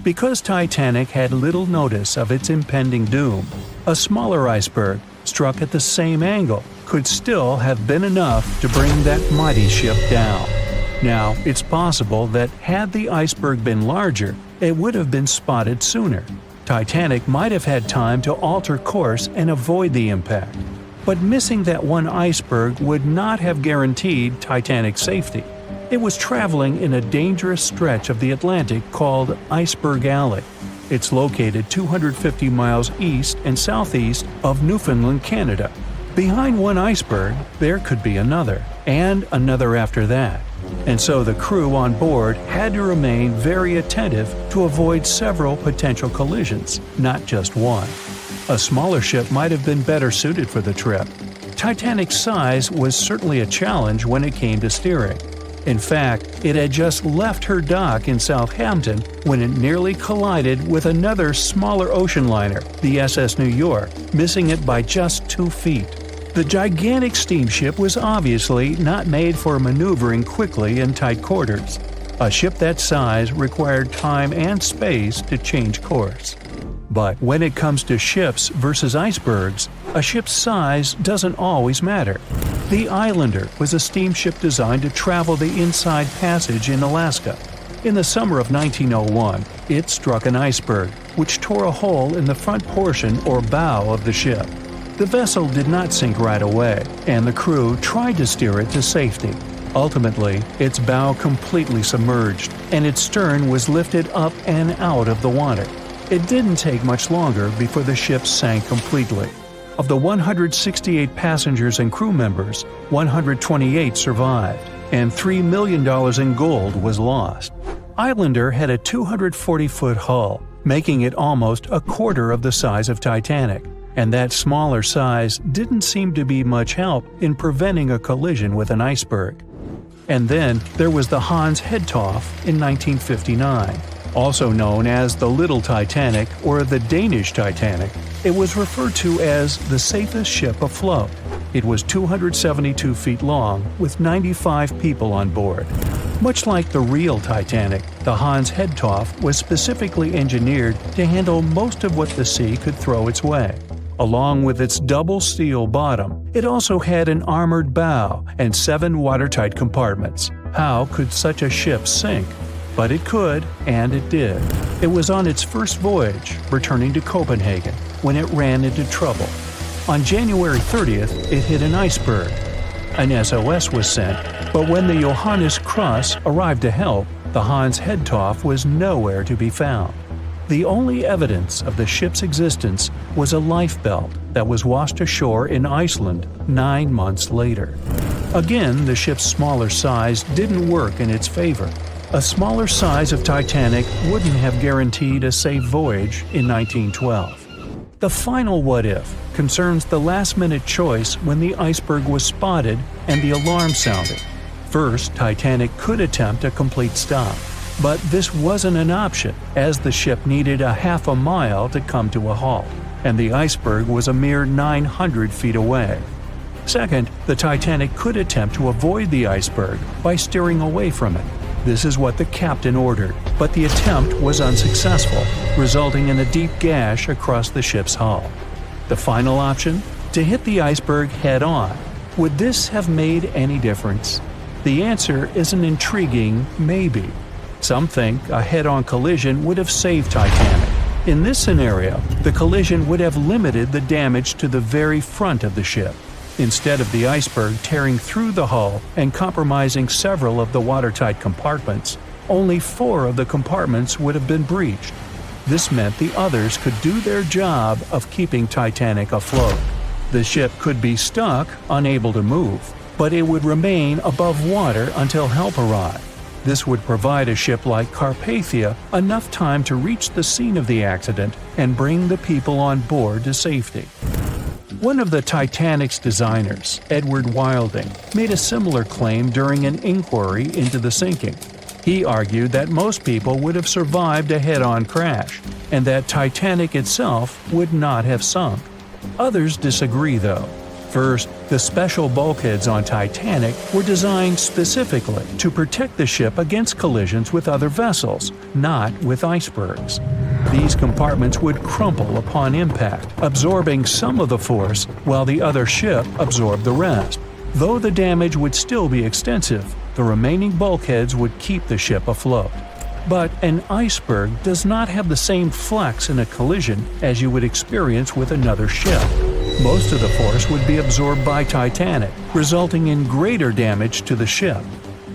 Because Titanic had little notice of its impending doom, a smaller iceberg, struck at the same angle, could still have been enough to bring that mighty ship down. Now, it's possible that had the iceberg been larger, it would have been spotted sooner. Titanic might have had time to alter course and avoid the impact. But missing that one iceberg would not have guaranteed Titanic's safety. It was traveling in a dangerous stretch of the Atlantic called Iceberg Alley. It's located 250 miles east and southeast of Newfoundland, Canada. Behind one iceberg, there could be another, and another after that. And so the crew on board had to remain very attentive to avoid several potential collisions, not just one. A smaller ship might have been better suited for the trip. Titanic's size was certainly a challenge when it came to steering. In fact, it had just left her dock in Southampton when it nearly collided with another smaller ocean liner, the SS New York, missing it by just 2 feet. The gigantic steamship was obviously not made for maneuvering quickly in tight quarters. A ship that size required time and space to change course. But when it comes to ships versus icebergs, a ship's size doesn't always matter. The Islander was a steamship designed to travel the Inside Passage in Alaska. In the summer of 1901, it struck an iceberg, which tore a hole in the front portion or bow of the ship. The vessel did not sink right away, and the crew tried to steer it to safety. Ultimately, its bow completely submerged, and its stern was lifted up and out of the water. It didn't take much longer before the ship sank completely. Of the 168 passengers and crew members, 128 survived, and $3 million in gold was lost. Islander had a 240-foot hull, making it almost a quarter of the size of Titanic, and that smaller size didn't seem to be much help in preventing a collision with an iceberg. And then there was the Hans Hedtoft in 1959. Also known as the Little Titanic or the Danish Titanic, it was referred to as the safest ship afloat. It was 272 feet long with 95 people on board. Much like the real Titanic, the Hans Hedtoft was specifically engineered to handle most of what the sea could throw its way. Along with its double steel bottom, it also had an armored bow and 7 watertight compartments. How could such a ship sink? But it could, and it did. It was on its first voyage, returning to Copenhagen, when it ran into trouble. On January 30th, it hit an iceberg. An SOS was sent, but when the Johannes Cross arrived to help, the Hans Hedtoft was nowhere to be found. The only evidence of the ship's existence was a lifebelt that was washed ashore in Iceland 9 months later. Again, the ship's smaller size didn't work in its favor. A smaller size of Titanic wouldn't have guaranteed a safe voyage in 1912. The final what-if concerns the last-minute choice when the iceberg was spotted and the alarm sounded. First, Titanic could attempt a complete stop, but this wasn't an option as the ship needed a half a mile to come to a halt, and the iceberg was a mere 900 feet away. Second, the Titanic could attempt to avoid the iceberg by steering away from it. This is what the captain ordered, but the attempt was unsuccessful, resulting in a deep gash across the ship's hull. The final option? To hit the iceberg head-on. Would this have made any difference? The answer is an intriguing maybe. Some think a head-on collision would have saved Titanic. In this scenario, the collision would have limited the damage to the very front of the ship, instead of the iceberg tearing through the hull and compromising several of the watertight compartments. Only 4 of the compartments would have been breached. This meant the others could do their job of keeping Titanic afloat. The ship could be stuck, unable to move, but it would remain above water until help arrived. This would provide a ship like Carpathia enough time to reach the scene of the accident and bring the people on board to safety. One of the Titanic's designers, Edward Wilding, made a similar claim during an inquiry into the sinking. He argued that most people would have survived a head-on crash, and that Titanic itself would not have sunk. Others disagree, though. First, the special bulkheads on Titanic were designed specifically to protect the ship against collisions with other vessels, not with icebergs. These compartments would crumple upon impact, absorbing some of the force while the other ship absorbed the rest. Though the damage would still be extensive, the remaining bulkheads would keep the ship afloat. But an iceberg does not have the same flex in a collision as you would experience with another ship. Most of the force would be absorbed by Titanic, resulting in greater damage to the ship.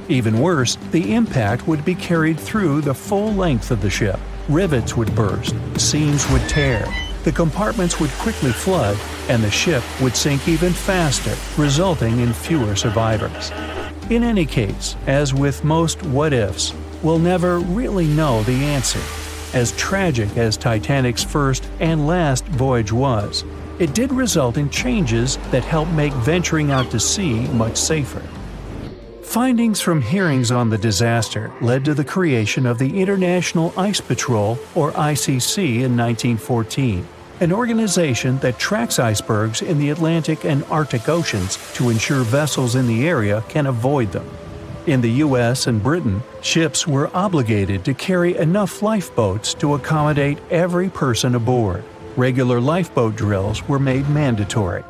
Even worse, the impact would be carried through the full length of the ship. Rivets would burst, seams would tear, the compartments would quickly flood, and the ship would sink even faster, resulting in fewer survivors. In any case, as with most what-ifs, we'll never really know the answer. As tragic as Titanic's first and last voyage was, it did result in changes that helped make venturing out to sea much safer. Findings from hearings on the disaster led to the creation of the International Ice Patrol, or ICC, in 1914, an organization that tracks icebergs in the Atlantic and Arctic Oceans to ensure vessels in the area can avoid them. In the US and Britain, ships were obligated to carry enough lifeboats to accommodate every person aboard. Regular lifeboat drills were made mandatory.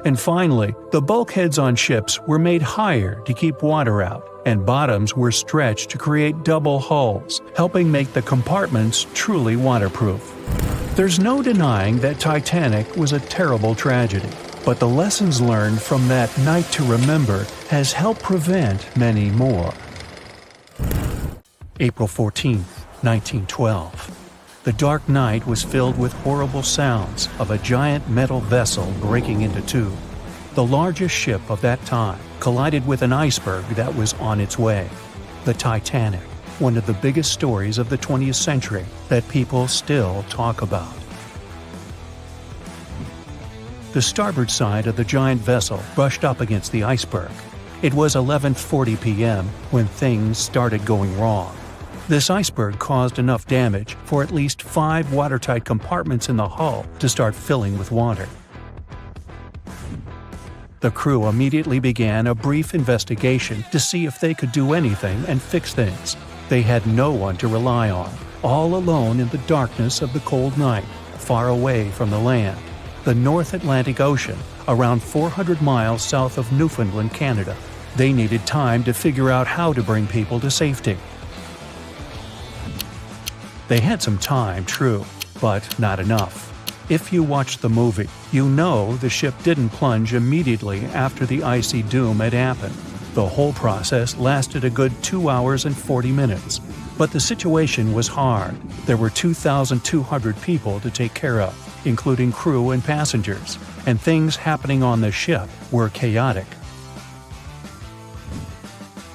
And finally, the bulkheads on ships were made higher to keep water out, and bottoms were stretched to create double hulls, helping make the compartments truly waterproof. There's no denying that Titanic was a terrible tragedy, but the lessons learned from that night to remember has helped prevent many more. April 14, 1912. The dark night was filled with horrible sounds of a giant metal vessel breaking into two. The largest ship of that time collided with an iceberg that was on its way. The Titanic, one of the biggest stories of the 20th century that people still talk about. The starboard side of the giant vessel brushed up against the iceberg. It was 11:40 p.m. when things started going wrong. This iceberg caused enough damage for at least 5 watertight compartments in the hull to start filling with water. The crew immediately began a brief investigation to see if they could do anything and fix things. They had no one to rely on, all alone in the darkness of the cold night, far away from the land. The North Atlantic Ocean, around 400 miles south of Newfoundland, Canada. They needed time to figure out how to bring people to safety. They had some time, true, but not enough. If you watched the movie, you know the ship didn't plunge immediately after the icy doom had happened. The whole process lasted a good 2 hours and 40 minutes. But the situation was hard. There were 2,200 people to take care of, including crew and passengers, and things happening on the ship were chaotic.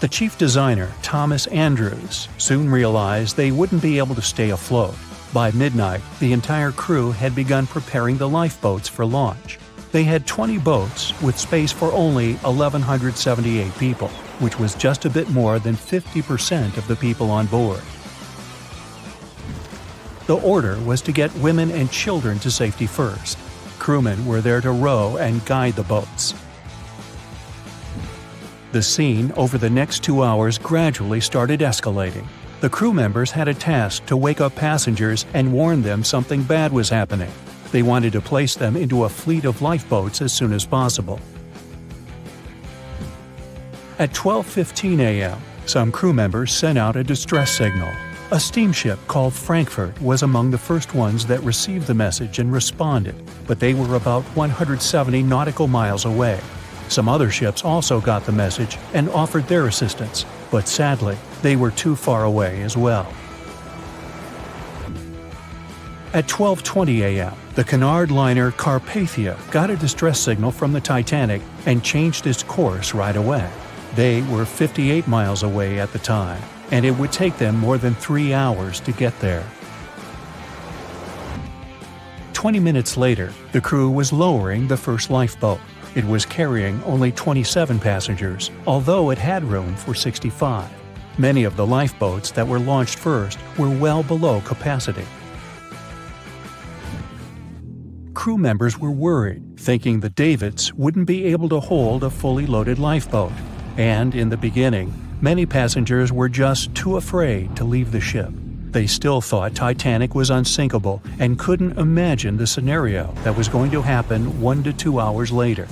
The chief designer, Thomas Andrews, soon realized they wouldn't be able to stay afloat. By midnight, the entire crew had begun preparing the lifeboats for launch. They had 20 boats with space for only 1,178 people, which was just a bit more than 50% of the people on board. The order was to get women and children to safety first. Crewmen were there to row and guide the boats. The scene over the next 2 hours gradually started escalating. The crew members had a task to wake up passengers and warn them something bad was happening. They wanted to place them into a fleet of lifeboats as soon as possible. At 12:15 a.m., some crew members sent out a distress signal. A steamship called Frankfurt was among the first ones that received the message and responded, but they were about 170 nautical miles away. Some other ships also got the message and offered their assistance, but sadly, they were too far away as well. At 12:20 a.m., the Cunard liner Carpathia got a distress signal from the Titanic and changed its course right away. They were 58 miles away at the time, and it would take them more than 3 hours to get there. 20 minutes later, the crew was lowering the first lifeboat. It was carrying only 27 passengers, although it had room for 65. Many of the lifeboats that were launched first were well below capacity. Crew members were worried, thinking the Davids wouldn't be able to hold a fully loaded lifeboat. And in the beginning, many passengers were just too afraid to leave the ship. They still thought Titanic was unsinkable and couldn't imagine the scenario that was going to happen 1 to 2 hours later.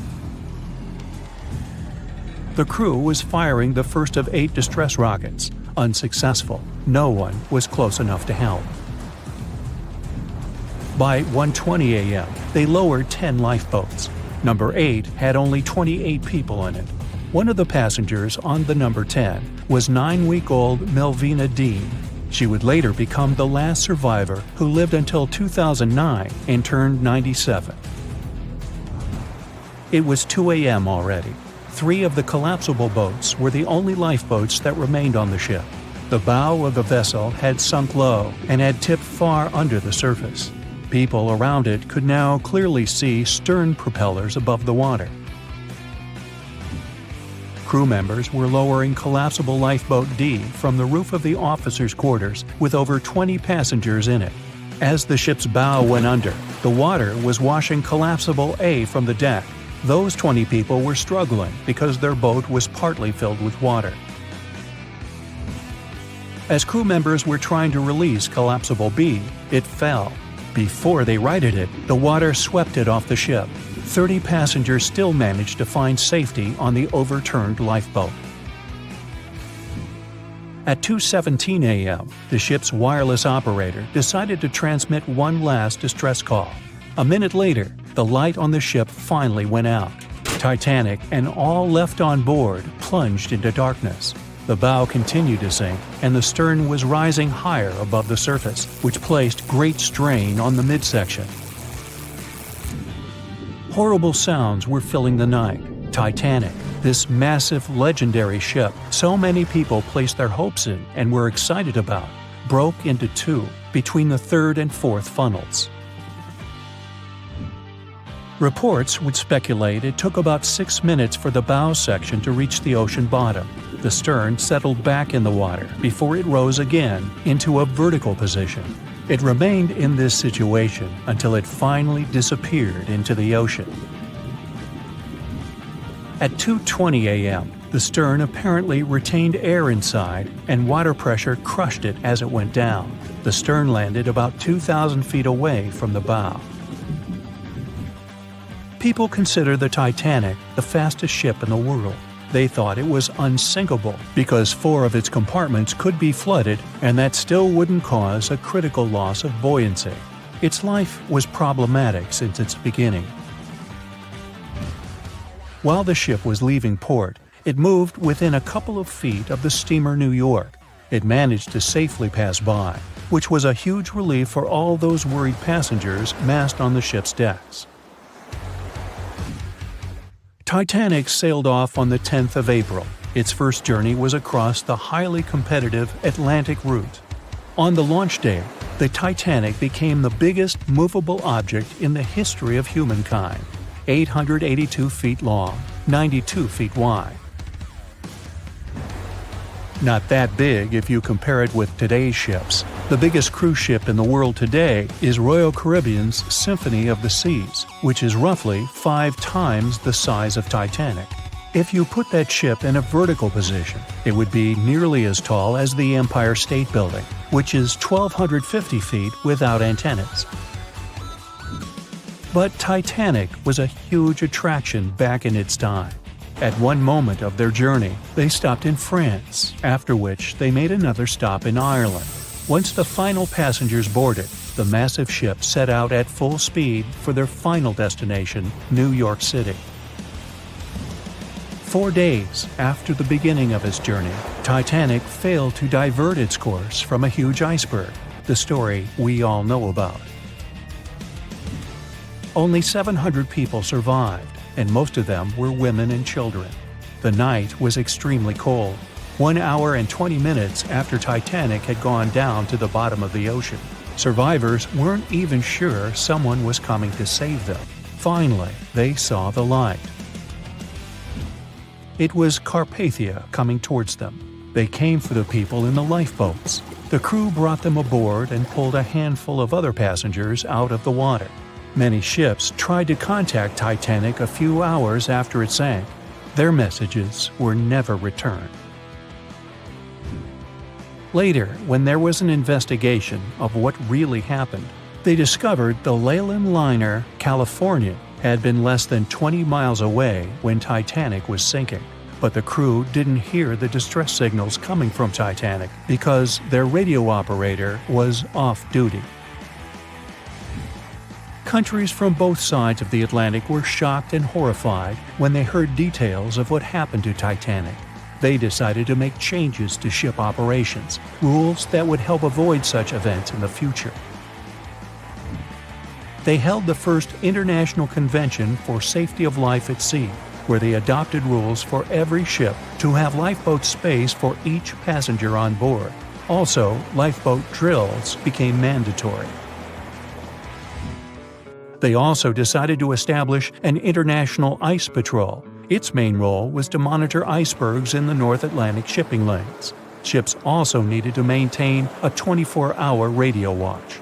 The crew was firing the first of 8 distress rockets. Unsuccessful. No one was close enough to help. By 1:20 a.m., they lowered 10 lifeboats. Number 8 had only 28 people in it. One of the passengers on the number 10 was 9-week-old Melvina Dean. She would later become the last survivor who lived until 2009 and turned 97. It was 2 a.m. already. 3 of the collapsible boats were the only lifeboats that remained on the ship. The bow of the vessel had sunk low and had tipped far under the surface. People around it could now clearly see stern propellers above the water. Crew members were lowering collapsible lifeboat D from the roof of the officers' quarters with over 20 passengers in it. As the ship's bow went under, the water was washing collapsible A from the deck. Those 20 people were struggling because their boat was partly filled with water. As crew members were trying to release Collapsible B, it fell. Before they righted it, the water swept it off the ship. 30 passengers still managed to find safety on the overturned lifeboat. At 2:17 a.m., the ship's wireless operator decided to transmit one last distress call. A minute later, the light on the ship finally went out. Titanic and all left on board plunged into darkness. The bow continued to sink, and the stern was rising higher above the surface, which placed great strain on the midsection. Horrible sounds were filling the night. Titanic, this massive, legendary ship so many people placed their hopes in and were excited about, broke into two between the third and fourth funnels. Reports would speculate it took about 6 minutes for the bow section to reach the ocean bottom. The stern settled back in the water before it rose again into a vertical position. It remained in this situation until it finally disappeared into the ocean. At 2:20 a.m., the stern apparently retained air inside and water pressure crushed it as it went down. The stern landed about 2,000 feet away from the bow. People consider the Titanic the fastest ship in the world. They thought it was unsinkable because 4 of its compartments could be flooded and that still wouldn't cause a critical loss of buoyancy. Its life was problematic since its beginning. While the ship was leaving port, it moved within a couple of feet of the steamer New York. It managed to safely pass by, which was a huge relief for all those worried passengers massed on the ship's decks. Titanic sailed off on the 10th of April. Its first journey was across the highly competitive Atlantic route. On the launch day, the Titanic became the biggest movable object in the history of humankind, 882 feet long, 92 feet wide. Not that big if you compare it with today's ships. The biggest cruise ship in the world today is Royal Caribbean's Symphony of the Seas, which is roughly 5 times the size of Titanic. If you put that ship in a vertical position, it would be nearly as tall as the Empire State Building, which is 1,250 feet without antennas. But Titanic was a huge attraction back in its time. At one moment of their journey, they stopped in France, after which they made another stop in Ireland. Once the final passengers boarded, the massive ship set out at full speed for their final destination, New York City. 4 days after the beginning of its journey, Titanic failed to divert its course from a huge iceberg, the story we all know about. Only 700 people survived, and most of them were women and children. The night was extremely cold, 1 hour and 20 minutes after Titanic had gone down to the bottom of the ocean. Survivors weren't even sure someone was coming to save them. Finally, they saw the light. It was Carpathia coming towards them. They came for the people in the lifeboats. The crew brought them aboard and pulled a handful of other passengers out of the water. Many ships tried to contact Titanic a few hours after it sank. Their messages were never returned. Later, when there was an investigation of what really happened, they discovered the Leyland liner California had been less than 20 miles away when Titanic was sinking. But the crew didn't hear the distress signals coming from Titanic because their radio operator was off duty. Countries from both sides of the Atlantic were shocked and horrified when they heard details of what happened to Titanic. They decided to make changes to ship operations, rules that would help avoid such events in the future. They held the first International Convention for Safety of Life at Sea, where they adopted rules for every ship to have lifeboat space for each passenger on board. Also, lifeboat drills became mandatory. They also decided to establish an international ice patrol. Its main role was to monitor icebergs in the North Atlantic shipping lanes. Ships also needed to maintain a 24-hour radio watch.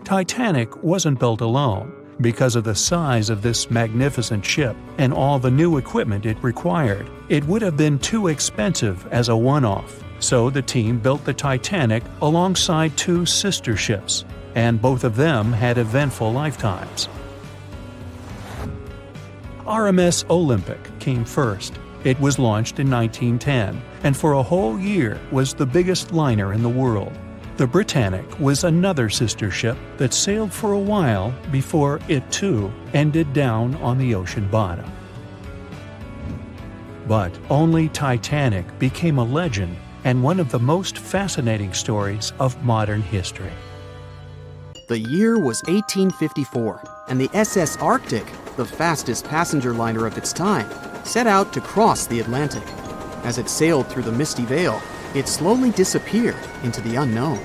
Titanic wasn't built alone. Because of the size of this magnificent ship and all the new equipment it required, it would have been too expensive as a one-off. So the team built the Titanic alongside two sister ships, and both of them had eventful lifetimes. RMS Olympic came first. It was launched in 1910, and for a whole year was the biggest liner in the world. The Britannic was another sister ship that sailed for a while before it too ended down on the ocean bottom. But only Titanic became a legend and one of the most fascinating stories of modern history. The year was 1854, and the SS Arctic, the fastest passenger liner of its time, set out to cross the Atlantic. As it sailed through the misty veil, it slowly disappeared into the unknown.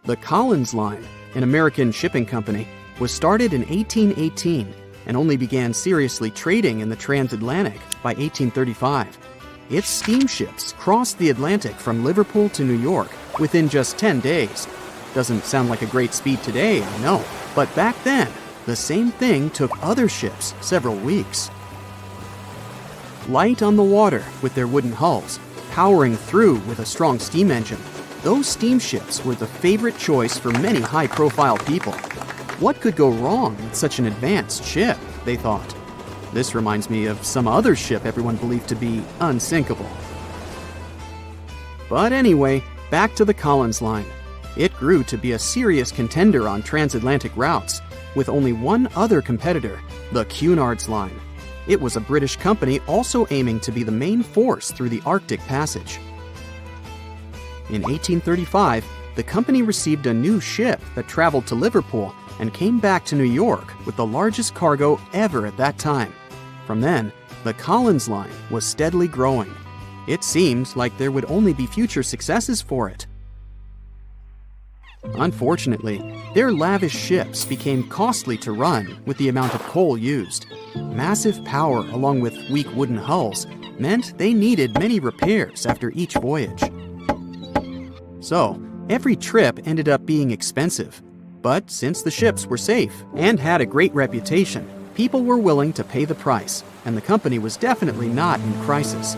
The Collins Line, an American shipping company, was started in 1818 and only began seriously trading in the transatlantic by 1835. Its steamships crossed the Atlantic from Liverpool to New York within just 10 days. Doesn't sound like a great speed today, I know, but back then, the same thing took other ships several weeks. Light on the water with their wooden hulls, powering through with a strong steam engine, those steamships were the favorite choice for many high-profile people. What could go wrong with such an advanced ship, they thought. This reminds me of some other ship everyone believed to be unsinkable. But anyway, back to the Collins Line. It grew to be a serious contender on transatlantic routes, with only one other competitor, the Cunard's Line. It was a British company also aiming to be the main force through the Arctic Passage. In 1835, the company received a new ship that traveled to Liverpool and came back to New York with the largest cargo ever at that time. From then, the Collins Line was steadily growing. It seemed like there would only be future successes for it. Unfortunately, their lavish ships became costly to run with the amount of coal used. Massive power along with weak wooden hulls meant they needed many repairs after each voyage. So, every trip ended up being expensive. But since the ships were safe and had a great reputation, people were willing to pay the price, and the company was definitely not in crisis.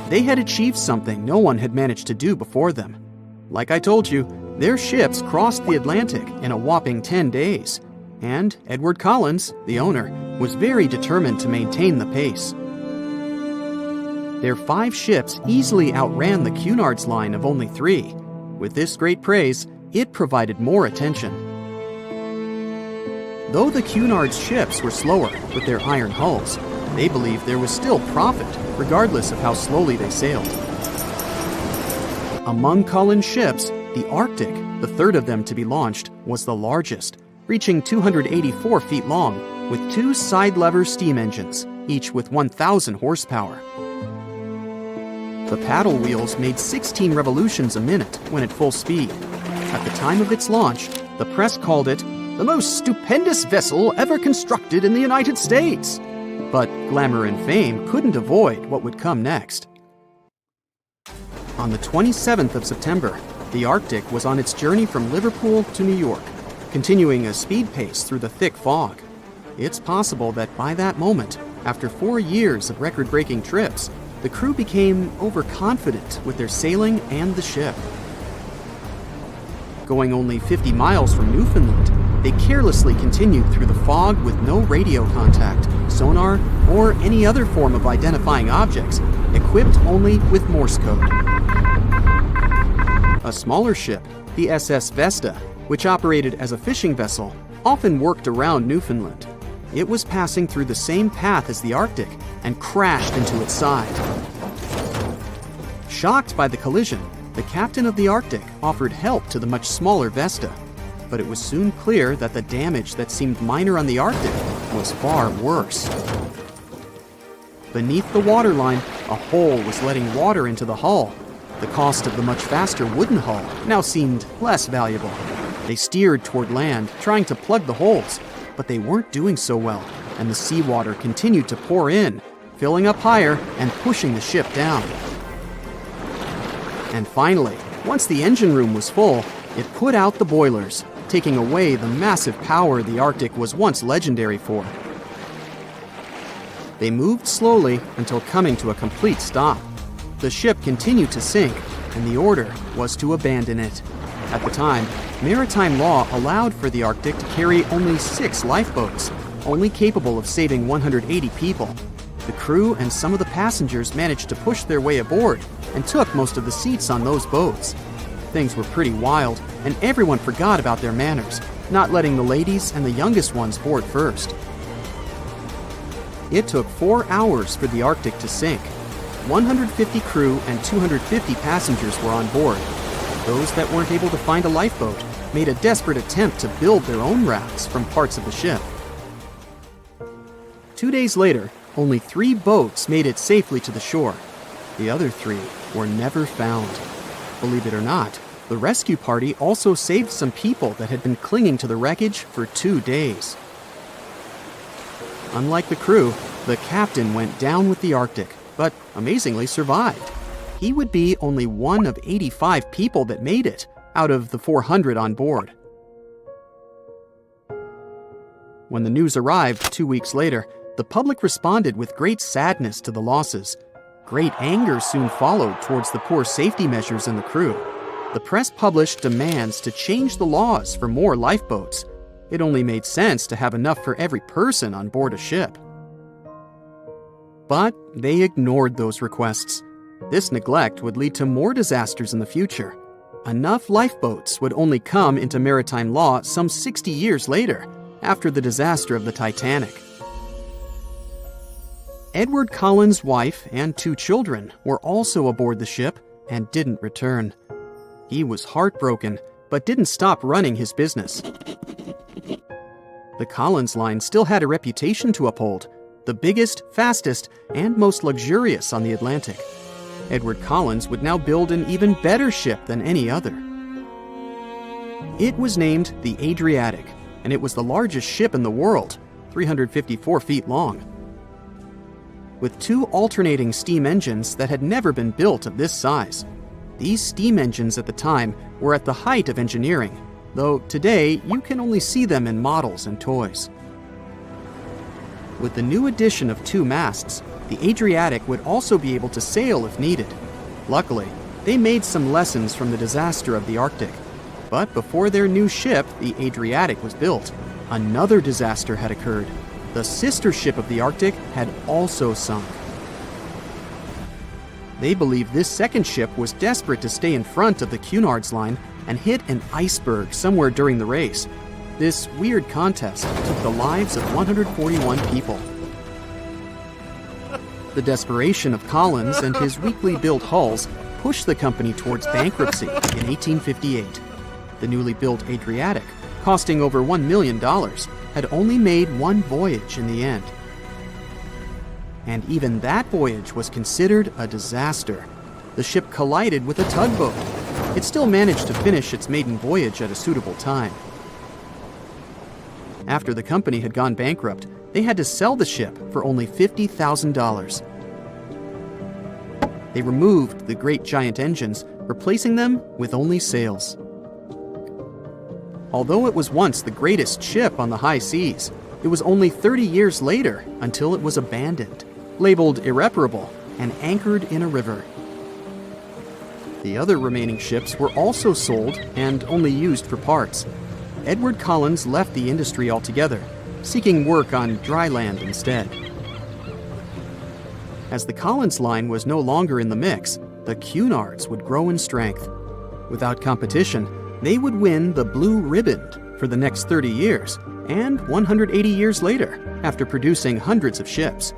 They had achieved something no one had managed to do before them. Like I told you, their ships crossed the Atlantic in a whopping 10 days, and Edward Collins, the owner, was very determined to maintain the pace. Their 5 ships easily outran the Cunard's Line of only 3. With this great praise, it provided more attention. Though the Cunard's ships were slower with their iron hulls, they believed there was still profit, regardless of how slowly they sailed. Among Collins' ships, the Arctic, the third of them to be launched, was the largest, reaching 284 feet long, with 2 side-lever steam engines, each with 1,000 horsepower. The paddle wheels made 16 revolutions a minute when at full speed. At the time of its launch, the press called it the most stupendous vessel ever constructed in the United States. But glamour and fame couldn't avoid what would come next. On the 27th of September, the Arctic was on its journey from Liverpool to New York, continuing a speed pace through the thick fog. It's possible that by that moment, after 4 years of record-breaking trips, the crew became overconfident with their sailing and the ship. Going only 50 miles from Newfoundland, they carelessly continued through the fog with no radio contact, sonar, or any other form of identifying objects, equipped only with Morse code. A smaller ship, the SS Vesta, which operated as a fishing vessel, often worked around Newfoundland. It was passing through the same path as the Arctic and crashed into its side. Shocked by the collision, the captain of the Arctic offered help to the much smaller Vesta, but it was soon clear that the damage that seemed minor on the Arctic was far worse. Beneath the waterline, a hole was letting water into the hull. The cost of the much faster wooden hull now seemed less valuable. They steered toward land, trying to plug the holes, but they weren't doing so well, and the seawater continued to pour in, filling up higher and pushing the ship down. And finally, once the engine room was full, it put out the boilers, taking away the massive power the Arctic was once legendary for. They moved slowly until coming to a complete stop. The ship continued to sink, and the order was to abandon it. At the time, maritime law allowed for the Arctic to carry only 6 lifeboats, only capable of saving 180 people. The crew and some of the passengers managed to push their way aboard and took most of the seats on those boats. Things were pretty wild, and everyone forgot about their manners, not letting the ladies and the youngest ones board first. It took 4 hours for the Arctic to sink. 150 crew and 250 passengers were on board. Those that weren't able to find a lifeboat made a desperate attempt to build their own rafts from parts of the ship. 2 days later, only 3 boats made it safely to the shore. The other 3 were never found. Believe it or not, the rescue party also saved some people that had been clinging to the wreckage for 2 days. Unlike the crew, the captain went down with the Arctic, but amazingly survived. He would be only one of 85 people that made it out of the 400 on board. When the news arrived 2 weeks later, the public responded with great sadness to the losses. Great anger soon followed towards the poor safety measures and the crew. The press published demands to change the laws for more lifeboats. It only made sense to have enough for every person on board a ship. But they ignored those requests. This neglect would lead to more disasters in the future. Enough lifeboats would only come into maritime law some 60 years later, after the disaster of the Titanic. Edward Collins' wife and 2 children were also aboard the ship and didn't return. He was heartbroken, but didn't stop running his business. The Collins line still had a reputation to uphold, the biggest, fastest, and most luxurious on the Atlantic. Edward Collins would now build an even better ship than any other. It was named the Adriatic, and it was the largest ship in the world, 354 feet long. With 2 alternating steam engines that had never been built of this size. These steam engines at the time were at the height of engineering, though today you can only see them in models and toys. With the new addition of 2 masts, the Adriatic would also be able to sail if needed. Luckily, they made some lessons from the disaster of the Arctic. But before their new ship, the Adriatic, was built, another disaster had occurred. The sister ship of the Arctic had also sunk. They believed this second ship was desperate to stay in front of the Cunard's line and hit an iceberg somewhere during the race. This weird contest took the lives of 141 people. The desperation of Collins and his weakly built hulls pushed the company towards bankruptcy in 1858. The newly built Adriatic, costing over $1 million, had only made 1 voyage in the end. And even that voyage was considered a disaster. The ship collided with a tugboat. It still managed to finish its maiden voyage at a suitable time. After the company had gone bankrupt, they had to sell the ship for only $50,000. They removed the great giant engines, replacing them with only sails. Although it was once the greatest ship on the high seas, it was only 30 years later until it was abandoned, labeled irreparable, and anchored in a river. The other remaining ships were also sold and only used for parts. Edward Collins left the industry altogether, seeking work on dry land instead. As the Collins line was no longer in the mix, the Cunards would grow in strength. Without competition, they would win the Blue Ribbon for the next 30 years, and 180 years later, after producing hundreds of ships.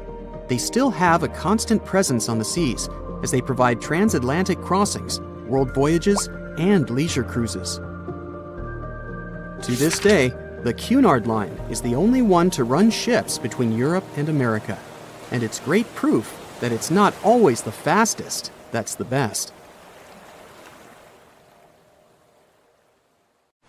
They still have a constant presence on the seas as they provide transatlantic crossings, world voyages, and leisure cruises. To this day, the Cunard line is the only one to run ships between Europe and America, and it's great proof that it's not always the fastest that's the best.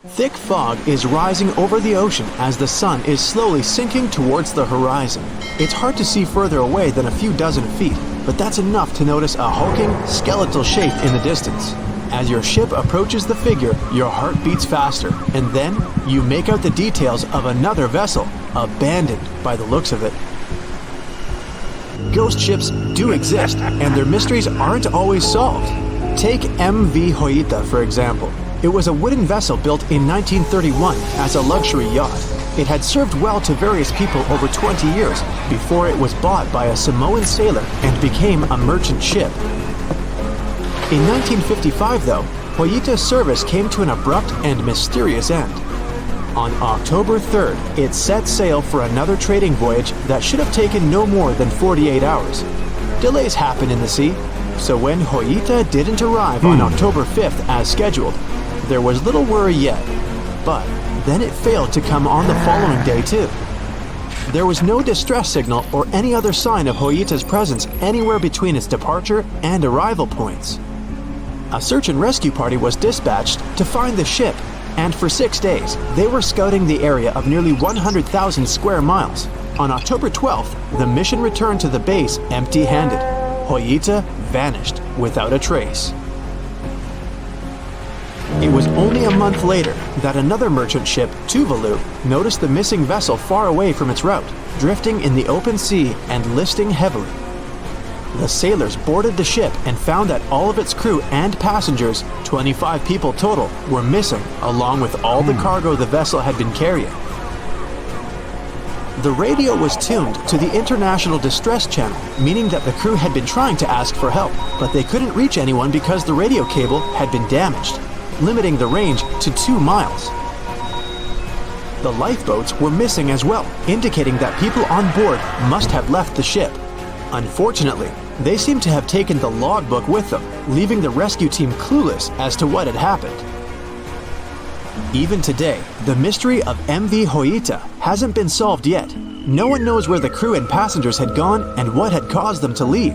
Thick fog is rising over the ocean as the sun is slowly sinking towards the horizon. It's hard to see further away than a few dozen feet, but that's enough to notice a hulking, skeletal shape in the distance. As your ship approaches the figure, your heart beats faster, and then you make out the details of another vessel, abandoned by the looks of it. ghost ships do exist, and their mysteries aren't always solved. Take MV Hoita, for example. It was a wooden vessel built in 1931 as a luxury yacht. It had served well to various people over 20 years before it was bought by a Samoan sailor and became a merchant ship. In 1955, though, Hoita's service came to an abrupt and mysterious end. On October 3rd, it set sail for another trading voyage that should have taken no more than 48 hours. Delays happen in the sea, so when Hoita didn't arrive on October 5th as scheduled, there was little worry yet. But then it failed to come on the following day too. There was no distress signal or any other sign of Hoita's presence anywhere between its departure and arrival points. A search and rescue party was dispatched to find the ship, and for 6 days, they were scouting the area of nearly 100,000 square miles. On October 12th, the mission returned to the base empty-handed. Hoita vanished without a trace. It was only a month later that another merchant ship, Tuvalu, noticed the missing vessel far away from its route, drifting in the open sea and listing heavily. The sailors boarded the ship and found that all of its crew and passengers, 25 people total, were missing, along with all the cargo the vessel had been carrying. The radio was tuned to the International Distress Channel, meaning that the crew had been trying to ask for help, but they couldn't reach anyone because the radio cable had been damaged, limiting the range to 2 miles. The lifeboats were missing as well, indicating that people on board must have left the ship. Unfortunately, they seemed to have taken the logbook with them, leaving the rescue team clueless as to what had happened. Even today, the mystery of MV Hoita hasn't been solved yet. No one knows where the crew and passengers had gone and what had caused them to leave.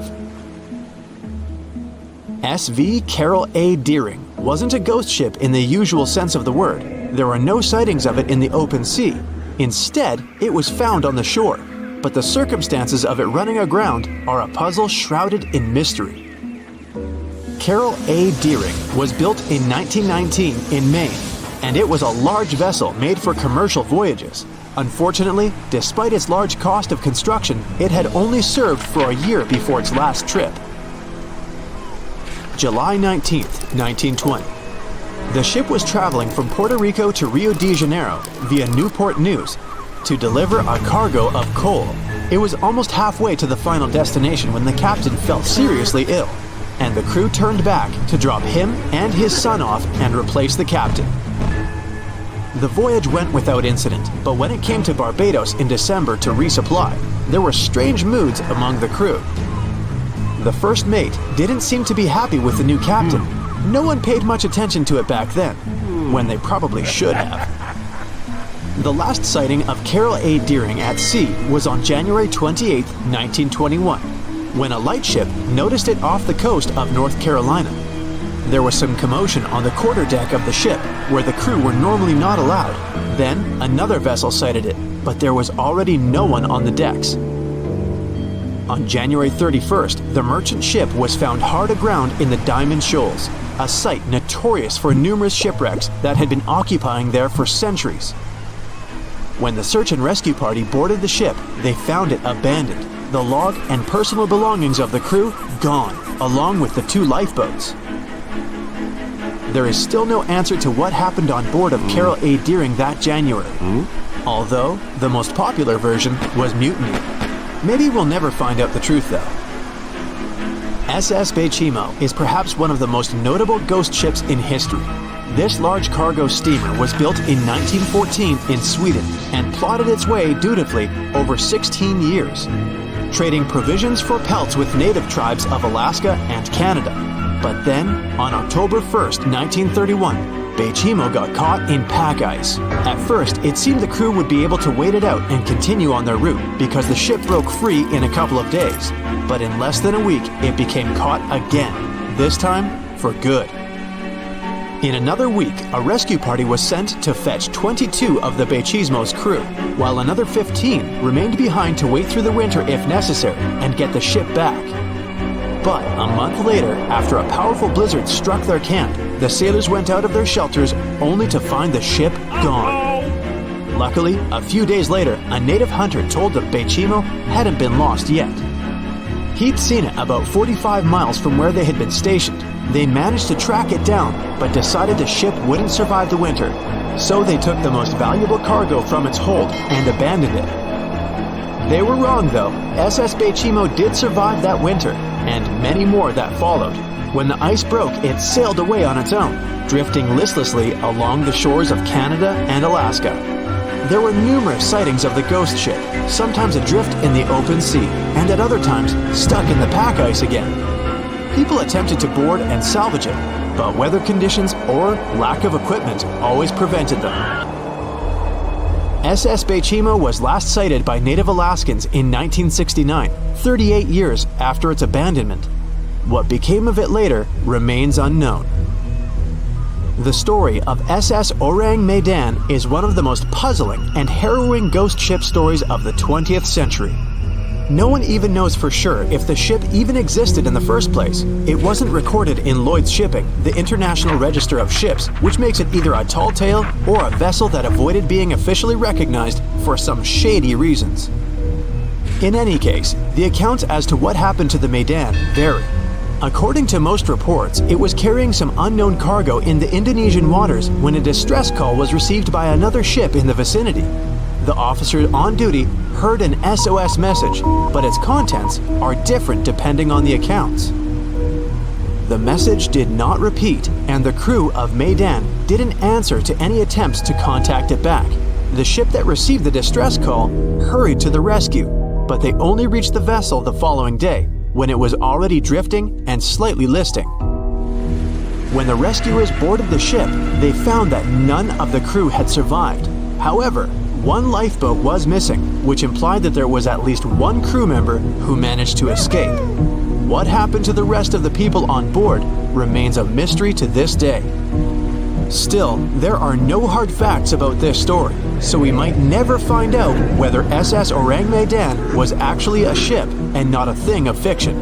SV Carol A. Deering wasn't a ghost ship in the usual sense of the word. There are no sightings of it in the open sea. Instead, it was found on the shore, but the circumstances of it running aground are a puzzle shrouded in mystery. Carol A. Deering was built in 1919 in Maine, and it was a large vessel made for commercial voyages. Unfortunately, despite its large cost of construction, it had only served for a year before its last trip. July 19, 1920. The ship was traveling from Puerto Rico to Rio de Janeiro via Newport News to deliver a cargo of coal. It was almost halfway to the final destination when the captain fell seriously ill, and the crew turned back to drop him and his son off and replace the captain. The voyage went without incident, but when it came to Barbados in December to resupply, there were strange moods among the crew. The first mate didn't seem to be happy with the new captain. No one paid much attention to it back then, when they probably should have. The last sighting of Carol A. Deering at sea was on January 28, 1921, when a lightship noticed it off the coast of North Carolina. There was some commotion on the quarterdeck of the ship, where the crew were normally not allowed. Then, another vessel sighted it, but there was already no one on the decks. On January 31st, the merchant ship was found hard aground in the Diamond Shoals, a site notorious for numerous shipwrecks that had been occupying there for centuries. When the search and rescue party boarded the ship, they found it abandoned, the log and personal belongings of the crew gone, along with the 2 lifeboats. There is still no answer to what happened on board of Carol A. Deering that January, although the most popular version was mutiny. Maybe we'll never find out the truth though. SS Bechimo is perhaps one of the most notable ghost ships in history. This large cargo steamer was built in 1914 in Sweden and plodded its way dutifully over 16 years, trading provisions for pelts with native tribes of Alaska and Canada. But then, on October 1st, 1931, Bechimo got caught in pack ice. At first, it seemed the crew would be able to wait it out and continue on their route because the ship broke free in a couple of days. But in less than a week, it became caught again, this time for good. In another week, a rescue party was sent to fetch 22 of the Bechimo's crew, while another 15 remained behind to wait through the winter if necessary and get the ship back. But a month later, after a powerful blizzard struck their camp, the sailors went out of their shelters only to find the ship gone. Luckily, a few days later, a native hunter told them Bechimo hadn't been lost yet. He'd seen it about 45 miles from where they had been stationed. They managed to track it down, but decided the ship wouldn't survive the winter. So they took the most valuable cargo from its hold and abandoned it. They were wrong though. SS Bechimo did survive that winter, and many more that followed. When the ice broke, it sailed away on its own, drifting listlessly along the shores of Canada and Alaska. There were numerous sightings of the ghost ship, sometimes adrift in the open sea, and at other times stuck in the pack ice again. People attempted to board and salvage it, but weather conditions or lack of equipment always prevented them. SS Bechimo was last sighted by native Alaskans in 1969, 38 years after its abandonment. What became of it later remains unknown. The story of SS Orang Medan is one of the most puzzling and harrowing ghost ship stories of the 20th century. No one even knows for sure if the ship even existed in the first place. It wasn't recorded in Lloyd's Shipping, the International Register of Ships, which makes it either a tall tale or a vessel that avoided being officially recognized for some shady reasons. In any case, the accounts as to what happened to the Medan vary. According to most reports, it was carrying some unknown cargo in the Indonesian waters when a distress call was received by another ship in the vicinity. The officer on duty heard an SOS message, but its contents are different depending on the accounts. The message did not repeat, and the crew of Medan didn't answer to any attempts to contact it back. The ship that received the distress call hurried to the rescue, but they only reached the vessel the following day, when it was already drifting and slightly listing. When the rescuers boarded the ship, they found that none of the crew had survived. However, one lifeboat was missing, which implied that there was at least one crew member who managed to escape. What happened to the rest of the people on board remains a mystery to this day. Still, there are no hard facts about this story, so we might never find out whether SS Orang Medan was actually a ship and not a thing of fiction.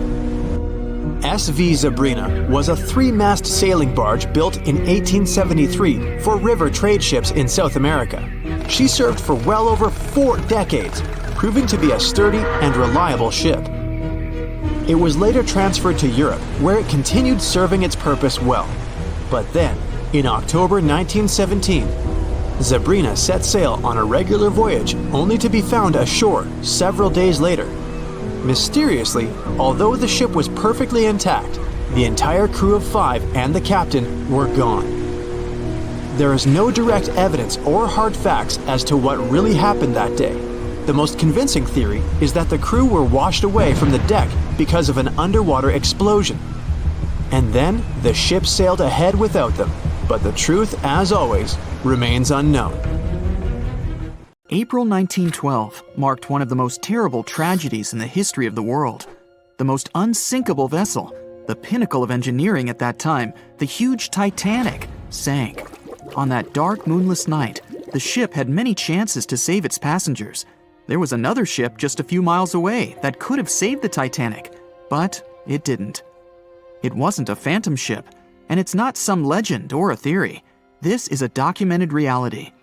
SV Zabrina was a 3-mast sailing barge built in 1873 for river trade ships in South America. She served for well over 4 decades, proving to be a sturdy and reliable ship. It was later transferred to Europe, where it continued serving its purpose well. But then, in October 1917, Zabrina set sail on a regular voyage only to be found ashore several days later. Mysteriously, although the ship was perfectly intact, the entire crew of 5 and the captain were gone. There is no direct evidence or hard facts as to what really happened that day. The most convincing theory is that the crew were washed away from the deck because of an underwater explosion. And then the ship sailed ahead without them. But the truth, as always, remains unknown. April 1912 marked one of the most terrible tragedies in the history of the world. The most unsinkable vessel, the pinnacle of engineering at that time, the huge Titanic, sank. On that dark, moonless night, the ship had many chances to save its passengers. There was another ship just a few miles away that could have saved the Titanic, but it didn't. It wasn't a phantom ship, and it's not some legend or a theory. This is a documented reality.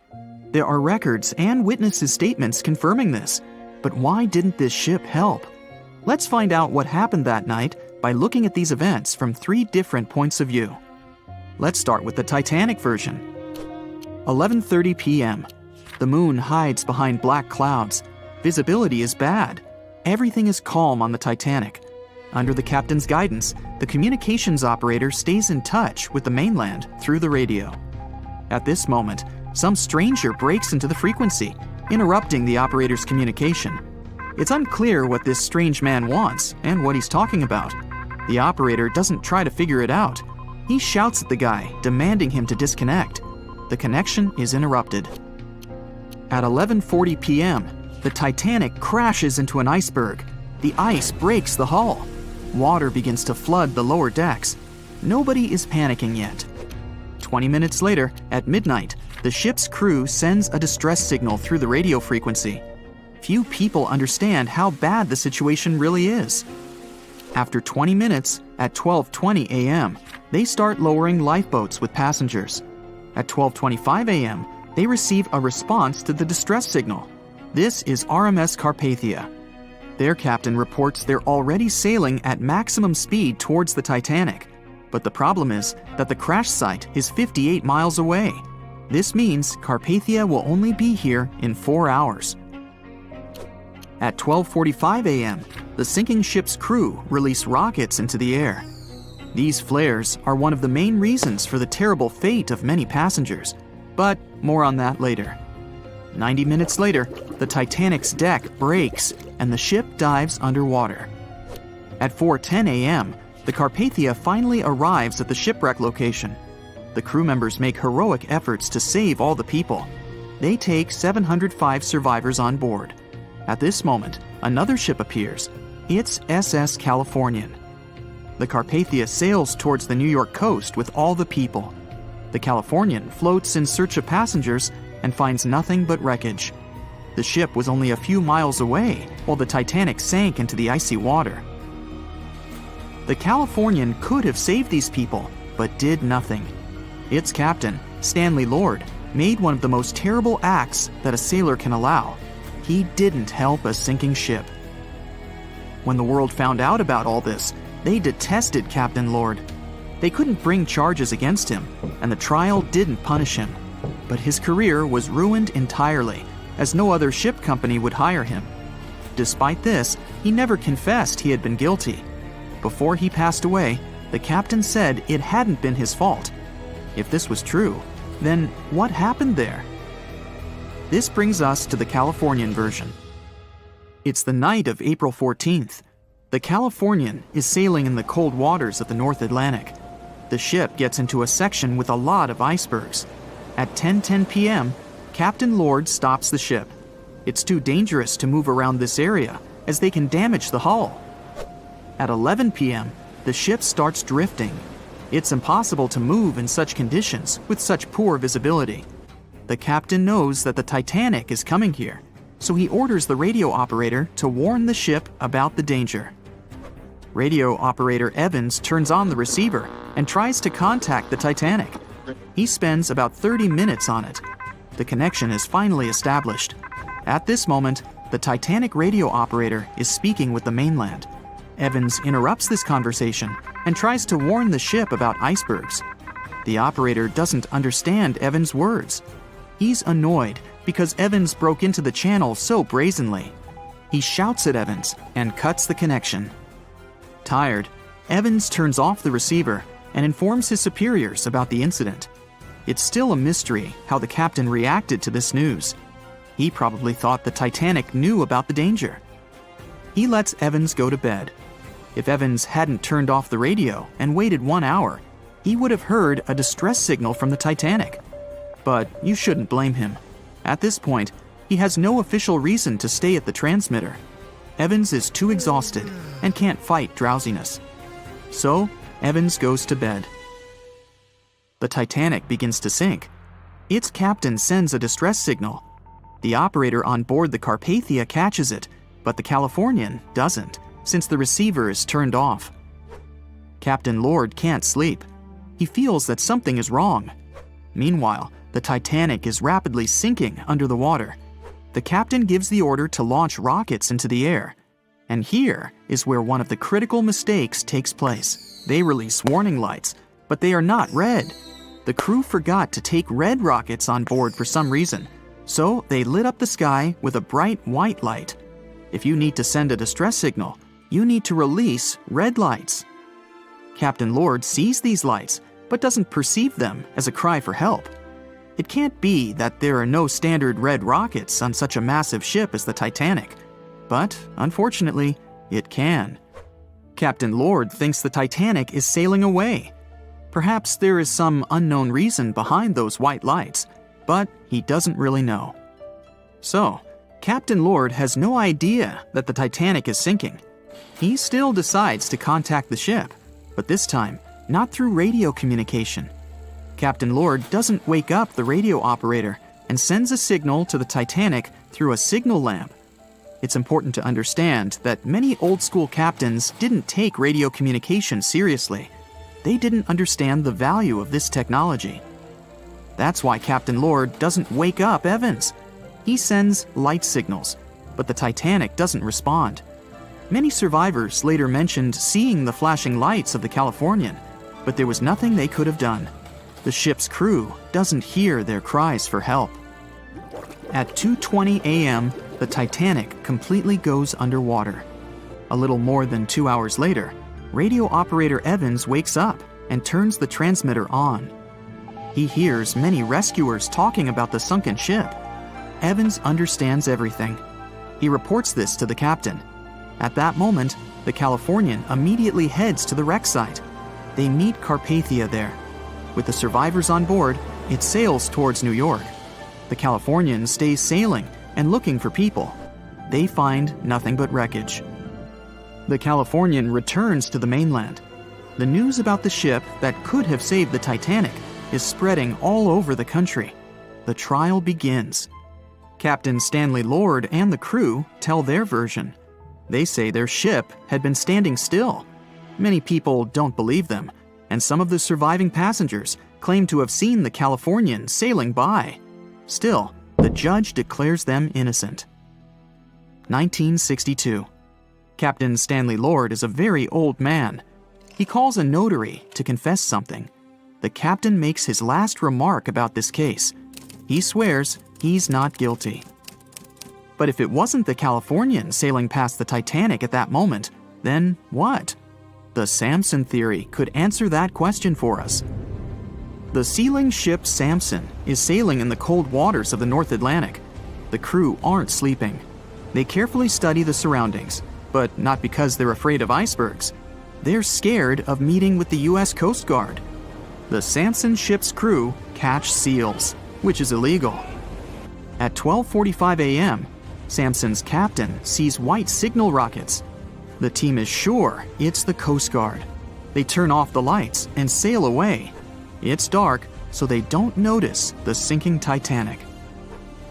There are records and witnesses' statements confirming this. But why didn't this ship help? Let's find out what happened that night by looking at these events from 3 different points of view. Let's start with the Titanic version. 11:30 p.m. The moon hides behind black clouds. Visibility is bad. Everything is calm on the Titanic. Under the captain's guidance, the communications operator stays in touch with the mainland through the radio. At this moment, some stranger breaks into the frequency, interrupting the operator's communication. It's unclear what this strange man wants and what he's talking about. The operator doesn't try to figure it out. He shouts at the guy, demanding him to disconnect. The connection is interrupted. At 11:40 p.m., the Titanic crashes into an iceberg. The ice breaks the hull. Water begins to flood the lower decks. Nobody is panicking yet. 20 minutes later, at midnight, the ship's crew sends a distress signal through the radio frequency. Few people understand how bad the situation really is. After 20 minutes, at 12:20 a.m., they start lowering lifeboats with passengers. At 12:25 a.m., they receive a response to the distress signal. This is RMS Carpathia. Their captain reports they're already sailing at maximum speed towards the Titanic. But the problem is that the crash site is 58 miles away. This means Carpathia will only be here in 4 hours. At 12:45 a.m., the sinking ship's crew release rockets into the air. These flares are one of the main reasons for the terrible fate of many passengers, but more on that later. 90 minutes later, the Titanic's deck breaks and the ship dives underwater. At 4:10 a.m., the Carpathia finally arrives at the shipwreck location. The crew members make heroic efforts to save all the people. They take 705 survivors on board. At this moment, another ship appears. It's SS Californian. The Carpathia sails towards the New York coast with all the people. The Californian floats in search of passengers and finds nothing but wreckage. The ship was only a few miles away while the Titanic sank into the icy water. The Californian could have saved these people, but did nothing. Its captain, Stanley Lord, made one of the most terrible acts that a sailor can allow. He didn't help a sinking ship. When the world found out about all this, they detested Captain Lord. They couldn't bring charges against him, and the trial didn't punish him. But his career was ruined entirely, as no other ship company would hire him. Despite this, he never confessed he had been guilty. Before he passed away, the captain said it hadn't been his fault. If this was true, then what happened there? This brings us to the Californian version. It's the night of April 14th. The Californian is sailing in the cold waters of the North Atlantic. The ship gets into a section with a lot of icebergs. At 10:10 p.m., Captain Lord stops the ship. It's too dangerous to move around this area, as they can damage the hull. At 11 p.m., the ship starts drifting. It's impossible to move in such conditions with such poor visibility. The captain knows that the Titanic is coming here, so he orders the radio operator to warn the ship about the danger. Radio operator Evans turns on the receiver and tries to contact the Titanic. He spends about 30 minutes on it. The connection is finally established. At this moment, the Titanic radio operator is speaking with the mainland. Evans interrupts this conversation and tries to warn the ship about icebergs. The operator doesn't understand Evans' words. He's annoyed because Evans broke into the channel so brazenly. He shouts at Evans and cuts the connection. Tired, Evans turns off the receiver and informs his superiors about the incident. It's still a mystery how the captain reacted to this news. He probably thought the Titanic knew about the danger. He lets Evans go to bed. If Evans hadn't turned off the radio and waited 1 hour, he would have heard a distress signal from the Titanic. But you shouldn't blame him. At this point, he has no official reason to stay at the transmitter. Evans is too exhausted and can't fight drowsiness. So, Evans goes to bed. The Titanic begins to sink. Its captain sends a distress signal. The operator on board the Carpathia catches it, but the Californian doesn't, since the receiver is turned off. Captain Lord can't sleep. He feels that something is wrong. Meanwhile, the Titanic is rapidly sinking under the water. The captain gives the order to launch rockets into the air. And here is where one of the critical mistakes takes place. They release warning lights, but they are not red. The crew forgot to take red rockets on board for some reason, so they lit up the sky with a bright white light. If you need to send a distress signal, you need to release red lights. Captain Lord sees these lights, but doesn't perceive them as a cry for help. It can't be that there are no standard red rockets on such a massive ship as the Titanic. But, unfortunately, it can. Captain Lord thinks the Titanic is sailing away. Perhaps there is some unknown reason behind those white lights, but he doesn't really know. So, Captain Lord has no idea that the Titanic is sinking. He still decides to contact the ship, but this time, not through radio communication. Captain Lord doesn't wake up the radio operator and sends a signal to the Titanic through a signal lamp. It's important to understand that many old-school captains didn't take radio communication seriously. They didn't understand the value of this technology. That's why Captain Lord doesn't wake up Evans. He sends light signals, but the Titanic doesn't respond. Many survivors later mentioned seeing the flashing lights of the Californian, but there was nothing they could have done. The ship's crew doesn't hear their cries for help. At 2:20 a.m., the Titanic completely goes underwater. A little more than 2 hours later, radio operator Evans wakes up and turns the transmitter on. He hears many rescuers talking about the sunken ship. Evans understands everything. He reports this to the captain. At that moment, the Californian immediately heads to the wreck site. They meet Carpathia there. With the survivors on board, it sails towards New York. The Californian stays sailing and looking for people. They find nothing but wreckage. The Californian returns to the mainland. The news about the ship that could have saved the Titanic is spreading all over the country. The trial begins. Captain Stanley Lord and the crew tell their version. They say their ship had been standing still. Many people don't believe them, and some of the surviving passengers claim to have seen the Californian sailing by. Still, the judge declares them innocent. 1962. Captain Stanley Lord is a very old man. He calls a notary to confess something. The captain makes his last remark about this case. He swears he's not guilty. But if it wasn't the Californian sailing past the Titanic at that moment, then what? The Samson theory could answer that question for us. The sealing ship Samson is sailing in the cold waters of the North Atlantic. The crew aren't sleeping. They carefully study the surroundings, but not because they're afraid of icebergs. They're scared of meeting with the U.S. Coast Guard. The Samson ship's crew catch seals, which is illegal. At 12:45 a.m., Samson's captain sees white signal rockets. The team is sure it's the Coast Guard. They turn off the lights and sail away. It's dark, so they don't notice the sinking Titanic.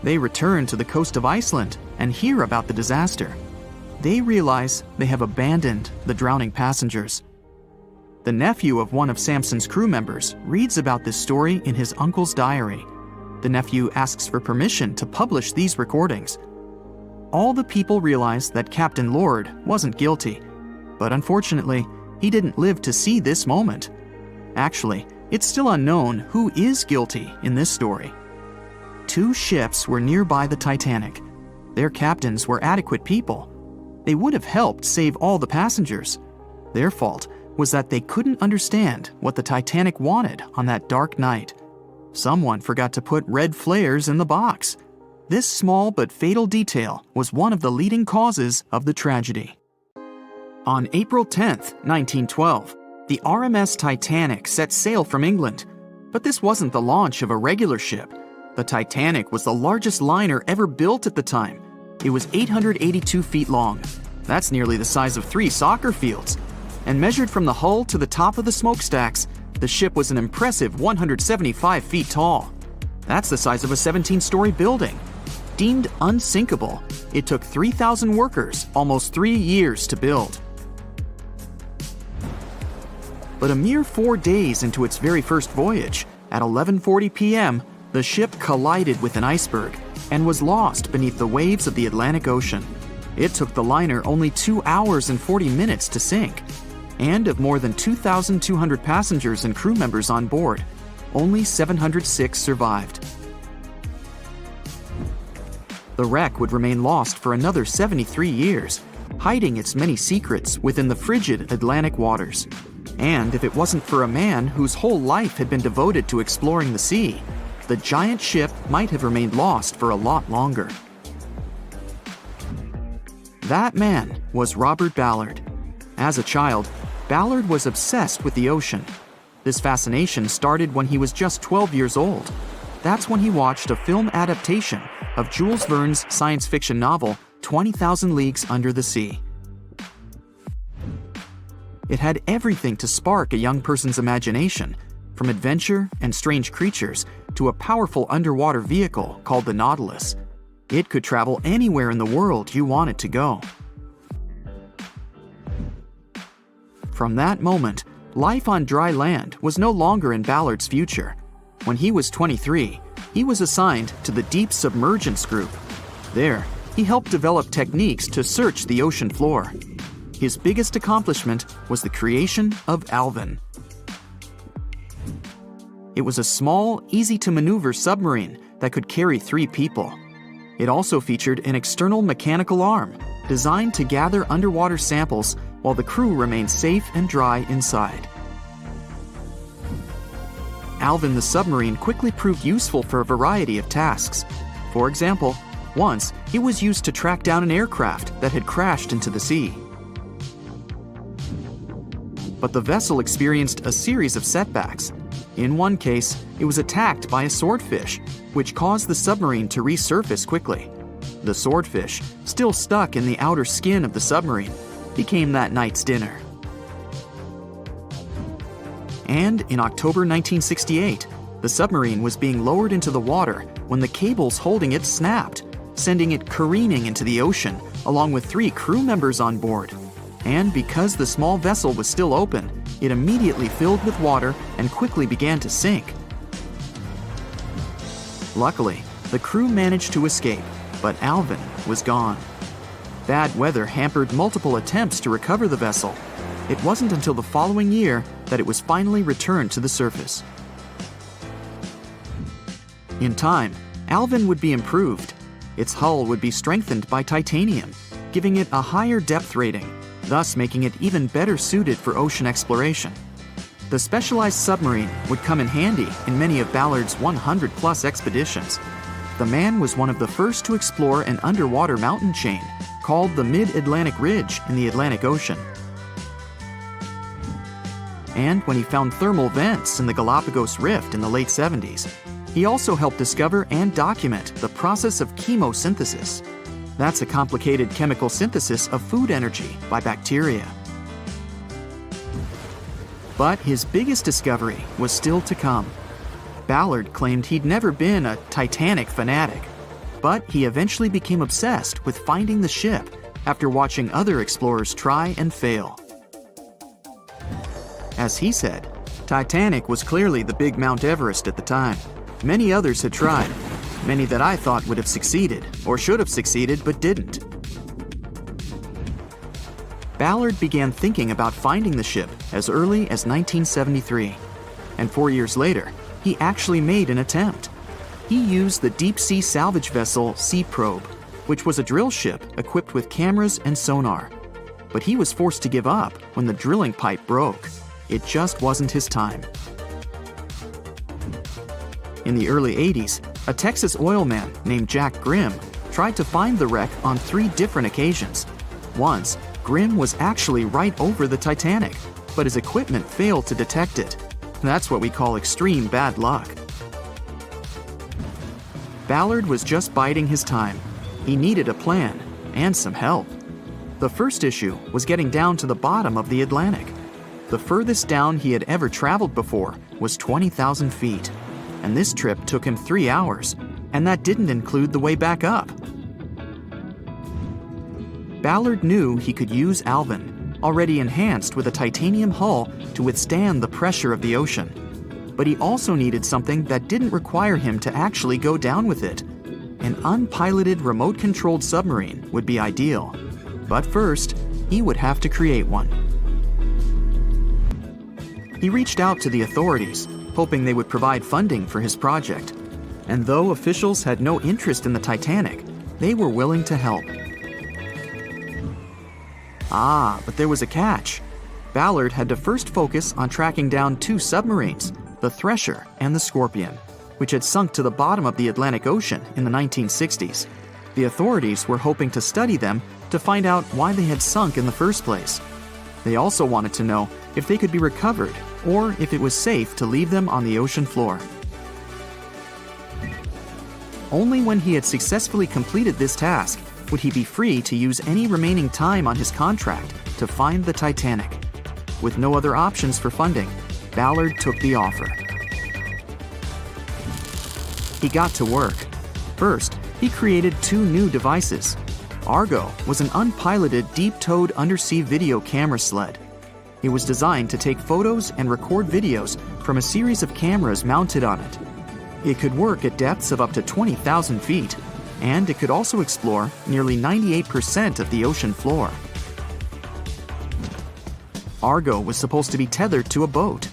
They return to the coast of Iceland and hear about the disaster. They realize they have abandoned the drowning passengers. The nephew of one of Samson's crew members reads about this story in his uncle's diary. The nephew asks for permission to publish these recordings. All the people realize that Captain Lord wasn't guilty, but unfortunately, he didn't live to see this moment. Actually, it's still unknown who is guilty in this story. 2 ships were nearby the Titanic. Their captains were adequate people. They would have helped save all the passengers. Their fault was that they couldn't understand what the Titanic wanted on that dark night. Someone forgot to put red flares in the box. This small but fatal detail was one of the leading causes of the tragedy. On April 10, 1912, the RMS Titanic set sail from England. But this wasn't the launch of a regular ship. The Titanic was the largest liner ever built at the time. It was 882 feet long. That's nearly the size of 3 soccer fields. And measured from the hull to the top of the smokestacks, the ship was an impressive 175 feet tall. That's the size of a 17-story building. Deemed unsinkable, it took 3,000 workers almost 3 years to build. But a mere 4 days into its very first voyage, at 11:40 p.m., the ship collided with an iceberg and was lost beneath the waves of the Atlantic Ocean. It took the liner only 2 hours and 40 minutes to sink. And of more than 2,200 passengers and crew members on board, only 706 survived. The wreck would remain lost for another 73 years, hiding its many secrets within the frigid Atlantic waters. And if it wasn't for a man whose whole life had been devoted to exploring the sea, the giant ship might have remained lost for a lot longer. That man was Robert Ballard. As a child, Ballard was obsessed with the ocean. This fascination started when he was just 12 years old. That's when he watched a film adaptation of Jules Verne's science fiction novel, 20,000 Leagues Under the Sea. It had everything to spark a young person's imagination, from adventure and strange creatures to a powerful underwater vehicle called the Nautilus. It could travel anywhere in the world you wanted to go. From that moment, life on dry land was no longer in Ballard's future. When he was 23, he was assigned to the Deep Submergence Group. There, he helped develop techniques to search the ocean floor. His biggest accomplishment was the creation of Alvin. It was a small, easy-to-maneuver submarine that could carry 3 people. It also featured an external mechanical arm designed to gather underwater samples while the crew remained safe and dry inside. Alvin the submarine quickly proved useful for a variety of tasks. For example, once it was used to track down an aircraft that had crashed into the sea. But the vessel experienced a series of setbacks. In one case, it was attacked by a swordfish, which caused the submarine to resurface quickly. The swordfish, still stuck in the outer skin of the submarine, became that night's dinner. And in October 1968, the submarine was being lowered into the water when the cables holding it snapped, sending it careening into the ocean along with 3 crew members on board. And because the small vessel was still open, it immediately filled with water and quickly began to sink. Luckily, the crew managed to escape, but Alvin was gone. Bad weather hampered multiple attempts to recover the vessel. It wasn't until the following year that it was finally returned to the surface. In time, Alvin would be improved. Its hull would be strengthened by titanium, giving it a higher depth rating, thus making it even better suited for ocean exploration. The specialized submarine would come in handy in many of Ballard's 100-plus expeditions. The man was one of the first to explore an underwater mountain chain called the Mid-Atlantic Ridge in the Atlantic Ocean. And when he found thermal vents in the Galapagos Rift in the late 70s, he also helped discover and document the process of chemosynthesis. That's a complicated chemical synthesis of food energy by bacteria. But his biggest discovery was still to come. Ballard claimed he'd never been a Titanic fanatic, but he eventually became obsessed with finding the ship after watching other explorers try and fail. As he said, Titanic was clearly the big Mount Everest at the time. Many others had tried, many that I thought would have succeeded, or should have succeeded but didn't. Ballard began thinking about finding the ship as early as 1973, and 4 years later, he actually made an attempt. He used the deep-sea salvage vessel Sea Probe, which was a drill ship equipped with cameras and sonar. But he was forced to give up when the drilling pipe broke. It just wasn't his time. In the early 80s, a Texas oil man named Jack Grimm tried to find the wreck on 3 different occasions. Once, Grimm was actually right over the Titanic, but his equipment failed to detect it. That's what we call extreme bad luck. Ballard was just biding his time. He needed a plan and some help. The first issue was getting down to the bottom of the Atlantic. The furthest down he had ever traveled before was 20,000 feet, and this trip took him 3 hours, and that didn't include the way back up. Ballard knew he could use Alvin, already enhanced with a titanium hull to withstand the pressure of the ocean. But he also needed something that didn't require him to actually go down with it. An unpiloted remote-controlled submarine would be ideal. But first, he would have to create one. He reached out to the authorities, hoping they would provide funding for his project. And though officials had no interest in the Titanic, they were willing to help. But there was a catch. Ballard had to first focus on tracking down 2 submarines, the Thresher and the Scorpion, which had sunk to the bottom of the Atlantic Ocean in the 1960s. The authorities were hoping to study them to find out why they had sunk in the first place. They also wanted to know if they could be recovered or if it was safe to leave them on the ocean floor. Only when he had successfully completed this task would he be free to use any remaining time on his contract to find the Titanic. With no other options for funding, Ballard took the offer. He got to work. First, he created 2 new devices. Argo was an unpiloted deep-towed undersea video camera sled. It was designed to take photos and record videos from a series of cameras mounted on it. It could work at depths of up to 20,000 feet, and it could also explore nearly 98% of the ocean floor. Argo was supposed to be tethered to a boat.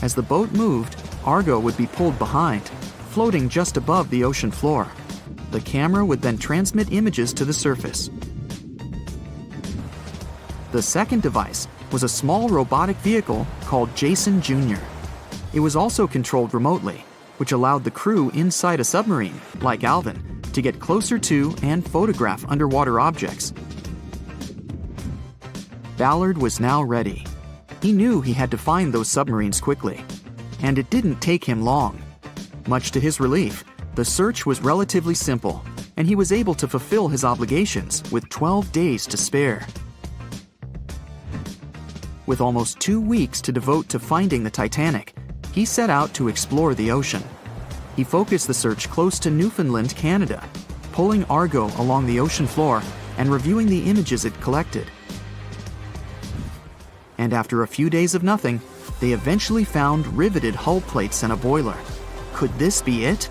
As the boat moved, Argo would be pulled behind, floating just above the ocean floor. The camera would then transmit images to the surface. The second device was a small robotic vehicle called Jason Jr. It was also controlled remotely, which allowed the crew inside a submarine, like Alvin, to get closer to and photograph underwater objects. Ballard was now ready. He knew he had to find those submarines quickly, and it didn't take him long. Much to his relief, the search was relatively simple, and he was able to fulfill his obligations with 12 days to spare. With almost 2 weeks to devote to finding the Titanic, he set out to explore the ocean. He focused the search close to Newfoundland, Canada, pulling Argo along the ocean floor and reviewing the images it collected. And after a few days of nothing, they eventually found riveted hull plates and a boiler. Could this be it?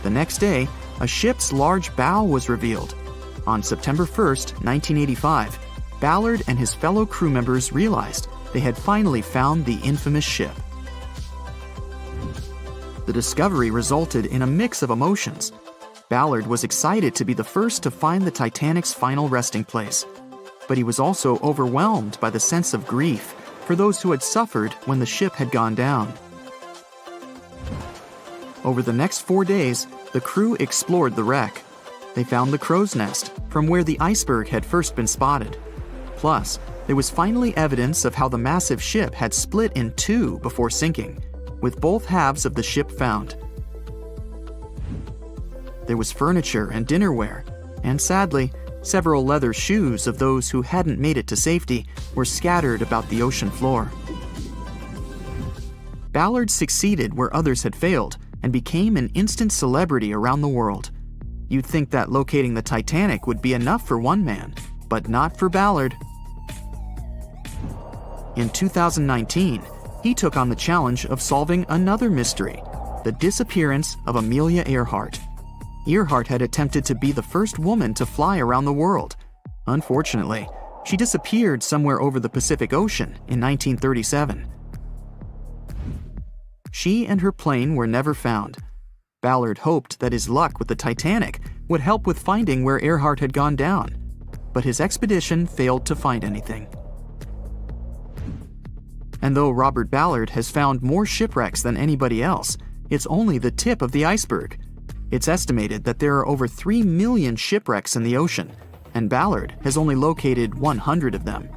The next day, a ship's large bow was revealed. On September 1st, 1985, Ballard and his fellow crew members realized they had finally found the infamous ship. The discovery resulted in a mix of emotions. Ballard was excited to be the first to find the Titanic's final resting place, but he was also overwhelmed by the sense of grief for those who had suffered when the ship had gone down. Over the next 4 days, the crew explored the wreck. They found the crow's nest, from where the iceberg had first been spotted. Plus, there was finally evidence of how the massive ship had split in two before sinking, with both halves of the ship found. There was furniture and dinnerware, and sadly, several leather shoes of those who hadn't made it to safety were scattered about the ocean floor. Ballard succeeded where others had failed and became an instant celebrity around the world. You'd think that locating the Titanic would be enough for one man, but not for Ballard. In 2019, he took on the challenge of solving another mystery, the disappearance of Amelia Earhart. Earhart had attempted to be the first woman to fly around the world. Unfortunately, she disappeared somewhere over the Pacific Ocean in 1937. She and her plane were never found. Ballard hoped that his luck with the Titanic would help with finding where Earhart had gone down, but his expedition failed to find anything. And though Robert Ballard has found more shipwrecks than anybody else, it's only the tip of the iceberg. It's estimated that there are over 3 million shipwrecks in the ocean, and Ballard has only located 100 of them.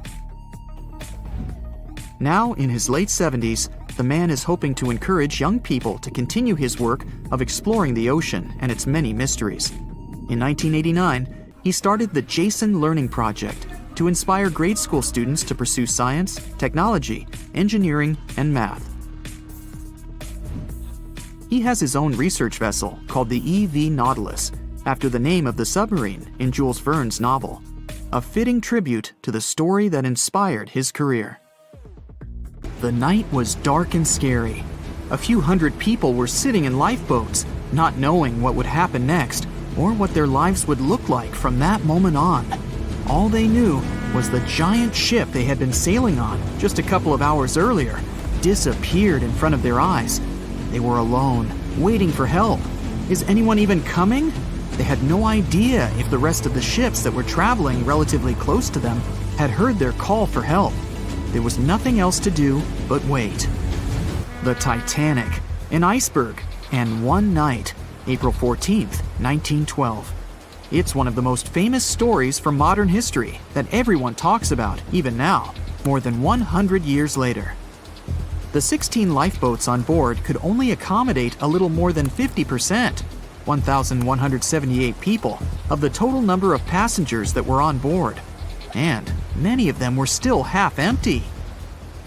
Now, in his late 70s, the man is hoping to encourage young people to continue his work of exploring the ocean and its many mysteries. In 1989, he started the Jason Learning Project to inspire grade school students to pursue science, technology, engineering, and math. He has his own research vessel called the EV Nautilus, after the name of the submarine in Jules Verne's novel, a fitting tribute to the story that inspired his career. The night was dark and scary. A few hundred people were sitting in lifeboats, not knowing what would happen next or what their lives would look like from that moment on. All they knew was the giant ship they had been sailing on just a couple of hours earlier disappeared in front of their eyes. They were alone, waiting for help. Is anyone even coming? They had no idea if the rest of the ships that were traveling relatively close to them had heard their call for help. There was nothing else to do but wait. The Titanic, an iceberg, and one night, April 14th, 1912. It's one of the most famous stories from modern history that everyone talks about, even now, more than 100 years later. The 16 lifeboats on board could only accommodate a little more than 50%, 1,178 people, of the total number of passengers that were on board. And many of them were still half empty.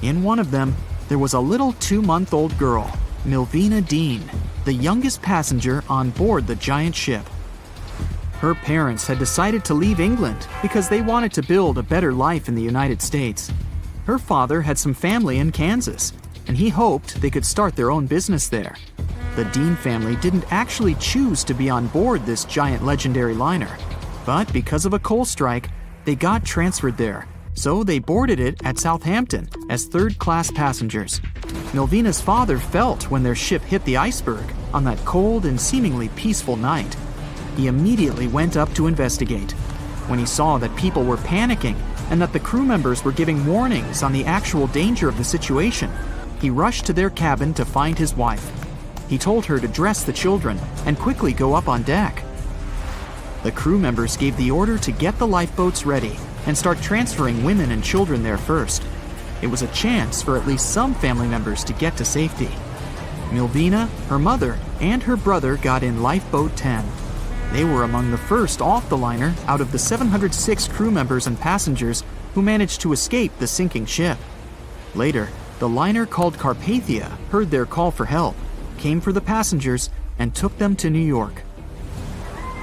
In one of them, there was a little 2-month-old girl, Milvina Dean, the youngest passenger on board the giant ship. Her parents had decided to leave England because they wanted to build a better life in the United States. Her father had some family in Kansas, and he hoped they could start their own business there. The Dean family didn't actually choose to be on board this giant legendary liner, but because of a coal strike, they got transferred there, So they boarded it at Southampton as third-class passengers. Milvina's father felt when their ship hit the iceberg on that cold and seemingly peaceful night. He immediately went up to investigate. When he saw that people were panicking and that the crew members were giving warnings on the actual danger of the situation, he rushed to their cabin to find his wife. He told her to dress the children and quickly go up on deck. The crew members gave the order to get the lifeboats ready and start transferring women and children there first. It was a chance for at least some family members to get to safety. Milvina, her mother, and her brother got in Lifeboat 10. They were among the first off the liner out of the 706 crew members and passengers who managed to escape the sinking ship. Later, the liner called Carpathia heard their call for help, came for the passengers, and took them to New York.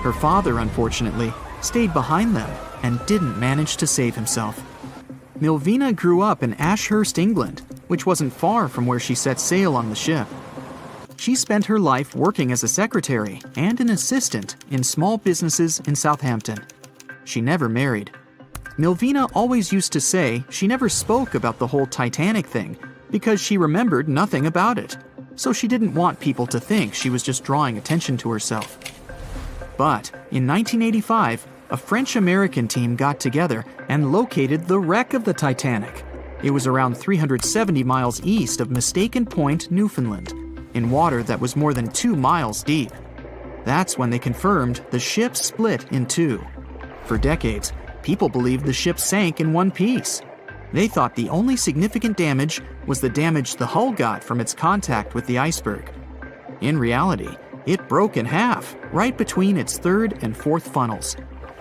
Her father, unfortunately, stayed behind them and didn't manage to save himself. Milvina grew up in Ashurst, England, which wasn't far from where she set sail on the ship. She spent her life working as a secretary and an assistant in small businesses in Southampton. She never married. Milvina always used to say she never spoke about the whole Titanic thing because she remembered nothing about it, so she didn't want people to think she was just drawing attention to herself. But in 1985, a French-American team got together and located the wreck of the Titanic. It was around 370 miles east of Mistaken Point, Newfoundland, in water that was more than 2 miles deep. That's when they confirmed the ship split in two. For decades, people believed the ship sank in one piece. They thought the only significant damage was the damage the hull got from its contact with the iceberg. In reality, it broke in half, right between its third and fourth funnels.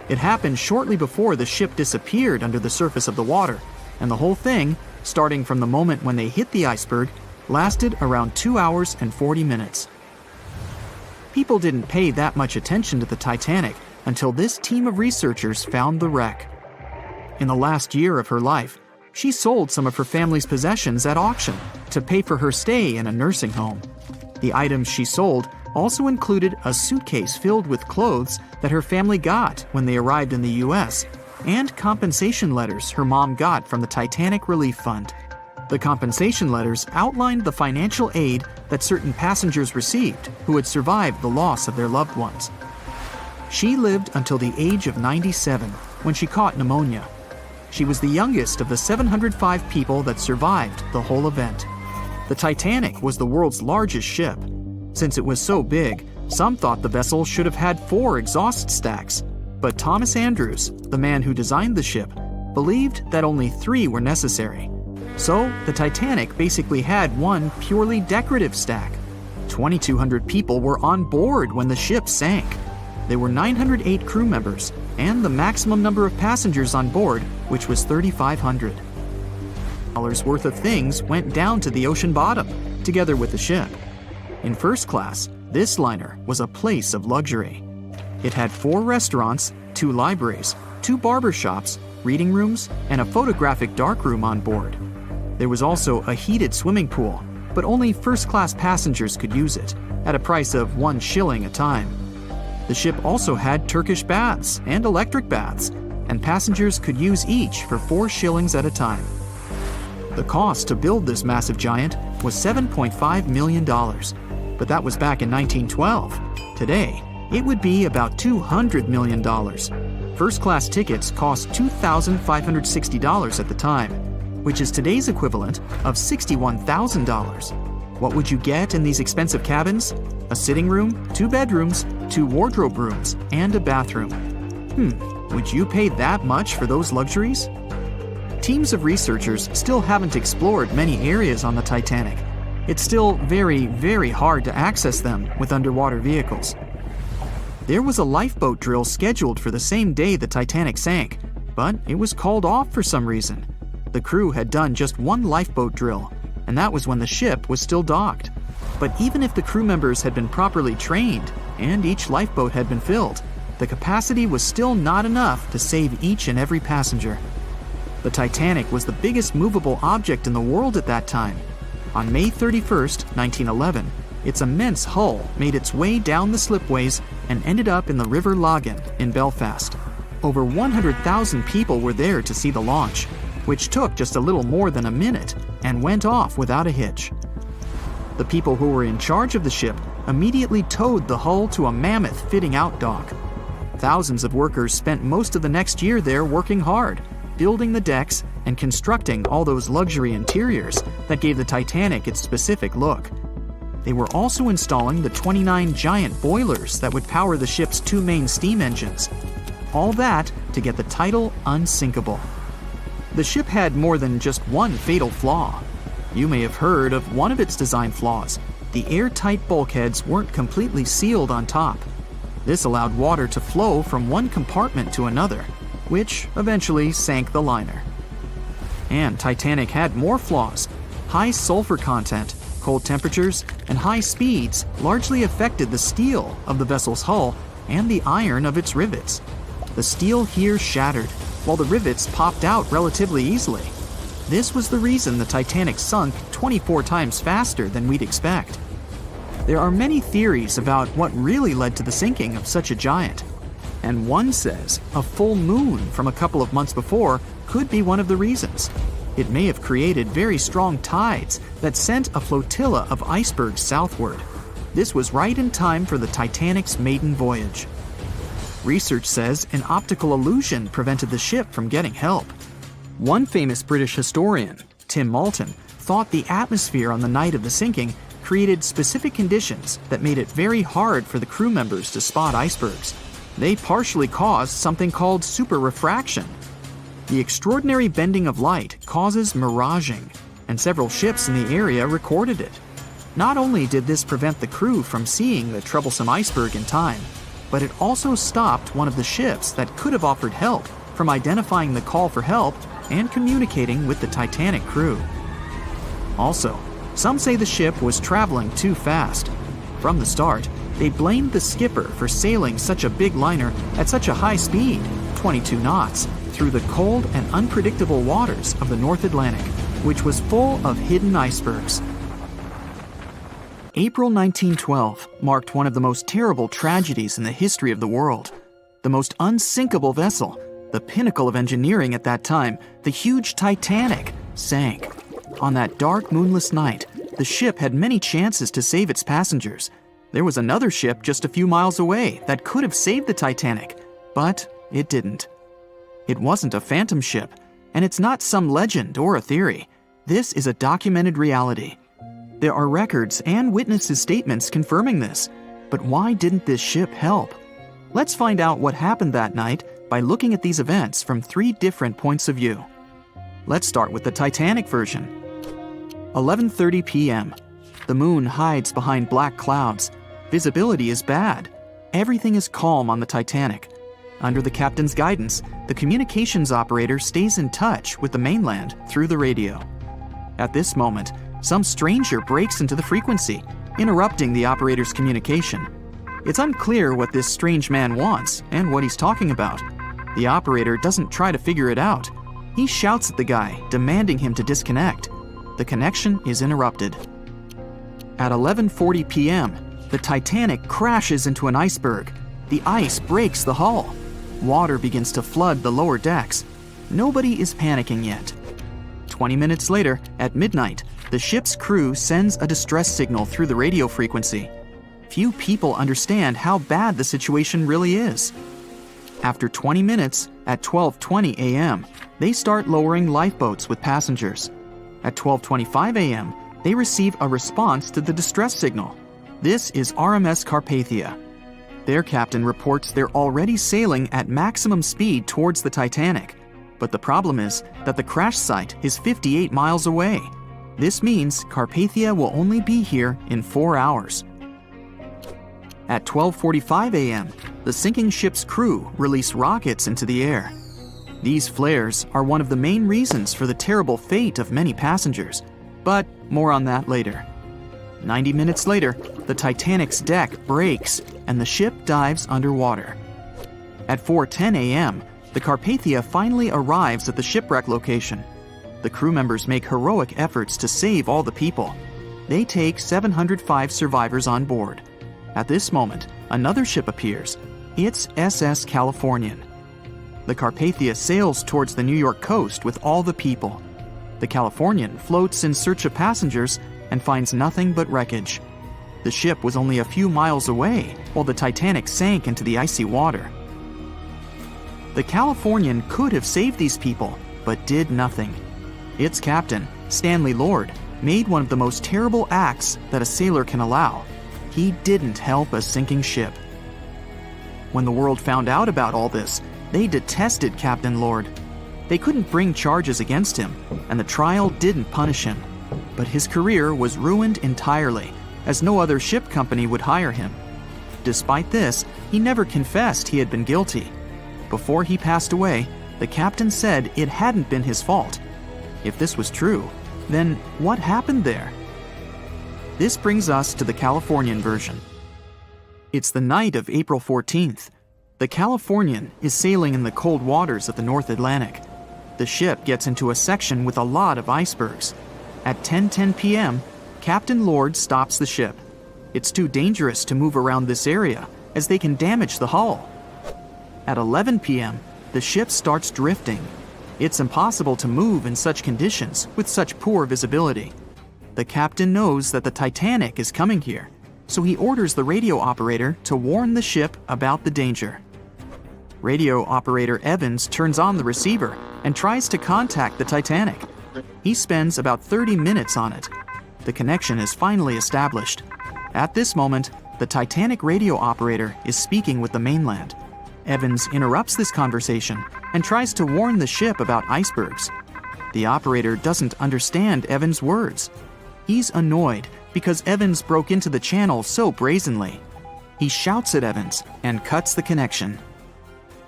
It happened shortly before the ship disappeared under the surface of the water, and the whole thing, starting from the moment when they hit the iceberg, lasted around 2 hours and 40 minutes. People didn't pay that much attention to the Titanic until this team of researchers found the wreck. In the last year of her life, she sold some of her family's possessions at auction to pay for her stay in a nursing home. The items she sold also included a suitcase filled with clothes that her family got when they arrived in the US, and compensation letters her mom got from the Titanic Relief Fund. The compensation letters outlined the financial aid that certain passengers received who had survived the loss of their loved ones. She lived until the age of 97 when she caught pneumonia. She was the youngest of the 705 people that survived the whole event. The Titanic was the world's largest ship. Since it was so big, some thought the vessel should have had 4 exhaust stacks. But Thomas Andrews, the man who designed the ship, believed that only 3 were necessary. So, the Titanic basically had one purely decorative stack. 2,200 people were on board when the ship sank. There were 908 crew members, and the maximum number of passengers on board, which was 3,500. $1 worth of things went down to the ocean bottom, together with the ship. In first class, this liner was a place of luxury. It had 4 restaurants, 2 libraries, 2 barber shops, reading rooms, and a photographic darkroom on board. There was also a heated swimming pool, but only first-class passengers could use it, at a price of 1 shilling a time. The ship also had Turkish baths and electric baths, and passengers could use each for 4 shillings at a time. The cost to build this massive giant was $7.5 million, but that was back in 1912. Today, it would be about $200 million. First-class tickets cost $2,560 at the time, which is today's equivalent of $61,000. What would you get in these expensive cabins? A sitting room, 2 bedrooms, 2 wardrobe rooms, and a bathroom. Would you pay that much for those luxuries? Teams of researchers still haven't explored many areas on the Titanic. It's still very, very hard to access them with underwater vehicles. There was a lifeboat drill scheduled for the same day the Titanic sank, but it was called off for some reason. The crew had done just 1 lifeboat drill, and that was when the ship was still docked. But even if the crew members had been properly trained and each lifeboat had been filled, the capacity was still not enough to save each and every passenger. The Titanic was the biggest movable object in the world at that time. On May 31st, 1911, its immense hull made its way down the slipways and ended up in the River Lagan in Belfast. Over 100,000 people were there to see the launch, which took just a little more than a minute and went off without a hitch. The people who were in charge of the ship immediately towed the hull to a mammoth fitting-out dock. Thousands of workers spent most of the next year there working hard, building the decks and constructing all those luxury interiors that gave the Titanic its specific look. They were also installing the 29 giant boilers that would power the ship's 2 main steam engines. All that to get the title unsinkable. The ship had more than just one fatal flaw. You may have heard of one of its design flaws. The airtight bulkheads weren't completely sealed on top. This allowed water to flow from one compartment to another, which eventually sank the liner. And Titanic had more flaws. High sulfur content, cold temperatures, and high speeds largely affected the steel of the vessel's hull and the iron of its rivets. The steel here shattered, while the rivets popped out relatively easily. This was the reason the Titanic sunk 24 times faster than we'd expect. There are many theories about what really led to the sinking of such a giant. And one says a full moon from a couple of months before could be one of the reasons. It may have created very strong tides that sent a flotilla of icebergs southward. This was right in time for the Titanic's maiden voyage. Research says an optical illusion prevented the ship from getting help. One famous British historian, Tim Moulton, thought the atmosphere on the night of the sinking created specific conditions that made it very hard for the crew members to spot icebergs. They partially caused something called superrefraction. The extraordinary bending of light causes miraging, and several ships in the area recorded it. Not only did this prevent the crew from seeing the troublesome iceberg in time, but it also stopped one of the ships that could have offered help from identifying the call for help and communicating with the Titanic crew. Also, some say the ship was traveling too fast. From the start, they blamed the skipper for sailing such a big liner at such a high speed, 22 knots, through the cold and unpredictable waters of the North Atlantic, which was full of hidden icebergs. April 1912 marked one of the most terrible tragedies in the history of the world. The most unsinkable vessel, the pinnacle of engineering at that time, the huge Titanic, sank. On that dark, moonless night, the ship had many chances to save its passengers. There was another ship just a few miles away that could have saved the Titanic, but it didn't. It wasn't a phantom ship, and it's not some legend or a theory. This is a documented reality. There are records and witnesses' statements confirming this, but why didn't this ship help? Let's find out what happened that night by looking at these events from 3 different points of view. Let's start with the Titanic version. 11:30 p.m. The moon hides behind black clouds. Visibility is bad. Everything is calm on the Titanic. Under the captain's guidance, the communications operator stays in touch with the mainland through the radio. At this moment, some stranger breaks into the frequency, interrupting the operator's communication. It's unclear what this strange man wants and what he's talking about. The operator doesn't try to figure it out. He shouts at the guy, demanding him to disconnect. The connection is interrupted. At 11:40 p.m., the Titanic crashes into an iceberg. The ice breaks the hull. Water begins to flood the lower decks. Nobody is panicking yet. 20 minutes later, at midnight, the ship's crew sends a distress signal through the radio frequency. Few people understand how bad the situation really is. After 20 minutes, at 12:20 a.m., they start lowering lifeboats with passengers. At 12:25 a.m., they receive a response to the distress signal. This is RMS Carpathia. Their captain reports they're already sailing at maximum speed towards the Titanic. But the problem is that the crash site is 58 miles away. This means Carpathia will only be here in 4 hours. At 12:45 a.m., the sinking ship's crew release rockets into the air. These flares are one of the main reasons for the terrible fate of many passengers, but more on that later. 90 minutes later, the Titanic's deck breaks and the ship dives underwater. At 4:10 a.m., the Carpathia finally arrives at the shipwreck location. The crew members make heroic efforts to save all the people. They take 705 survivors on board. At this moment, another ship appears. It's SS Californian. The Carpathia sails towards the New York coast with all the people. The Californian floats in search of passengers and finds nothing but wreckage. The ship was only a few miles away while the Titanic sank into the icy water. The Californian could have saved these people, but did nothing. Its captain, Stanley Lord, made one of the most terrible acts that a sailor can allow. He didn't help a sinking ship. When the world found out about all this, they detested Captain Lord. They couldn't bring charges against him, and the trial didn't punish him. But his career was ruined entirely, as no other ship company would hire him. Despite this, he never confessed he had been guilty. Before he passed away, the captain said it hadn't been his fault. If this was true, then what happened there? This brings us to the Californian version. It's the night of April 14th. The Californian is sailing in the cold waters of the North Atlantic. The ship gets into a section with a lot of icebergs. At 10:10 p.m., Captain Lord stops the ship. It's too dangerous to move around this area, as they can damage the hull. At 11 p.m., the ship starts drifting. It's impossible to move in such conditions with such poor visibility. The captain knows that the Titanic is coming here, so he orders the radio operator to warn the ship about the danger. Radio operator Evans turns on the receiver and tries to contact the Titanic. He spends about 30 minutes on it. The connection is finally established. At this moment, the Titanic radio operator is speaking with the mainland. Evans interrupts this conversation and tries to warn the ship about icebergs. The operator doesn't understand Evans' words. He's annoyed because Evans broke into the channel so brazenly. He shouts at Evans and cuts the connection.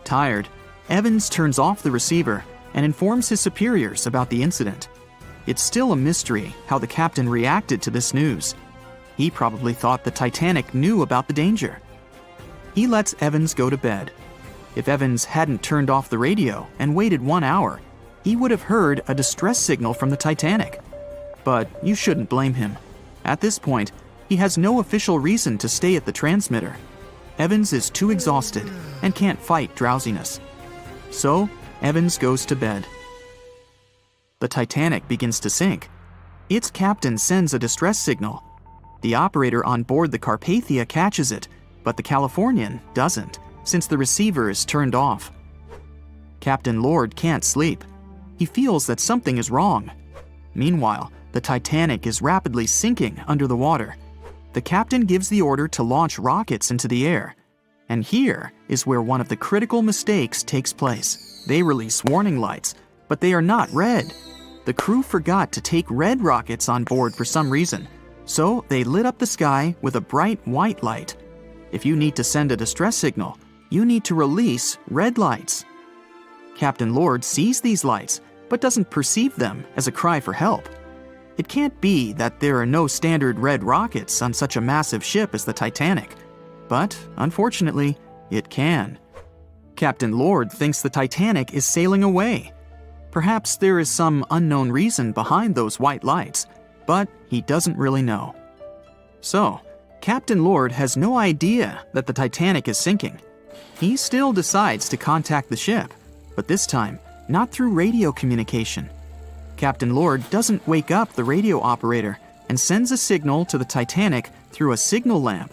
Tired, Evans turns off the receiver and informs his superiors about the incident. It's still a mystery how the captain reacted to this news. He probably thought the Titanic knew about the danger. He lets Evans go to bed. If Evans hadn't turned off the radio and waited 1 hour, he would have heard a distress signal from the Titanic. But you shouldn't blame him. At this point, he has no official reason to stay at the transmitter. Evans is too exhausted and can't fight drowsiness. So, Evans goes to bed. The Titanic begins to sink. Its captain sends a distress signal. The operator on board the Carpathia catches it, but the Californian doesn't, since the receiver is turned off. Captain Lord can't sleep. He feels that something is wrong. Meanwhile, the Titanic is rapidly sinking under the water. The captain gives the order to launch rockets into the air. And here is where one of the critical mistakes takes place. They release warning lights, but they are not red. The crew forgot to take red rockets on board for some reason, so they lit up the sky with a bright white light. If you need to send a distress signal, you need to release red lights. Captain Lord sees these lights, but doesn't perceive them as a cry for help. It can't be that there are no standard red rockets on such a massive ship as the Titanic. But, unfortunately, it can. Captain Lord thinks the Titanic is sailing away. Perhaps there is some unknown reason behind those white lights, but he doesn't really know. So, Captain Lord has no idea that the Titanic is sinking. He still decides to contact the ship, but this time, not through radio communication. Captain Lord doesn't wake up the radio operator and sends a signal to the Titanic through a signal lamp.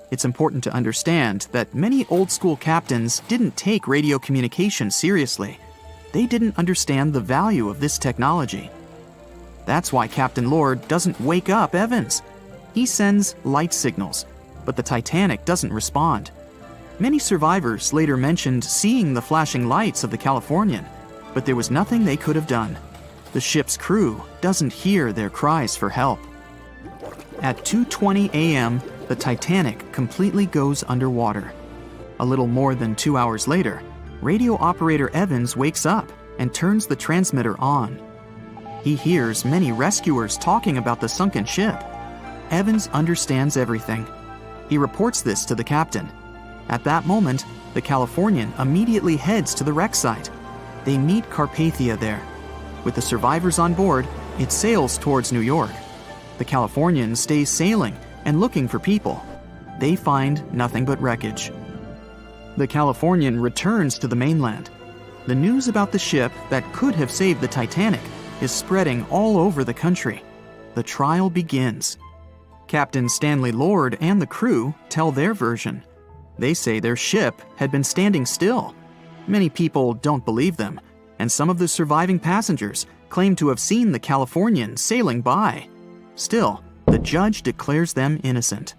It's important to understand that many old-school captains didn't take radio communication seriously. They didn't understand the value of this technology. That's why Captain Lord doesn't wake up Evans. He sends light signals, but the Titanic doesn't respond. Many survivors later mentioned seeing the flashing lights of the Californian, but there was nothing they could have done. The ship's crew doesn't hear their cries for help. At 2:20 a.m., the Titanic completely goes underwater. A little more than 2 hours later, radio operator Evans wakes up and turns the transmitter on. He hears many rescuers talking about the sunken ship. Evans understands everything. He reports this to the captain. At that moment, the Californian immediately heads to the wreck site. They meet Carpathia there. With the survivors on board, it sails towards New York. The Californian stays sailing and looking for people. They find nothing but wreckage. The Californian returns to the mainland. The news about the ship that could have saved the Titanic is spreading all over the country. The trial begins. Captain Stanley Lord and the crew tell their version. They say their ship had been standing still. Many people don't believe them, and some of the surviving passengers claim to have seen the Californian sailing by. Still, the judge declares them innocent.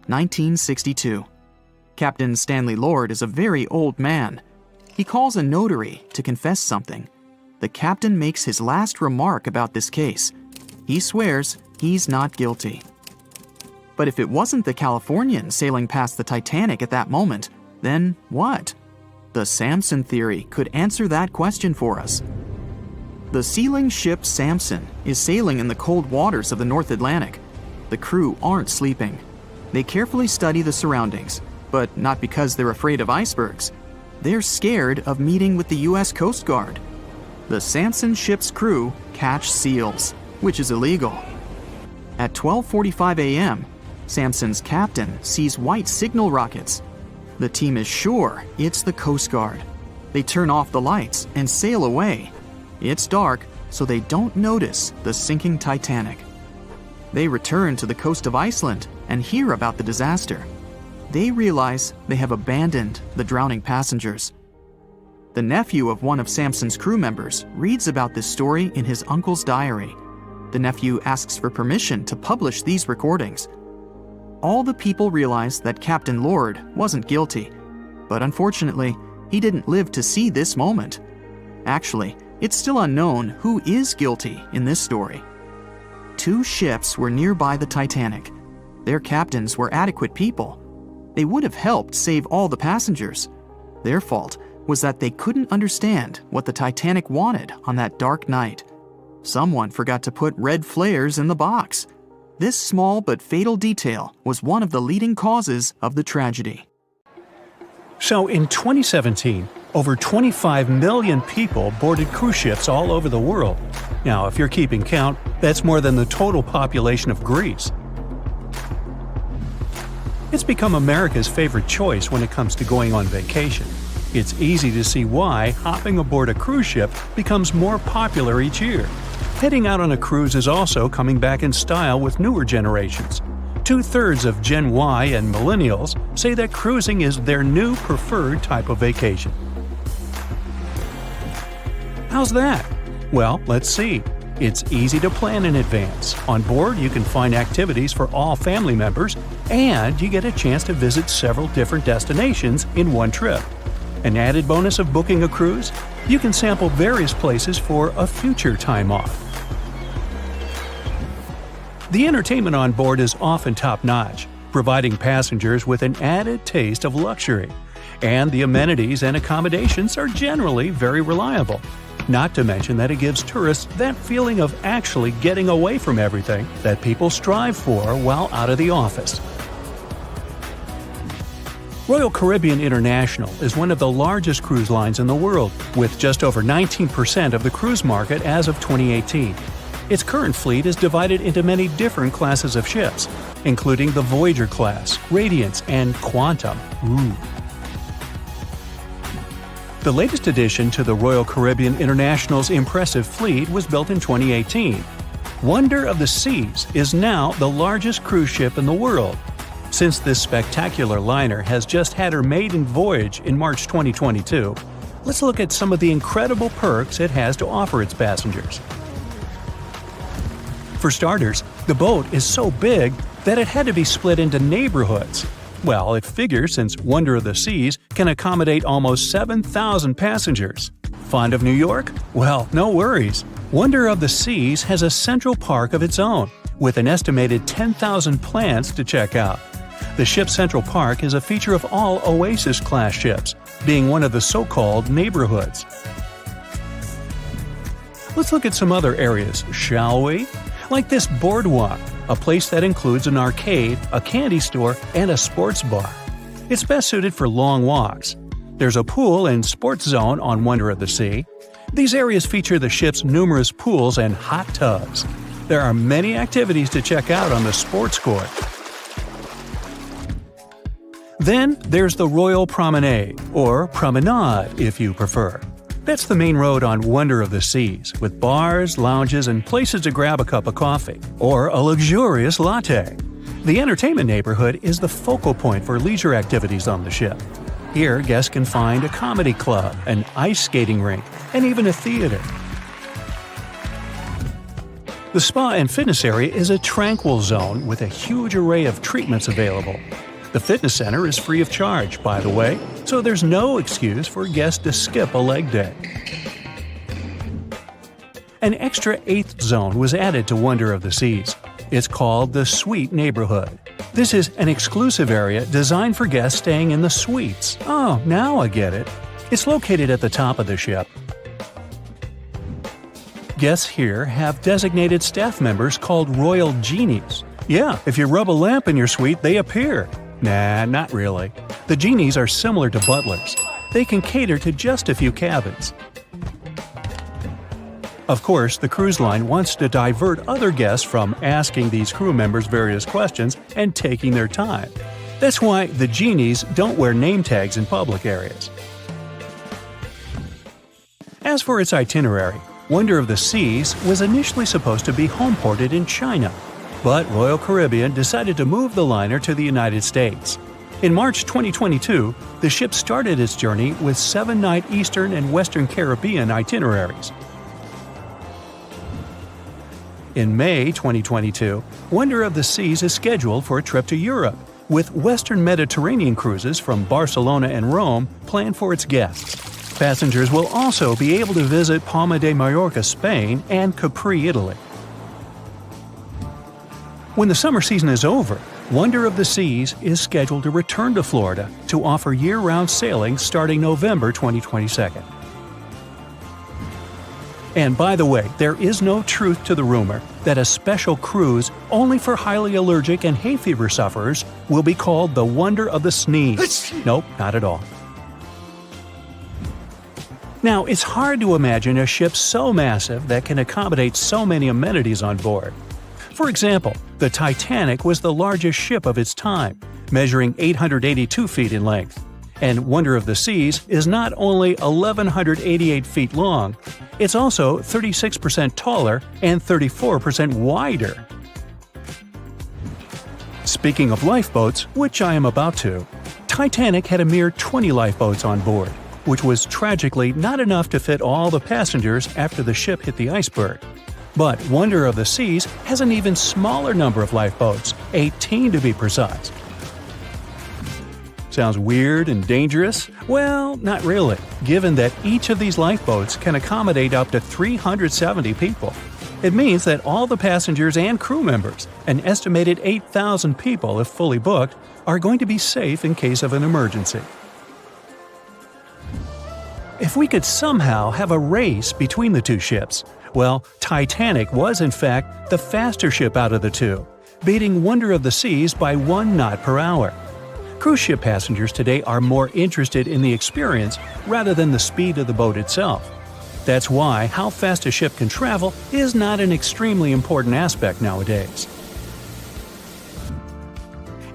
1962. Captain Stanley Lord is a very old man. He calls a notary to confess something. The captain makes his last remark about this case. He swears he's not guilty. But if it wasn't the Californian sailing past the Titanic at that moment, then what? The Samson theory could answer that question for us. The sealing ship Samson is sailing in the cold waters of the North Atlantic. The crew aren't sleeping. They carefully study the surroundings, but not because they're afraid of icebergs. They're scared of meeting with the U.S. Coast Guard. The Samson ship's crew catch seals, which is illegal. At 12:45 a.m., Samson's captain sees white signal rockets. The team is sure it's the Coast Guard. They turn off the lights and sail away. It's dark, so they don't notice the sinking Titanic. They return to the coast of Iceland and hear about the disaster. They realize they have abandoned the drowning passengers. The nephew of one of Samson's crew members reads about this story in his uncle's diary. The nephew asks for permission to publish these recordings. All the people realize that Captain Lord wasn't guilty, but unfortunately, he didn't live to see this moment. Actually, it's still unknown who is guilty in this story. 2 ships were nearby the Titanic. Their captains were adequate people. They would have helped save all the passengers. Their fault was that they couldn't understand what the Titanic wanted on that dark night. Someone forgot to put red flares in the box. This small but fatal detail was one of the leading causes of the tragedy. So in 2017, over 25 million people boarded cruise ships all over the world. Now, if you're keeping count, that's more than the total population of Greece. It's become America's favorite choice when it comes to going on vacation. It's easy to see why hopping aboard a cruise ship becomes more popular each year. Heading out on a cruise is also coming back in style with newer generations. 2/3 of Gen Y and millennials say that cruising is their new preferred type of vacation. How's that? Well, let's see. It's easy to plan in advance. On board, you can find activities for all family members, and you get a chance to visit several different destinations in one trip. An added bonus of booking a cruise? You can sample various places for a future time off. The entertainment on board is often top-notch, providing passengers with an added taste of luxury. And the amenities and accommodations are generally very reliable. Not to mention that it gives tourists that feeling of actually getting away from everything that people strive for while out of the office. Royal Caribbean International is one of the largest cruise lines in the world, with just over 19% of the cruise market as of 2018. Its current fleet is divided into many different classes of ships, including the Voyager class, Radiance, and Quantum. The latest addition to the Royal Caribbean International's impressive fleet was built in 2018. Wonder of the Seas is now the largest cruise ship in the world. Since this spectacular liner has just had her maiden voyage in March 2022, let's look at some of the incredible perks it has to offer its passengers. For starters, the boat is so big that it had to be split into neighborhoods. Well, it figures since Wonder of the Seas can accommodate almost 7,000 passengers. Fond of New York? Well, no worries. Wonder of the Seas has a central park of its own, with an estimated 10,000 plants to check out. The ship's central park is a feature of all Oasis-class ships, being one of the so-called neighborhoods. Let's look at some other areas, shall we? Like this boardwalk, a place that includes an arcade, a candy store, and a sports bar. It's best suited for long walks. There's a pool and sports zone on Wonder of the Sea. These areas feature the ship's numerous pools and hot tubs. There are many activities to check out on the sports court. Then there's the Royal Promenade, or Promenade if you prefer. That's the main road on Wonder of the Seas, with bars, lounges, and places to grab a cup of coffee, or a luxurious latte. The entertainment neighborhood is the focal point for leisure activities on the ship. Here, guests can find a comedy club, an ice skating rink, and even a theater. The spa and fitness area is a tranquil zone with a huge array of treatments available. The fitness center is free of charge, by the way, so there's no excuse for guests to skip a leg day. An extra eighth zone was added to Wonder of the Seas. It's called the Suite Neighborhood. This is an exclusive area designed for guests staying in the suites. Oh, now I get it. It's located at the top of the ship. Guests here have designated staff members called Royal Genies. Yeah, if you rub a lamp in your suite, they appear. Nah, not really. The genies are similar to butlers. They can cater to just a few cabins. Of course, the cruise line wants to divert other guests from asking these crew members various questions and taking their time. That's why the genies don't wear name tags in public areas. As for its itinerary, Wonder of the Seas was initially supposed to be homeported in China, but Royal Caribbean decided to move the liner to the United States. In March 2022, the ship started its journey with 7-night Eastern and Western Caribbean itineraries. In May 2022, Wonder of the Seas is scheduled for a trip to Europe, with Western Mediterranean cruises from Barcelona and Rome planned for its guests. Passengers will also be able to visit Palma de Mallorca, Spain, and Capri, Italy. When the summer season is over, Wonder of the Seas is scheduled to return to Florida to offer year-round sailing starting November 2022. And by the way, there is no truth to the rumor that a special cruise only for highly allergic and hay fever sufferers will be called the Wonder of the Sneeze. Nope, not at all. Now, it's hard to imagine a ship so massive that can accommodate so many amenities on board. For example, the Titanic was the largest ship of its time, measuring 882 feet in length. And Wonder of the Seas is not only 1,188 feet long, it's also 36% taller and 34% wider. Speaking of lifeboats, which I am about to, Titanic had a mere 20 lifeboats on board, which was tragically not enough to fit all the passengers after the ship hit the iceberg. But Wonder of the Seas has an even smaller number of lifeboats, 18 to be precise. Sounds weird and dangerous? Well, not really, given that each of these lifeboats can accommodate up to 370 people. It means that all the passengers and crew members, an estimated 8,000 people if fully booked, are going to be safe in case of an emergency. If we could somehow have a race between the two ships, well, Titanic was in fact the faster ship out of the two, beating Wonder of the Seas by 1 knot per hour. Cruise ship passengers today are more interested in the experience rather than the speed of the boat itself. That's why how fast a ship can travel is not an extremely important aspect nowadays.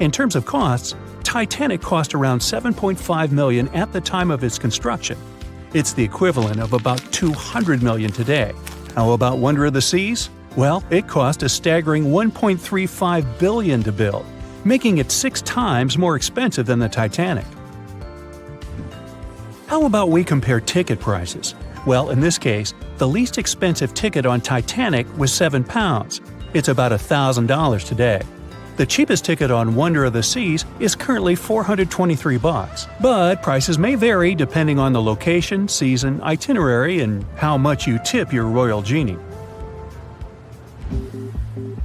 In terms of costs, Titanic cost around $7.5 million at the time of its construction. It's the equivalent of about $200 million today. How about Wonder of the Seas? Well, it cost a staggering $1.35 billion to build, making it 6 times more expensive than the Titanic. How about we compare ticket prices? Well, in this case, the least expensive ticket on Titanic was £7. It's about $1,000 today. The cheapest ticket on Wonder of the Seas is currently $423, but prices may vary depending on the location, season, itinerary, and how much you tip your Royal Genie.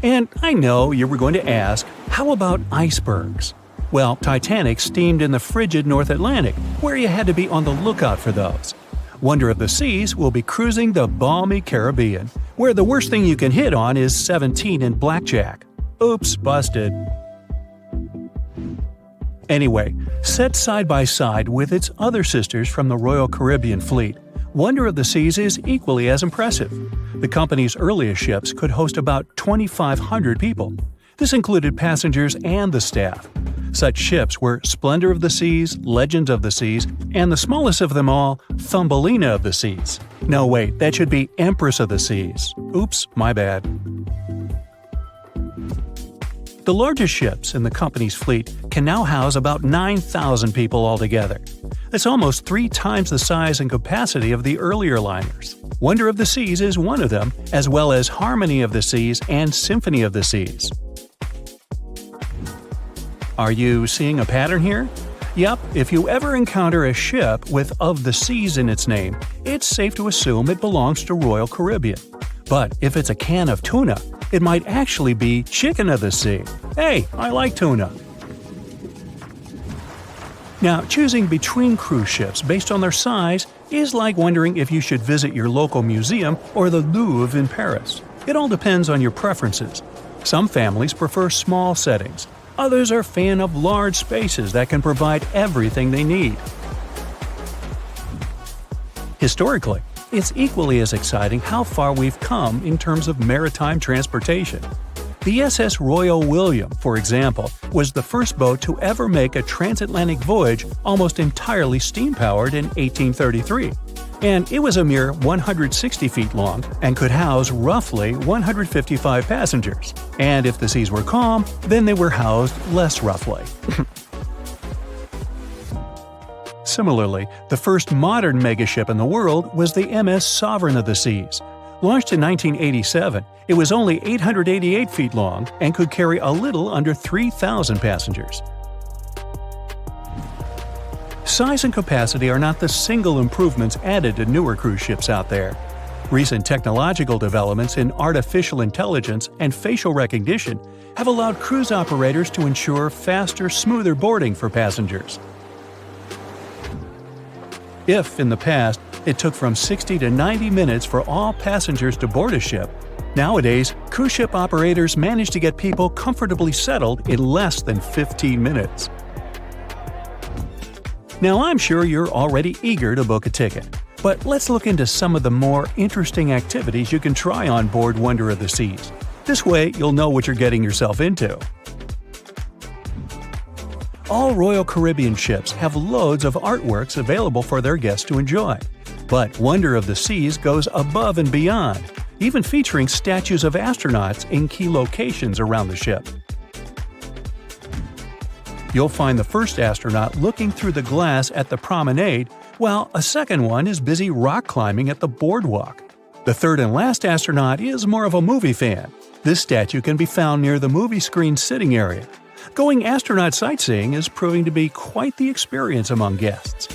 And I know you were going to ask, how about icebergs? Well, Titanic steamed in the frigid North Atlantic, where you had to be on the lookout for those. Wonder of the Seas will be cruising the balmy Caribbean, where the worst thing you can hit on is 17 and blackjack. Oops, busted. Anyway, set side by side with its other sisters from the Royal Caribbean fleet, Wonder of the Seas is equally as impressive. The company's earliest ships could host about 2,500 people. This included passengers and the staff. Such ships were Splendor of the Seas, Legend of the Seas, and the smallest of them all, Thumbelina of the Seas. No, wait, that should be Empress of the Seas. Oops, my bad. The largest ships in the company's fleet can now house about 9,000 people altogether. That's almost 3 times the size and capacity of the earlier liners. Wonder of the Seas is one of them, as well as Harmony of the Seas and Symphony of the Seas. Are you seeing a pattern here? Yep, if you ever encounter a ship with "of the seas" in its name, it's safe to assume it belongs to Royal Caribbean. But if it's a can of tuna, it might actually be Chicken of the Sea. Hey, I like tuna. Now, choosing between cruise ships based on their size is like wondering if you should visit your local museum or the Louvre in Paris. It all depends on your preferences. Some families prefer small settings. Others are fan of large spaces that can provide everything they need. Historically, it's equally as exciting how far we've come in terms of maritime transportation. The SS Royal William, for example, was the first boat to ever make a transatlantic voyage almost entirely steam-powered in 1833. And it was a mere 160 feet long and could house roughly 155 passengers. And if the seas were calm, then they were housed less roughly. Similarly, the first modern megaship in the world was the MS Sovereign of the Seas. Launched in 1987, it was only 888 feet long and could carry a little under 3,000 passengers. Size and capacity are not the single improvements added to newer cruise ships out there. Recent technological developments in artificial intelligence and facial recognition have allowed cruise operators to ensure faster, smoother boarding for passengers. If, in the past, it took from 60 to 90 minutes for all passengers to board a ship, nowadays, cruise ship operators manage to get people comfortably settled in less than 15 minutes. Now, I'm sure you're already eager to book a ticket, but let's look into some of the more interesting activities you can try on board Wonder of the Seas. This way, you'll know what you're getting yourself into. All Royal Caribbean ships have loads of artworks available for their guests to enjoy. But Wonder of the Seas goes above and beyond, even featuring statues of astronauts in key locations around the ship. You'll find the first astronaut looking through the glass at the promenade, while a second one is busy rock climbing at the boardwalk. The third and last astronaut is more of a movie fan. This statue can be found near the movie screen sitting area. Going astronaut sightseeing is proving to be quite the experience among guests.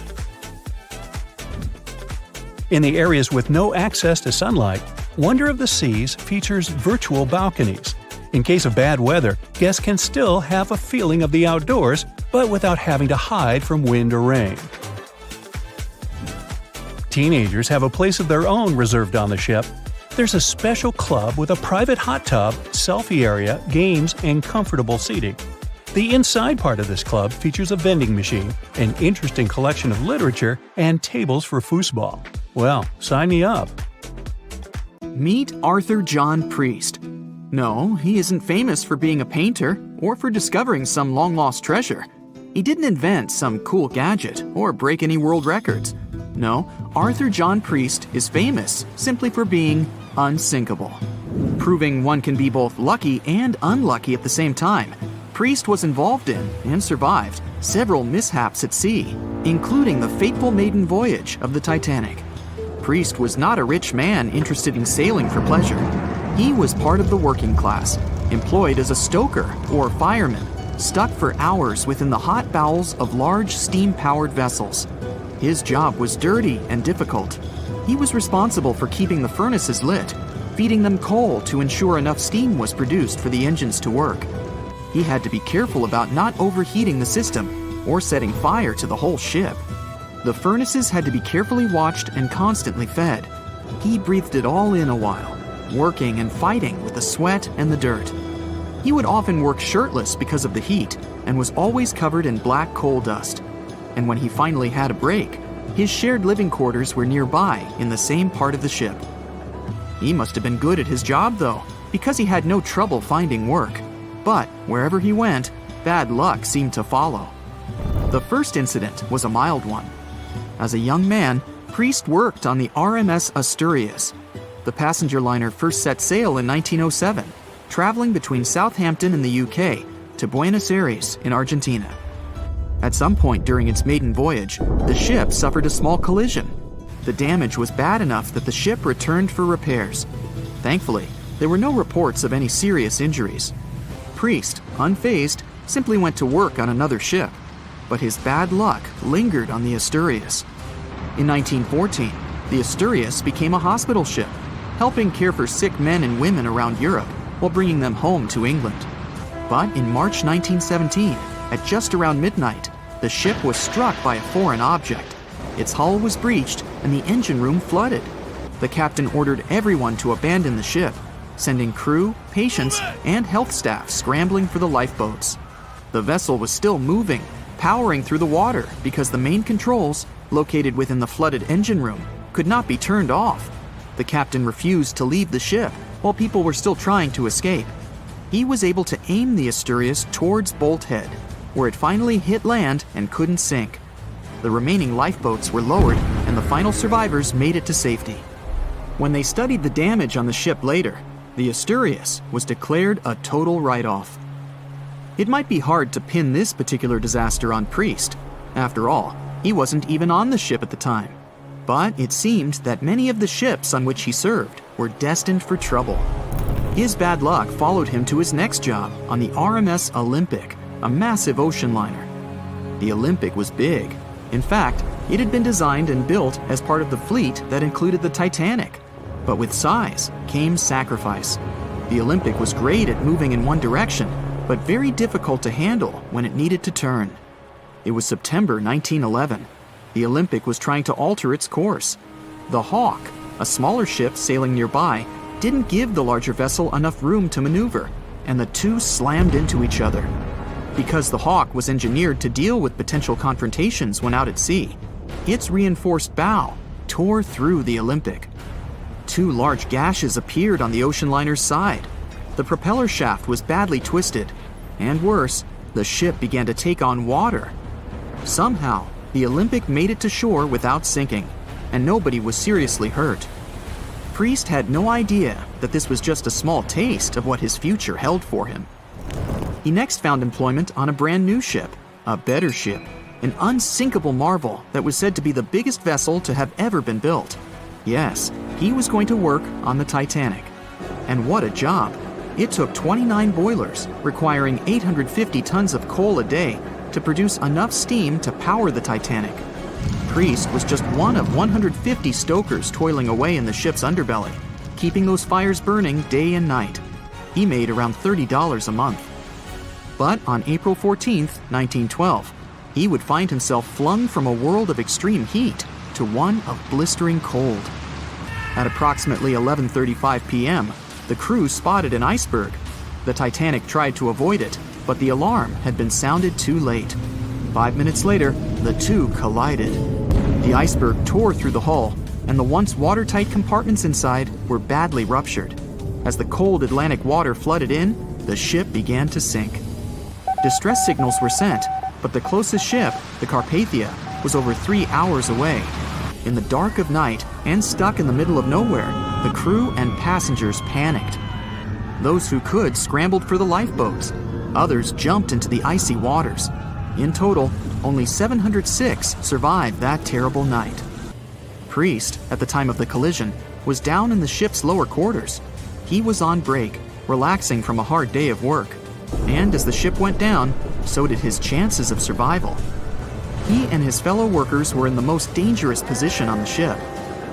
In the areas with no access to sunlight, Wonder of the Seas features virtual balconies. In case of bad weather, guests can still have a feeling of the outdoors, but without having to hide from wind or rain. Teenagers have a place of their own reserved on the ship. There's a special club with a private hot tub, selfie area, games, and comfortable seating. The inside part of this club features a vending machine, an interesting collection of literature, and tables for foosball. Well, sign me up. Meet Arthur John Priest. No, he isn't famous for being a painter or for discovering some long-lost treasure. He didn't invent some cool gadget or break any world records. No, Arthur John Priest is famous simply for being unsinkable. Proving one can be both lucky and unlucky at the same time, Priest was involved in and survived several mishaps at sea, including the fateful maiden voyage of the Titanic. Priest was not a rich man interested in sailing for pleasure. He was part of the working class, employed as a stoker or fireman, stuck for hours within the hot bowels of large steam-powered vessels. His job was dirty and difficult. He was responsible for keeping the furnaces lit, feeding them coal to ensure enough steam was produced for the engines to work. He had to be careful about not overheating the system or setting fire to the whole ship. The furnaces had to be carefully watched and constantly fed. He breathed it all in a while, working and fighting with the sweat and the dirt. He would often work shirtless because of the heat and was always covered in black coal dust. And when he finally had a break, his shared living quarters were nearby in the same part of the ship. He must have been good at his job though, because he had no trouble finding work. But wherever he went, bad luck seemed to follow. The first incident was a mild one. As a young man, Priest worked on the RMS Asturias. The passenger liner first set sail in 1907, traveling between Southampton in the UK to Buenos Aires in Argentina. At some point during its maiden voyage, the ship suffered a small collision. The damage was bad enough that the ship returned for repairs. Thankfully, there were no reports of any serious injuries. Priest, unfazed, simply went to work on another ship, but his bad luck lingered on the Asturias. In 1914, the Asturias became a hospital ship, helping care for sick men and women around Europe while bringing them home to England. But in March 1917, at just around midnight, the ship was struck by a foreign object. Its hull was breached and the engine room flooded. The captain ordered everyone to abandon the ship, sending crew, patients, and health staff scrambling for the lifeboats. The vessel was still moving, powering through the water because the main controls, located within the flooded engine room, could not be turned off. The captain refused to leave the ship while people were still trying to escape. He was able to aim the Asturias towards Bolt Head, where it finally hit land and couldn't sink. The remaining lifeboats were lowered and the final survivors made it to safety. When they studied the damage on the ship later, the Asturias was declared a total write-off. It might be hard to pin this particular disaster on Priest. After all, he wasn't even on the ship at the time. But it seemed that many of the ships on which he served were destined for trouble. His bad luck followed him to his next job on the RMS Olympic, a massive ocean liner. The Olympic was big. In fact, it had been designed and built as part of the fleet that included the Titanic. But with size came sacrifice. The Olympic was great at moving in one direction, but very difficult to handle when it needed to turn. It was September 1911. The Olympic was trying to alter its course. The Hawk, a smaller ship sailing nearby, didn't give the larger vessel enough room to maneuver, and the two slammed into each other. Because the Hawk was engineered to deal with potential confrontations when out at sea, its reinforced bow tore through the Olympic. Two large gashes appeared on the ocean liner's side. The propeller shaft was badly twisted, and worse, the ship began to take on water. Somehow, the Olympic made it to shore without sinking, and nobody was seriously hurt. Priest had no idea that this was just a small taste of what his future held for him. He next found employment on a brand new ship, a better ship, an unsinkable marvel that was said to be the biggest vessel to have ever been built. Yes, he was going to work on the Titanic. And what a job! It took 29 boilers, requiring 850 tons of coal a day to produce enough steam to power the Titanic. Priest was just one of 150 stokers toiling away in the ship's underbelly, keeping those fires burning day and night. He made around $30 a month. But on April 14, 1912, he would find himself flung from a world of extreme heat to one of blistering cold. At approximately 11:35 p.m., the crew spotted an iceberg. The Titanic tried to avoid it, but the alarm had been sounded too late. 5 minutes later, the two collided. The iceberg tore through the hull, and the once watertight compartments inside were badly ruptured. As the cold Atlantic water flooded in, the ship began to sink. Distress signals were sent, but the closest ship, the Carpathia, was over 3 hours away. In the dark of night and stuck in the middle of nowhere, the crew and passengers panicked. Those who could scrambled for the lifeboats. Others jumped into the icy waters. In total, only 706 survived that terrible night. Priest, at the time of the collision, was down in the ship's lower quarters. He was on break, relaxing from a hard day of work. And as the ship went down, so did his chances of survival. He and his fellow workers were in the most dangerous position on the ship.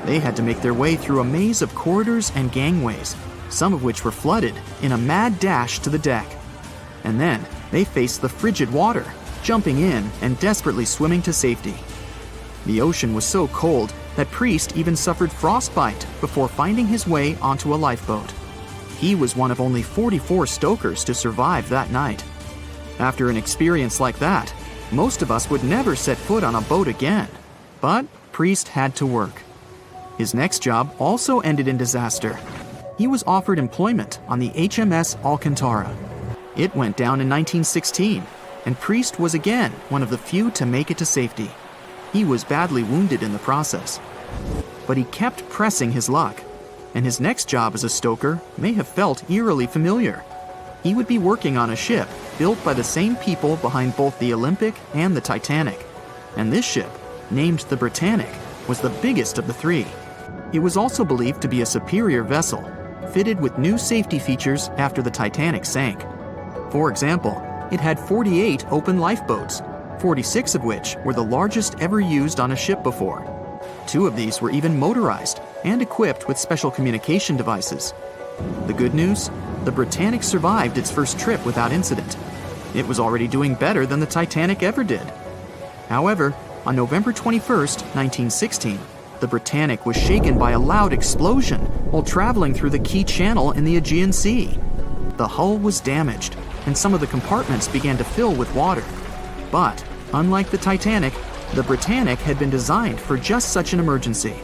They had to make their way through a maze of corridors and gangways, some of which were flooded, in a mad dash to the deck. And then they faced the frigid water, jumping in and desperately swimming to safety. The ocean was so cold that Priest even suffered frostbite before finding his way onto a lifeboat. He was one of only 44 stokers to survive that night. After an experience like that, most of us would never set foot on a boat again. But Priest had to work. His next job also ended in disaster. He was offered employment on the HMS Alcantara. It went down in 1916, and Priest was again one of the few to make it to safety. He was badly wounded in the process. But he kept pressing his luck, and his next job as a stoker may have felt eerily familiar. He would be working on a ship built by the same people behind both the Olympic and the Titanic. And this ship, named the Britannic, was the biggest of the three. It was also believed to be a superior vessel, fitted with new safety features after the Titanic sank. For example, it had 48 open lifeboats, 46 of which were the largest ever used on a ship before. 2 of these were even motorized and equipped with special communication devices. The good news? The Britannic survived its first trip without incident. It was already doing better than the Titanic ever did. However, on November 21st, 1916, the Britannic was shaken by a loud explosion while traveling through the key channel in the Aegean Sea. The hull was damaged, and some of the compartments began to fill with water. But, unlike the Titanic, the Britannic had been designed for just such an emergency.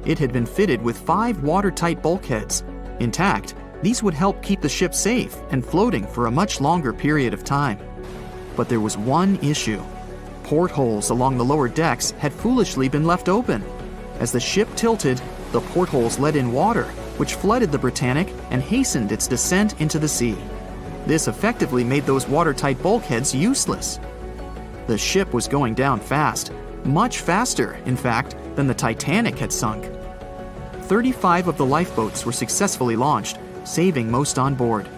It had been fitted with 5 watertight bulkheads. Intact, these would help keep the ship safe and floating for a much longer period of time. But there was one issue. Portholes along the lower decks had foolishly been left open. As the ship tilted, the portholes let in water, which flooded the Britannic and hastened its descent into the sea. This effectively made those watertight bulkheads useless. The ship was going down fast, much faster, in fact, than the Titanic had sunk. 35 of the lifeboats were successfully launched, saving most on board.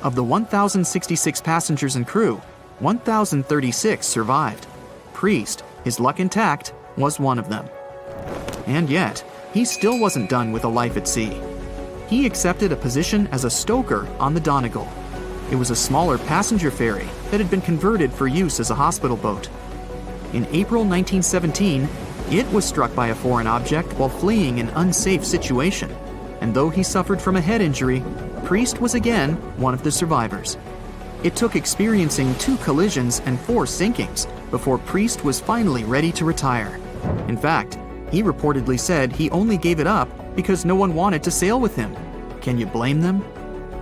Of the 1,066 passengers and crew, 1,036 survived. Priest, his luck intact, was one of them. And yet, he still wasn't done with a life at sea. He accepted a position as a stoker on the Donegal. It was a smaller passenger ferry that had been converted for use as a hospital boat. In April 1917, it was struck by a foreign object while fleeing an unsafe situation, and though he suffered from a head injury, Priest was again one of the survivors. It took experiencing 2 collisions and 4 sinkings before Priest was finally ready to retire. In fact, he reportedly said he only gave it up because no one wanted to sail with him. Can you blame them?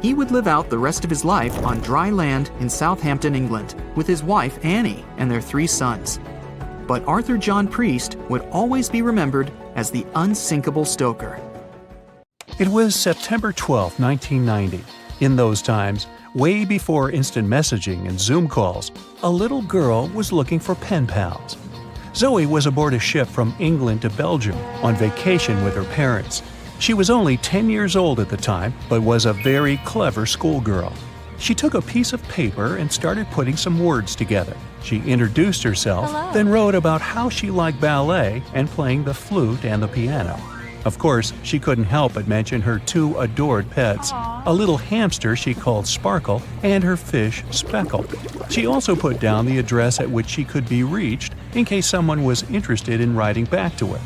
He would live out the rest of his life on dry land in Southampton, England, with his wife Annie and their 3 sons. But Arthur John Priest would always be remembered as the unsinkable stoker. It was September 12, 1990. In those times, way before instant messaging and Zoom calls, a little girl was looking for pen pals. Zoe was aboard a ship from England to Belgium on vacation with her parents. She was only 10 years old at the time, but was a very clever schoolgirl. She took a piece of paper and started putting some words together. She introduced herself, then wrote about how she liked ballet and playing the flute and the piano. Of course, she couldn't help but mention her 2 adored pets, a little hamster she called Sparkle and her fish Speckle. She also put down the address at which she could be reached in case someone was interested in writing back to her.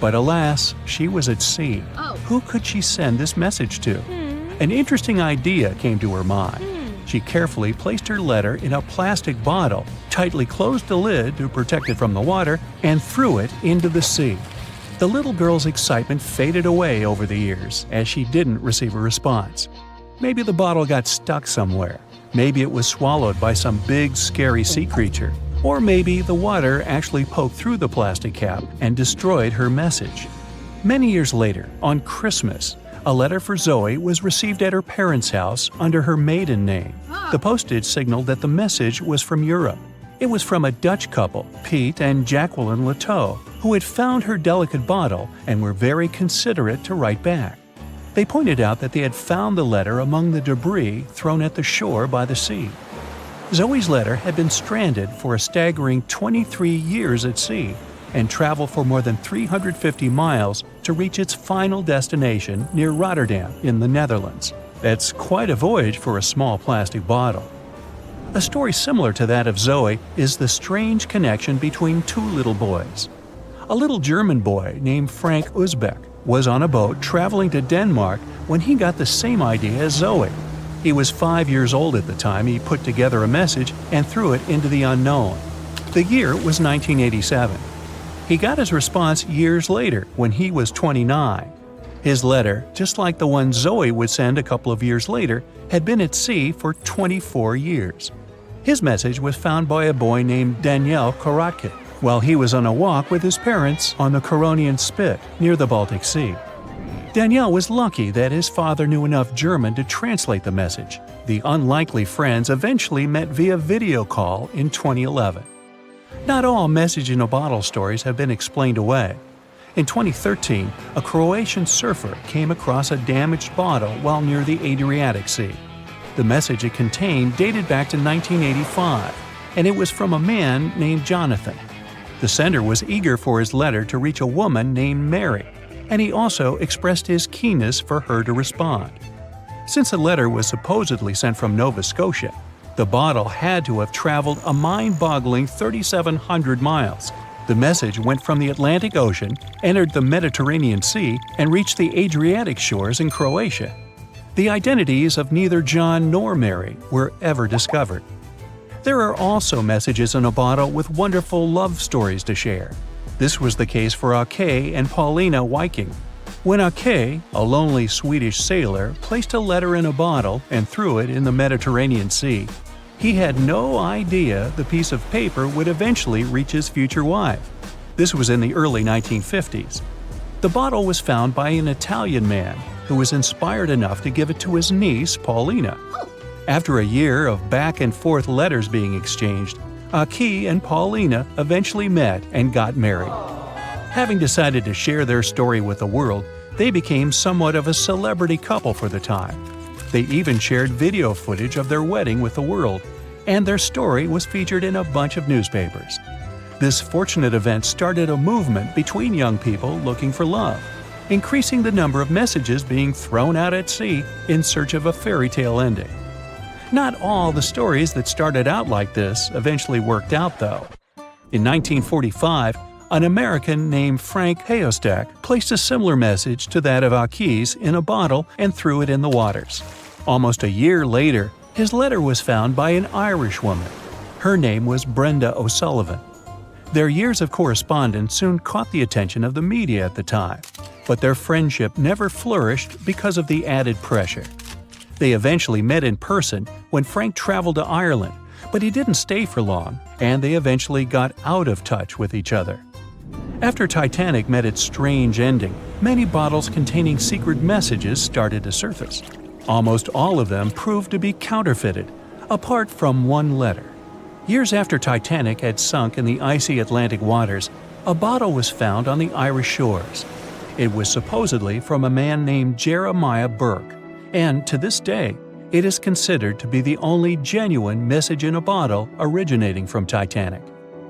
But alas, she was at sea. Who could she send this message to? An interesting idea came to her mind. She carefully placed her letter in a plastic bottle, tightly closed the lid to protect it from the water, and threw it into the sea. The little girl's excitement faded away over the years as she didn't receive a response. Maybe the bottle got stuck somewhere. Maybe it was swallowed by some big, scary sea creature. Or maybe the water actually poked through the plastic cap and destroyed her message. Many years later, on Christmas, a letter for Zoe was received at her parents' house under her maiden name. The postage signaled that the message was from Europe. It was from a Dutch couple, Piet and Jacqueline Lateau, who had found her delicate bottle and were very considerate to write back. They pointed out that they had found the letter among the debris thrown at the shore by the sea. Zoe's letter had been stranded for a staggering 23 years at sea and traveled for more than 350 miles to reach its final destination near Rotterdam in the Netherlands. That's quite a voyage for a small plastic bottle. A story similar to that of Zoe is the strange connection between 2 little boys. A little German boy named Frank Uzbek was on a boat traveling to Denmark when he got the same idea as Zoe. He was 5 years old at the time he put together a message and threw it into the unknown. The year was 1987. He got his response years later when he was 29. His letter, just like the one Zoe would send a couple of years later, had been at sea for 24 years. His message was found by a boy named Daniel Korotkin while he was on a walk with his parents on the Curonian Spit near the Baltic Sea. Daniel was lucky that his father knew enough German to translate the message. The unlikely friends eventually met via video call in 2011. Not all message-in-a-bottle stories have been explained away. In 2013, a Croatian surfer came across a damaged bottle while near the Adriatic Sea. The message it contained dated back to 1985, and it was from a man named Jonathan. The sender was eager for his letter to reach a woman named Mary, and he also expressed his keenness for her to respond. Since the letter was supposedly sent from Nova Scotia, the bottle had to have traveled a mind-boggling 3,700 miles. The message went from the Atlantic Ocean, entered the Mediterranean Sea, and reached the Adriatic shores in Croatia. The identities of neither John nor Mary were ever discovered. There are also messages in a bottle with wonderful love stories to share. This was the case for Ake and Paulina Viking. When Ake, a lonely Swedish sailor, placed a letter in a bottle and threw it in the Mediterranean Sea, he had no idea the piece of paper would eventually reach his future wife. This was in the early 1950s. The bottle was found by an Italian man who was inspired enough to give it to his niece, Paulina. After a year of back-and-forth letters being exchanged, Ake and Paulina eventually met and got married. Having decided to share their story with the world, they became somewhat of a celebrity couple for the time. They even shared video footage of their wedding with the world, and their story was featured in a bunch of newspapers. This fortunate event started a movement between young people looking for love, increasing the number of messages being thrown out at sea in search of a fairy tale ending. Not all the stories that started out like this eventually worked out, though. In 1945, an American named Frank Hayostak placed a similar message to that of Ake's in a bottle and threw it in the waters. Almost a year later, his letter was found by an Irish woman. Her name was Brenda O'Sullivan. Their years of correspondence soon caught the attention of the media at the time, but their friendship never flourished because of the added pressure. They eventually met in person when Frank traveled to Ireland, but he didn't stay for long, and they eventually got out of touch with each other. After Titanic met its strange ending, many bottles containing secret messages started to surface. Almost all of them proved to be counterfeited, apart from one letter. Years after Titanic had sunk in the icy Atlantic waters, a bottle was found on the Irish shores. It was supposedly from a man named Jeremiah Burke, and to this day, it is considered to be the only genuine message in a bottle originating from Titanic.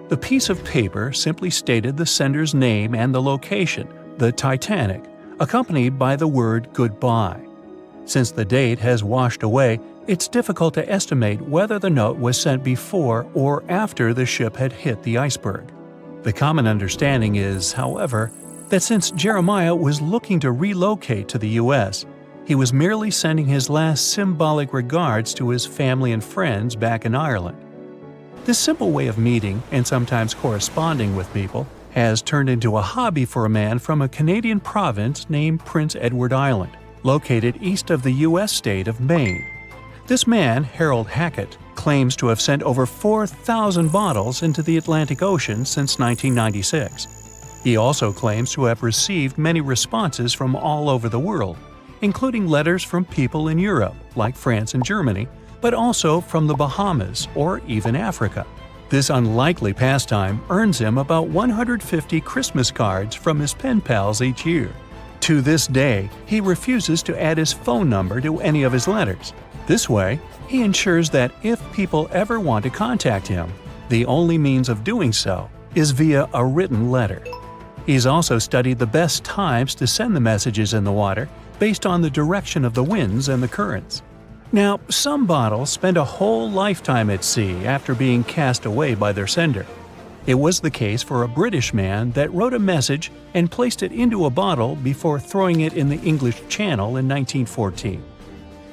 The piece of paper simply stated the sender's name and the location, the Titanic, accompanied by the word goodbye. Since the date has washed away, it's difficult to estimate whether the note was sent before or after the ship had hit the iceberg. The common understanding is, however, that since Jeremiah was looking to relocate to the U.S., he was merely sending his last symbolic regards to his family and friends back in Ireland. This simple way of meeting and sometimes corresponding with people has turned into a hobby for a man from a Canadian province named Prince Edward Island, located east of the U.S. state of Maine. This man, Harold Hackett, claims to have sent over 4,000 bottles into the Atlantic Ocean since 1996. He also claims to have received many responses from all over the world, including letters from people in Europe, like France and Germany, but also from the Bahamas or even Africa. This unlikely pastime earns him about 150 Christmas cards from his pen pals each year. To this day, he refuses to add his phone number to any of his letters. This way, he ensures that if people ever want to contact him, the only means of doing so is via a written letter. He's also studied the best times to send the messages in the water based on the direction of the winds and the currents. Now, some bottles spend a whole lifetime at sea after being cast away by their sender. It was the case for a British man that wrote a message and placed it into a bottle before throwing it in the English Channel in 1914.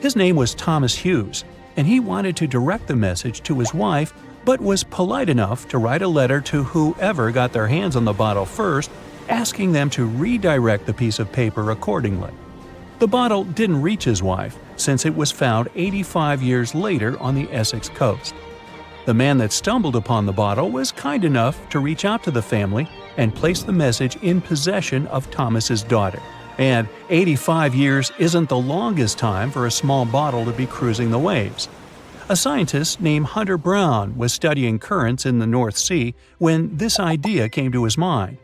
His name was Thomas Hughes, and he wanted to direct the message to his wife, but was polite enough to write a letter to whoever got their hands on the bottle first, asking them to redirect the piece of paper accordingly. The bottle didn't reach his wife, since it was found 85 years later on the Essex coast. The man that stumbled upon the bottle was kind enough to reach out to the family and place the message in possession of Thomas's daughter. And 85 years isn't the longest time for a small bottle to be cruising the waves. A scientist named Hunter Brown was studying currents in the North Sea when this idea came to his mind.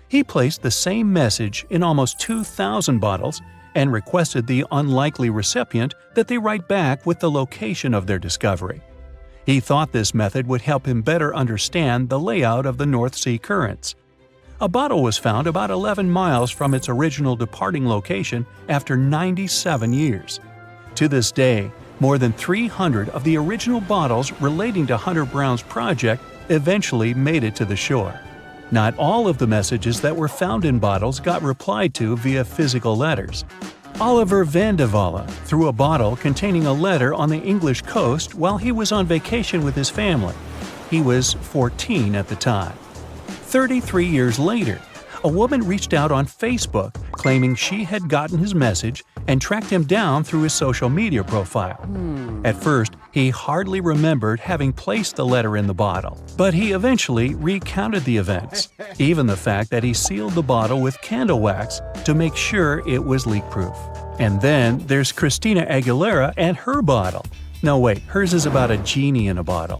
He placed the same message in almost 2,000 bottles and requested the unlikely recipient that they write back with the location of their discovery. He thought this method would help him better understand the layout of the North Sea currents. A bottle was found about 11 miles from its original departing location after 97 years. To this day, more than 300 of the original bottles relating to Hunter Brown's project eventually made it to the shore. Not all of the messages that were found in bottles got replied to via physical letters. Oliver van de Walle threw a bottle containing a letter on the English coast while he was on vacation with his family. He was 14 at the time. 33 years later, a woman reached out on Facebook claiming she had gotten his message and tracked him down through his social media profile. At first, he hardly remembered having placed the letter in the bottle, but he eventually recounted the events, even the fact that he sealed the bottle with candle wax to make sure it was leak-proof. And then there's Christina Aguilera and her bottle. No wait, hers is about a genie in a bottle.